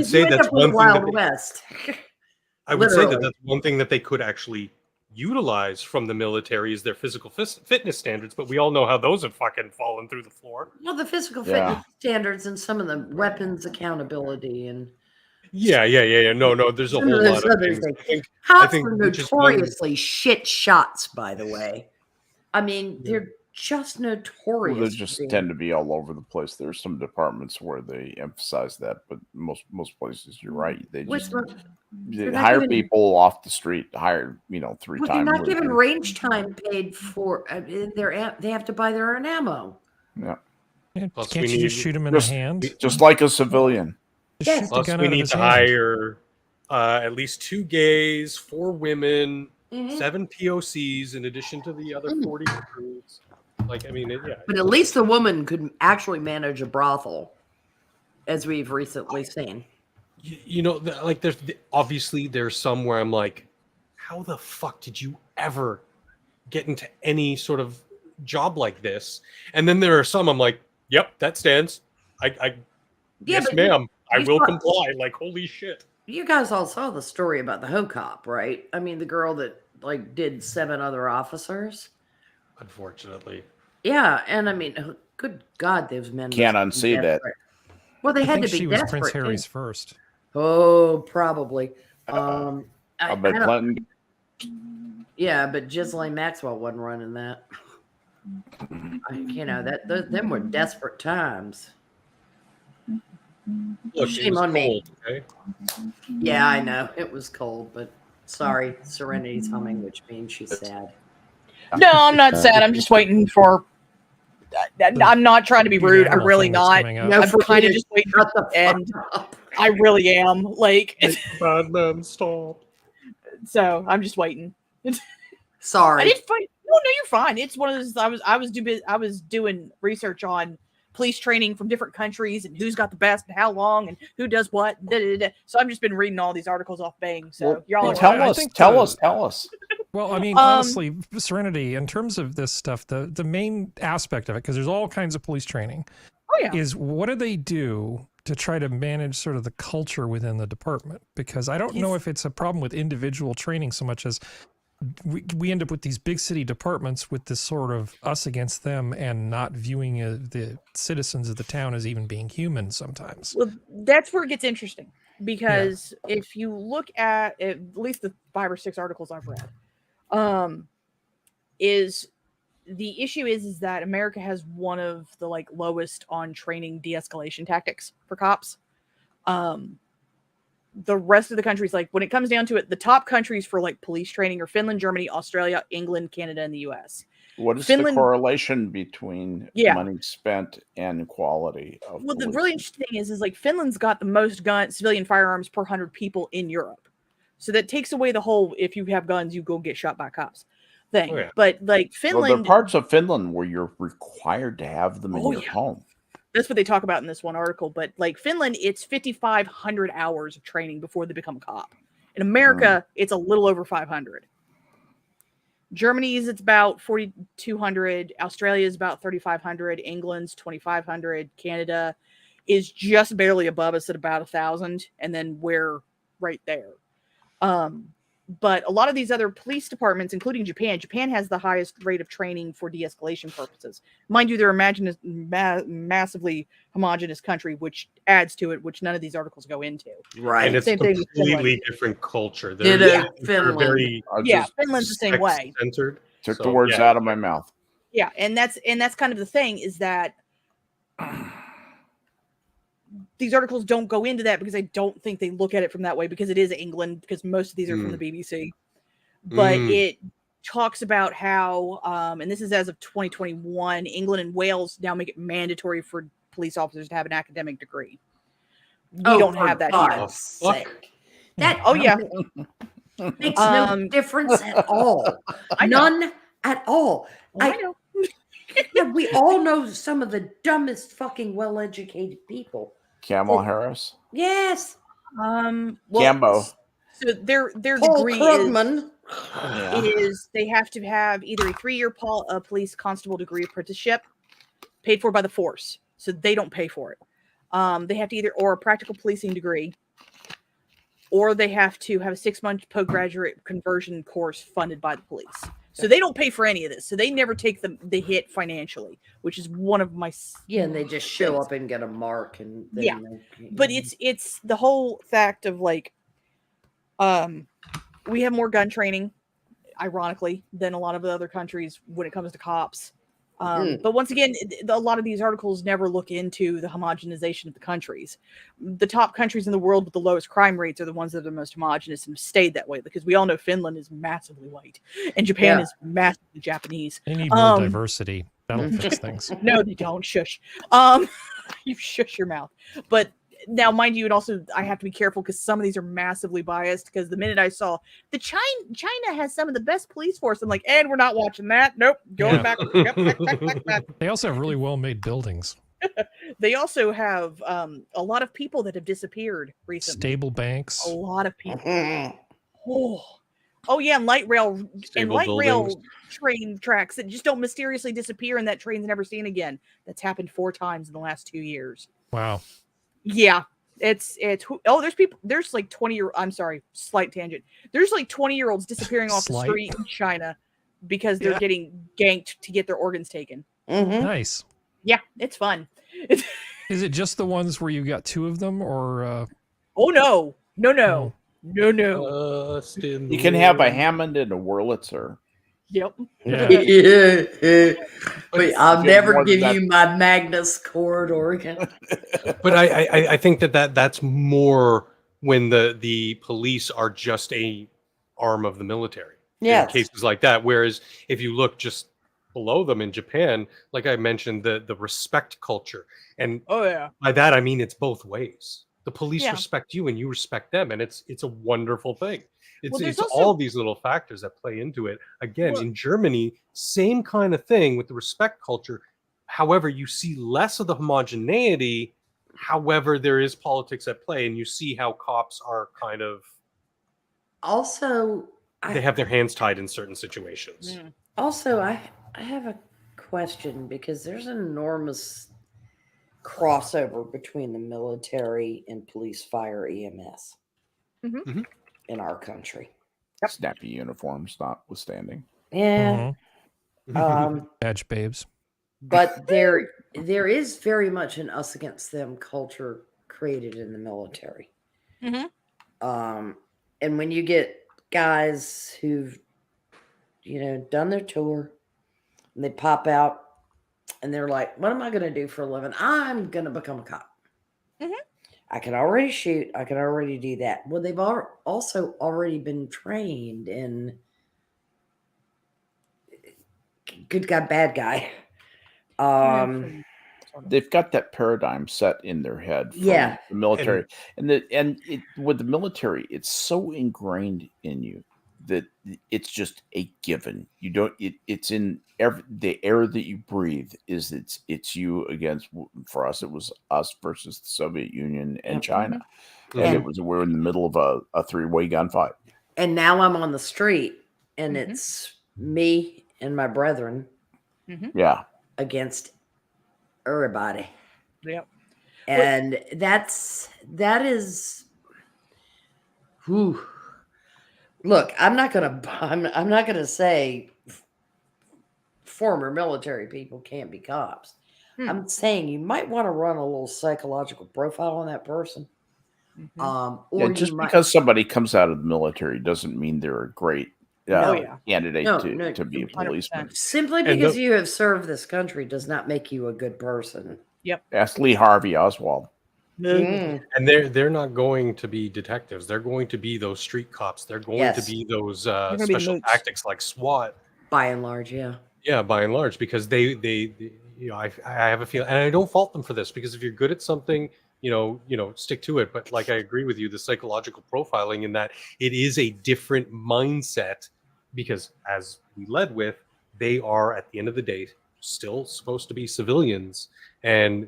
say that's one thing Wild West. I would say that that's one thing that they could actually utilize from the military is their physical fitness standards, but we all know how those have fucking fallen through the floor. Well, the physical fitness standards and some of the weapons accountability and No, there's a whole lot of things. Cops are notoriously shit shots, by the way. I mean, they're just notorious. Well, they just tend to be all over the place. There's some departments where they emphasize that, but most places, you're right. They just hire people off the street, hire 3 times. They're not given range time paid for. They have to buy their own ammo. Yeah. Can't you just shoot them in the hand? Just like a civilian. Yes. Plus, we need to hire at least 2 gays, 4 women, 7 POCs, in addition to the other 40 recruits. But at least the woman could actually manage a brothel, as we've recently seen. There's obviously there's some where I'm like, how the fuck did you ever get into any sort of job like this? And then there are some I'm like, yep, that stands. Yes, ma'am. I will comply. Like, holy shit. You guys all saw the story about the Ho Cop, right? I mean, the girl that did 7 other officers. Unfortunately. Yeah, and I mean, good God, those men can't unsee that. Well, they had to be she desperate. Was Prince Harry's first. Oh, probably. I bet Clinton. Yeah, but Ghislaine Maxwell wasn't running that. Them were desperate times. Look, it Shame was on me. cold, okay? Yeah, I know. It was cold, but sorry. Serenity's humming, which means she's sad. No, I'm not sad. I'm just waiting for. I'm not trying to be Big rude. I'm animal really thing that's not. coming up. No, I'm for kind me of to just waiting, shut the fuck and up. I really am. Like, Bad man, stop. so I'm just waiting. I Sorry. didn't find. No, you're fine. It's one of those. I was doing research on police training from different countries and who's got the best and how long and who does what. So I've just been reading all these articles off Bang. So Well, you're all well, tell I us, think tell the- us. Well, I mean, Um, honestly, Serenity, in terms of this stuff, the main aspect of it, because there's all kinds of police training, Oh yeah. is what do they do to try to manage sort of the culture within the department? Because I don't know if it's a problem with individual training so much as we end up with these big city departments with this sort of us against them and not viewing the citizens of the town as even being human sometimes. Well, that's where it gets interesting because if you look at least the 5 or 6 articles I've read, is the issue is that America has one of the like lowest on training de-escalation tactics for cops. The rest of the countries, like when it comes down to it, the top countries for like police training are Finland, Germany, Australia, England, Canada, and the US. What is Finland- the correlation between Yeah. money spent and quality of Well, the policing? really interesting thing is like Finland's got the most civilian firearms per 100 people in Europe. So that takes away the whole if you have guns, you go get shot by cops thing. Oh, yeah. But like Well, there are Finland, parts of Finland where you're required to have them in Oh, your yeah. home. that's what they talk about in this one article. But like Finland, it's 5,500 hours of training before they become a cop. In America, it's a little over 500. Germany's it's about 4,200. Australia is about 3,500. England's 2,500. Canada is just barely above us at about 1,000, and then we're right there. But a lot of these other police departments, including Japan has the highest rate of training for de-escalation purposes. Mind you, they're massively homogenous country, which adds to it, which none of these articles go into. Right. And it's Same thing with completely Finland. different culture. Ditto, They're Finland. very Yeah, just Finland's the same way. centered. took the words out of my mouth. Yeah, and that's kind of the thing is that these articles don't go into that because I don't think they look at it from that way because it is England, because most of these are from the BBC. But it talks about how, and this is as of 2021, England and Wales now make it mandatory for police officers to have an academic degree. We don't have that here. God's sake. That Oh yeah, makes no difference at all. I know. None at all. I know. Yeah, we all know some of the dumbest fucking well-educated people. Kamala Harris. Yes. Well, Gambo. So their Paul degree Krugman. Yeah. is they have to have either a 3-year police constable degree apprenticeship paid for by the force, so they don't pay for it. They have to either or a practical policing degree, or they have to have a 6-month postgraduate conversion course funded by the police. So they don't pay for any of this. So they never take the hit financially, which is one of my Yeah, and they just show up and get a mark, and then Yeah. they, but it's the whole fact of like we have more gun training ironically than a lot of the other countries when it comes to cops, but once again a lot of these articles never look into the homogenization of the countries. The top countries in the world with the lowest crime rates are the ones that are the most homogenous and have stayed that way, because we all know Finland is massively white and Japan is massively Japanese. They need more diversity. That'll fix things. No, they don't. Shush. You shush your mouth. But now, mind you, and also I have to be careful because some of these are massively biased. Because the minute I saw the China has some of the best police force, I'm like, and we're not watching that. Nope, going back. Back. They also have really well-made buildings. They also have a lot of people that have disappeared recently. Stable banks. A lot of people. Oh yeah, and light rail buildings. train tracks that just don't mysteriously disappear, and that train's never seen again. That's happened 4 times in the last 2 years. Wow. Yeah, it's there's people, there's like 20-year, I'm sorry, slight tangent. There's like 20-year-olds disappearing off the street in China because they're getting ganked to get their organs taken. Nice. Yeah, it's fun. Is it just the ones where you got 2 of them, or? Oh no. You can have a Hammond and a Wurlitzer. Yep. Yeah. But If I'll you never more give than you my Magnus cord organ. But I think that's more when the police are just a arm of the military in Yes. cases like that. Whereas if you look just below them in Japan, like I mentioned, the respect culture, and Oh yeah. by that I mean it's both ways. The police Yeah. respect you and you respect them, and it's a wonderful thing. Well, there's It's also- all these little factors that play into it. Again, Well- in Germany, same kind of thing with the respect culture. However, you see less of the homogeneity. However, there is politics at play, and you see how cops are kind of Also, they have their hands tied in certain situations. Mm. Also, I have a question because there's an enormous crossover between the military and police, fire, EMS Mhm. in our country. snappy uniforms notwithstanding. Yeah. Mhm. Badge babes. But there is very much an us against them culture created in the military. Mhm. And when you get guys who've done their tour and they pop out and they're like, what am I going to do for a living? I'm going to become a cop. Mhm. I can already shoot. I can already do that. Well, they've also already been trained in good guy, bad guy. They've got that paradigm set in their head from Yeah. the military, with the military, it's so ingrained in you that it's just a given. You don't. It's in the air that you breathe. It's you against. For us, it was us versus the Soviet Union and China, and we're in the middle of a three-way gunfight. And now I'm on the street, and Mhm. it's me and my brethren Yeah, against everybody. Yep. And that is whew. Look, I'm not gonna say former military people can't be cops. I'm saying you might want to run a little psychological profile on that person. Mhm. Or just you might, because somebody comes out of the military doesn't mean they're a great Oh, yeah. candidate No, to be a 100%. policeman. simply And because you have served this country does not make you a good person. Ask Lee Harvey Oswald. Mm. And they're not going to be detectives. They're going to be those street cops. They're going to Yes. be those gonna be the special mooks. tactics like SWAT. By and large, yeah. Yeah, by and large, because they I have a feeling, and I don't fault them for this, because if you're good at something, stick to it. But like I agree with you, the psychological profiling in that it is a different mindset, because as we led with, they are at the end of the day still supposed to be civilians, and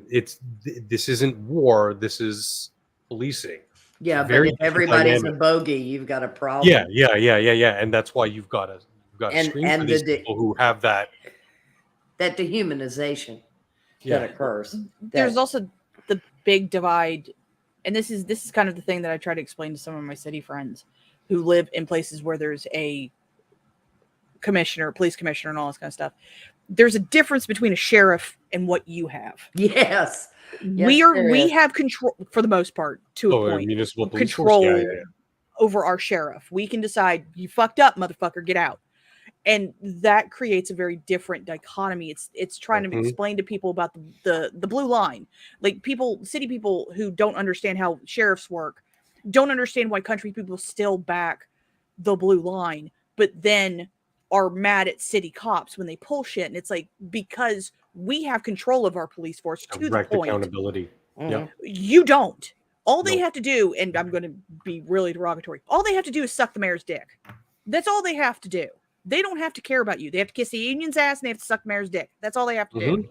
this isn't war. This is policing. Yeah, but Very if different everybody's dynamic. a bogey, you've got a problem. Yeah, and that's why you've got to And- screen and for these the- people who have that. That dehumanization Yeah. that occurs. There's That- also the big divide, and this is kind of the thing that I try to explain to some of my city friends who live in places where there's a commissioner, police commissioner, and all this kind of stuff. There's a difference between a sheriff and what you have. Yes. We is. have control for the most part to a point. Municipal police Control force. Yeah. over our sheriff. We can decide, you fucked up, motherfucker, get out. And that creates a very different dichotomy. It's trying to explain to people about the blue line. Like city people who don't understand how sheriffs work, don't understand why country people still back the blue line, but then are mad at city cops when they pull shit. And it's like, because we have control of our police force to the Direct point. accountability. Yeah. You don't. All they Nope. have to do, and I'm going to be really derogatory, all they have to do is suck the mayor's dick. That's all they have to do. They don't have to care about you. They have to kiss the union's ass and they have to suck the mayor's dick. That's all they have to do.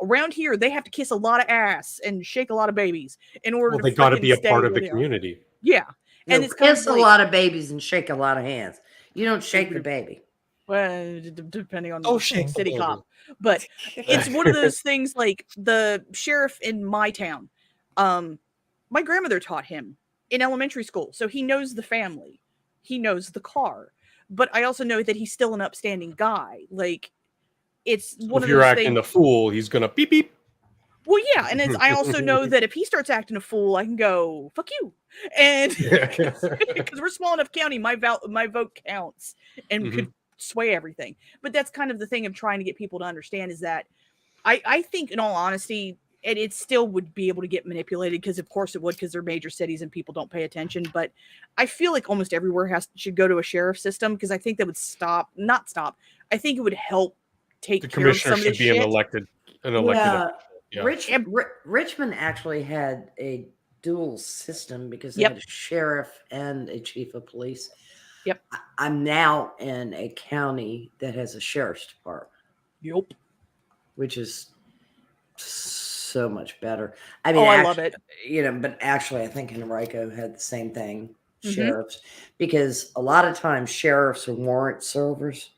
Around here, they have to kiss a lot of ass and shake a lot of babies in order to They got to be a stay part of where the they are. community. Yeah. No, And it's kind kiss of a like, lot of babies and shake a lot of hands. You don't shake the baby. well, depending on Oh, the shake the city baby. cop. But it's one of those things like the sheriff in my town. My grandmother taught him in elementary school. So he knows the family. He knows the car. But I also know that he's still an upstanding guy. Like, it's one If of you're those acting things. a fool, he's gonna beep beep. Well, yeah, and I also know that if he starts acting a fool, I can go fuck you, and because we're small enough county, my vote counts and could sway everything. But that's kind of the thing of trying to get people to understand is that I think, in all honesty, it still would be able to get manipulated because, of course, it would because they're major cities and people don't pay attention. But I feel like almost everywhere should go to a sheriff system because I think that would not stop. I think it would help take The care of some commissioner of this should be shit. an elected. Yeah, Yeah. Richmond actually had a dual system because they Yep. had a sheriff and a chief of police. Yep. I'm now in a county that has a sheriff's department, Yep. which is so much better. I Oh, I love it. But actually, I think Henrico had the same thing, Mhm. sheriffs, because a lot of times sheriffs are warrant servers,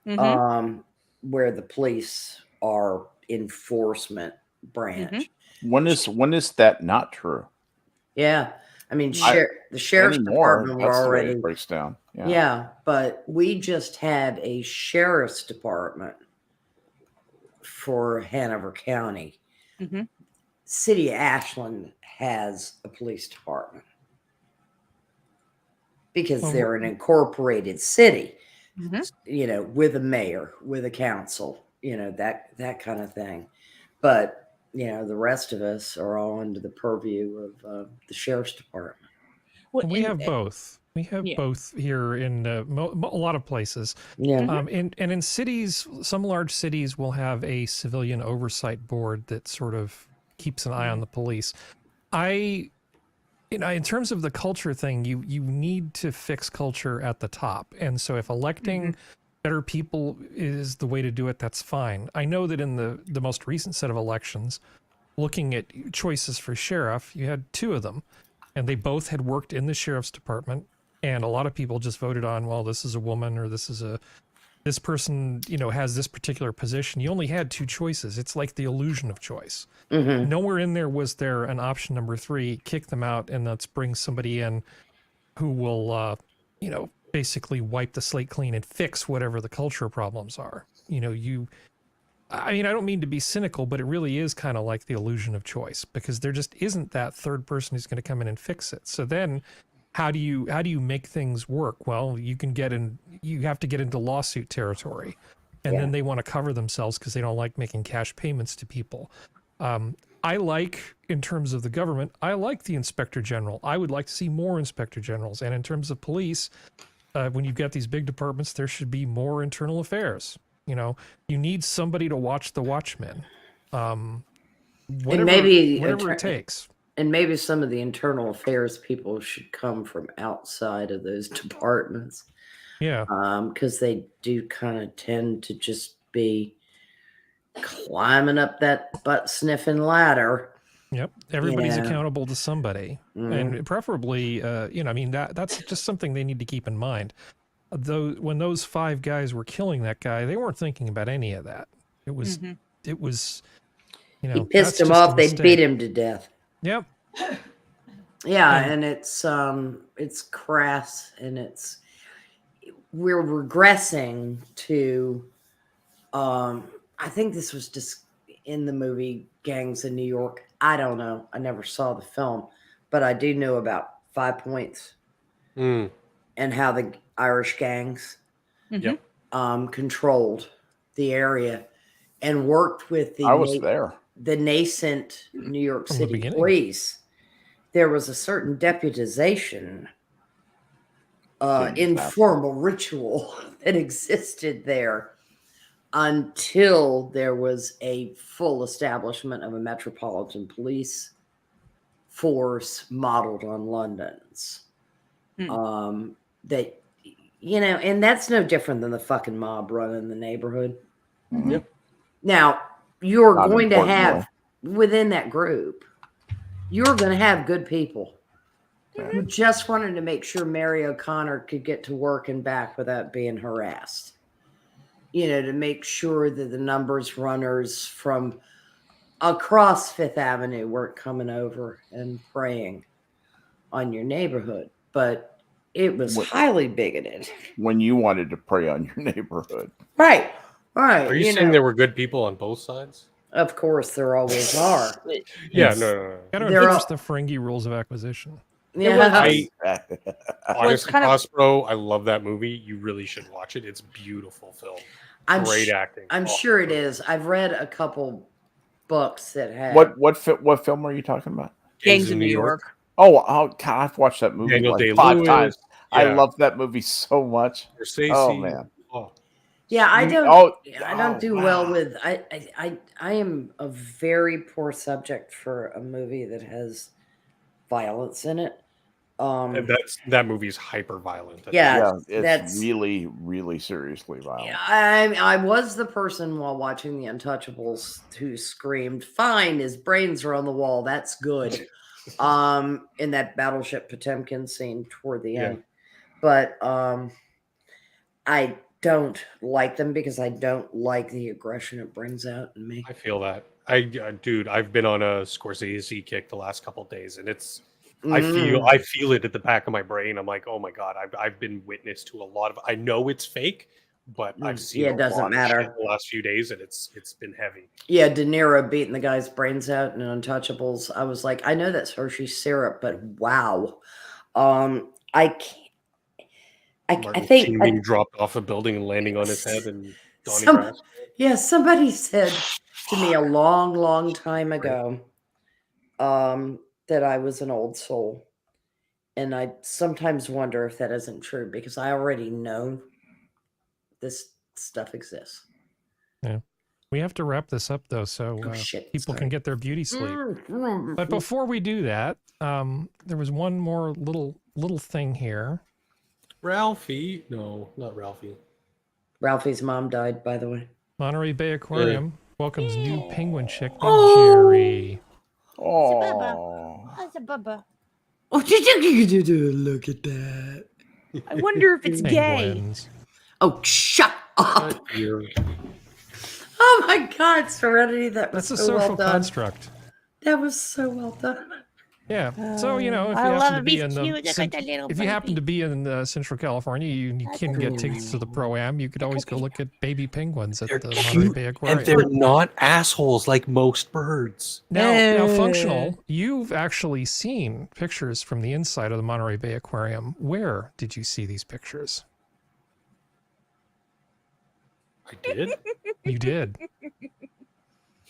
Mhm. where the police are enforcement branch. When is that not true? Yeah, I mean, I- the sheriff's Anymore, department were that's the way already. it breaks down. Yeah, but we just had a sheriff's department for Hanover County. Mhm. City of Ashland has a police department because Well, they're an incorporated city, Mhm. with a mayor, with a council, that kind of thing. But, the rest of us are all under the purview of the sheriff's department. Well, We and- have both. We have Yeah. both here in a lot of places. Yeah. Mhm. And in cities, some large cities will have a civilian oversight board that sort of keeps an eye on the police. In terms of the culture thing, you need to fix culture at the top. And so if electing better people is the way to do it, that's fine. I know that in the most recent set of elections, looking at choices for sheriff, you had two of them, and they both had worked in the sheriff's department. And a lot of people just voted on, well, this is a woman or this person, has this particular position. You only had two choices. It's like the illusion of choice. Mm-hmm. Nowhere in there was there an option number 3, kick them out and let's bring somebody in who will, basically wipe the slate clean and fix whatever the cultural problems are. I don't mean to be cynical, but it really is kind of like the illusion of choice because there just isn't that third person who's going to come in and fix it. So then how do you make things work? Well, you have to get into lawsuit territory, and then they want to cover themselves because they don't like making cash payments to people. I like, in terms of the government, I like the inspector general. I would like to see more inspector generals. And in terms of police, when you've got these big departments, there should be more internal affairs. You need somebody to watch the watchmen. Whatever it takes. And maybe some of the internal affairs people should come from outside of those departments. Yeah. Because they do kind of tend to just be climbing up that butt sniffing ladder. Yep. Everybody's accountable to somebody. And preferably, that's just something they need to keep in mind. Though when those 5 guys were killing that guy, they weren't thinking about any of that. It was, he pissed him off. They beat him to death. Yep. Yeah, and it's crass, and we're regressing to I think this was just in the movie Gangs in New York. I don't know. I never saw the film, but I do know about 5 Points and how the Irish gangs controlled the area and worked with the nascent New York City police. There was a certain deputization, informal ritual that existed there until there was a full establishment of a metropolitan police force modeled on London's. That, and that's no different than the fucking mob running the neighborhood. Yep. Now, you're going to have, within that group, you're going to have good people who just wanted to make sure Mary O'Connor could get to work and back without being harassed. To make sure that the numbers runners from across Fifth Avenue weren't coming over and preying on your neighborhood. But it was highly bigoted. When you wanted to prey on your neighborhood. Right. Are you saying there were good people on both sides? Of course, there always are. Yeah, no. Got to enforce the Ferengi rules of acquisition. was- Honestly, kind of- Prospero, I love that movie. You really should watch it. It's a beautiful film. Great acting. I'm sure it is. I've read a couple books that have What film are you talking about? Gangs of New York. Oh, God, I've watched that movie Daniel like Day-Lewis. 5 times. I Yeah. love that movie so much. Scorsese. Oh man. Oh. Yeah, I don't. Oh, I don't do wow. well with. I am a very poor subject for a movie that has violence in it. And that movie is hyper violent. Yeah, It's that's really, really seriously violent. Yeah, I was the person while watching The Untouchables who screamed, "Fine, his brains are on the wall. That's good." In that Battleship Potemkin scene toward the end, but I don't like them because I don't like the aggression it brings out in me. I feel that. Dude, I've been on a Scorsese kick the last couple of days, and it's. I feel it at the back of my brain. I'm like, oh my god, I've been witness to a lot of. I know it's fake, but I've seen. It doesn't matter. The last few days, and it's been heavy. Yeah, De Niro beating the guy's brains out in Untouchables. I was like, I know that's Hershey syrup, but wow, I can't. I think Sheen being dropped off a building and landing on his head, and Donnie Brasco. Yeah, somebody said to me a long, long time ago that I was an old soul. And I sometimes wonder if that isn't true because I already know this stuff exists. Yeah. We have to wrap this up, though, so people can get their beauty sleep. But before we do that, there was one more little thing here. Ralphie. No, not Ralphie. Ralphie's mom died, by the way. Monterey Bay Aquarium welcomes new penguin chick named Jerry. Oh, That's a bubba. Oh, look at that. I wonder if it's gay. Penguins. Oh, shut up. Oh my God, Serenity, That's a so social well done. construct. That was so well done. Yeah. So, if you happen to be in if you happen to be in Central California, you can get tickets to the Pro-Am. You could always go look at baby penguins at the Monterey Bay Aquarium. And they're not assholes like most birds. Now, Functional, you've actually seen pictures from the inside of the Monterey Bay Aquarium. Where did you see these pictures? I did? You did.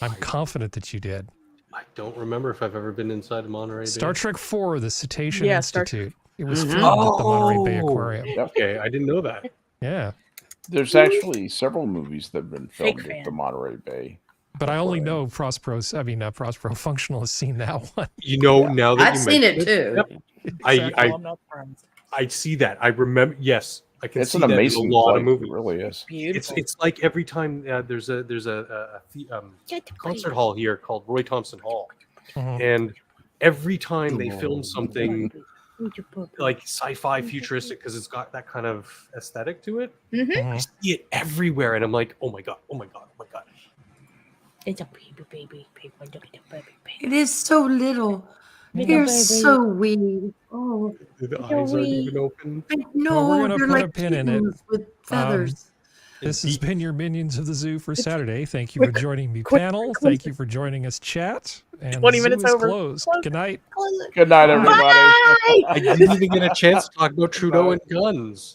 I'm confident that you did. I don't remember if I've ever been inside of Monterey Bay. Star Trek 4, the Cetacean Yeah, Institute. It was filmed at the Monterey Bay Aquarium. Okay, I didn't know that. Yeah. there's actually several movies that have been Fake filmed at fan. the Monterey Bay. But I only know Prospero Functional has seen that one. Now that I've seen it too. Yep. I see that. I remember. Yes, I can It's see an that in amazing a lot flight, of movies. It really is. Beautiful. It's like every time there's a concert hall here called Roy Thompson Hall, and every time they film something like sci-fi futuristic because it's got that kind of aesthetic to it, I see it everywhere, and I'm like, oh my god, oh my god, oh my god. It's a baby. It is so little. You're so wee. Oh, The eyes aren't even open. I know. Well, we're gonna you're put like a pin in it. kittens with feathers. This has been your Minions of the Zoo for Saturday. Thank you for joining me, panel. Thank you for joining us, chat. And 20 the zoo minutes is over. closed. Good night. Good night, everybody. I didn't even get a chance to talk about Trudeau and guns.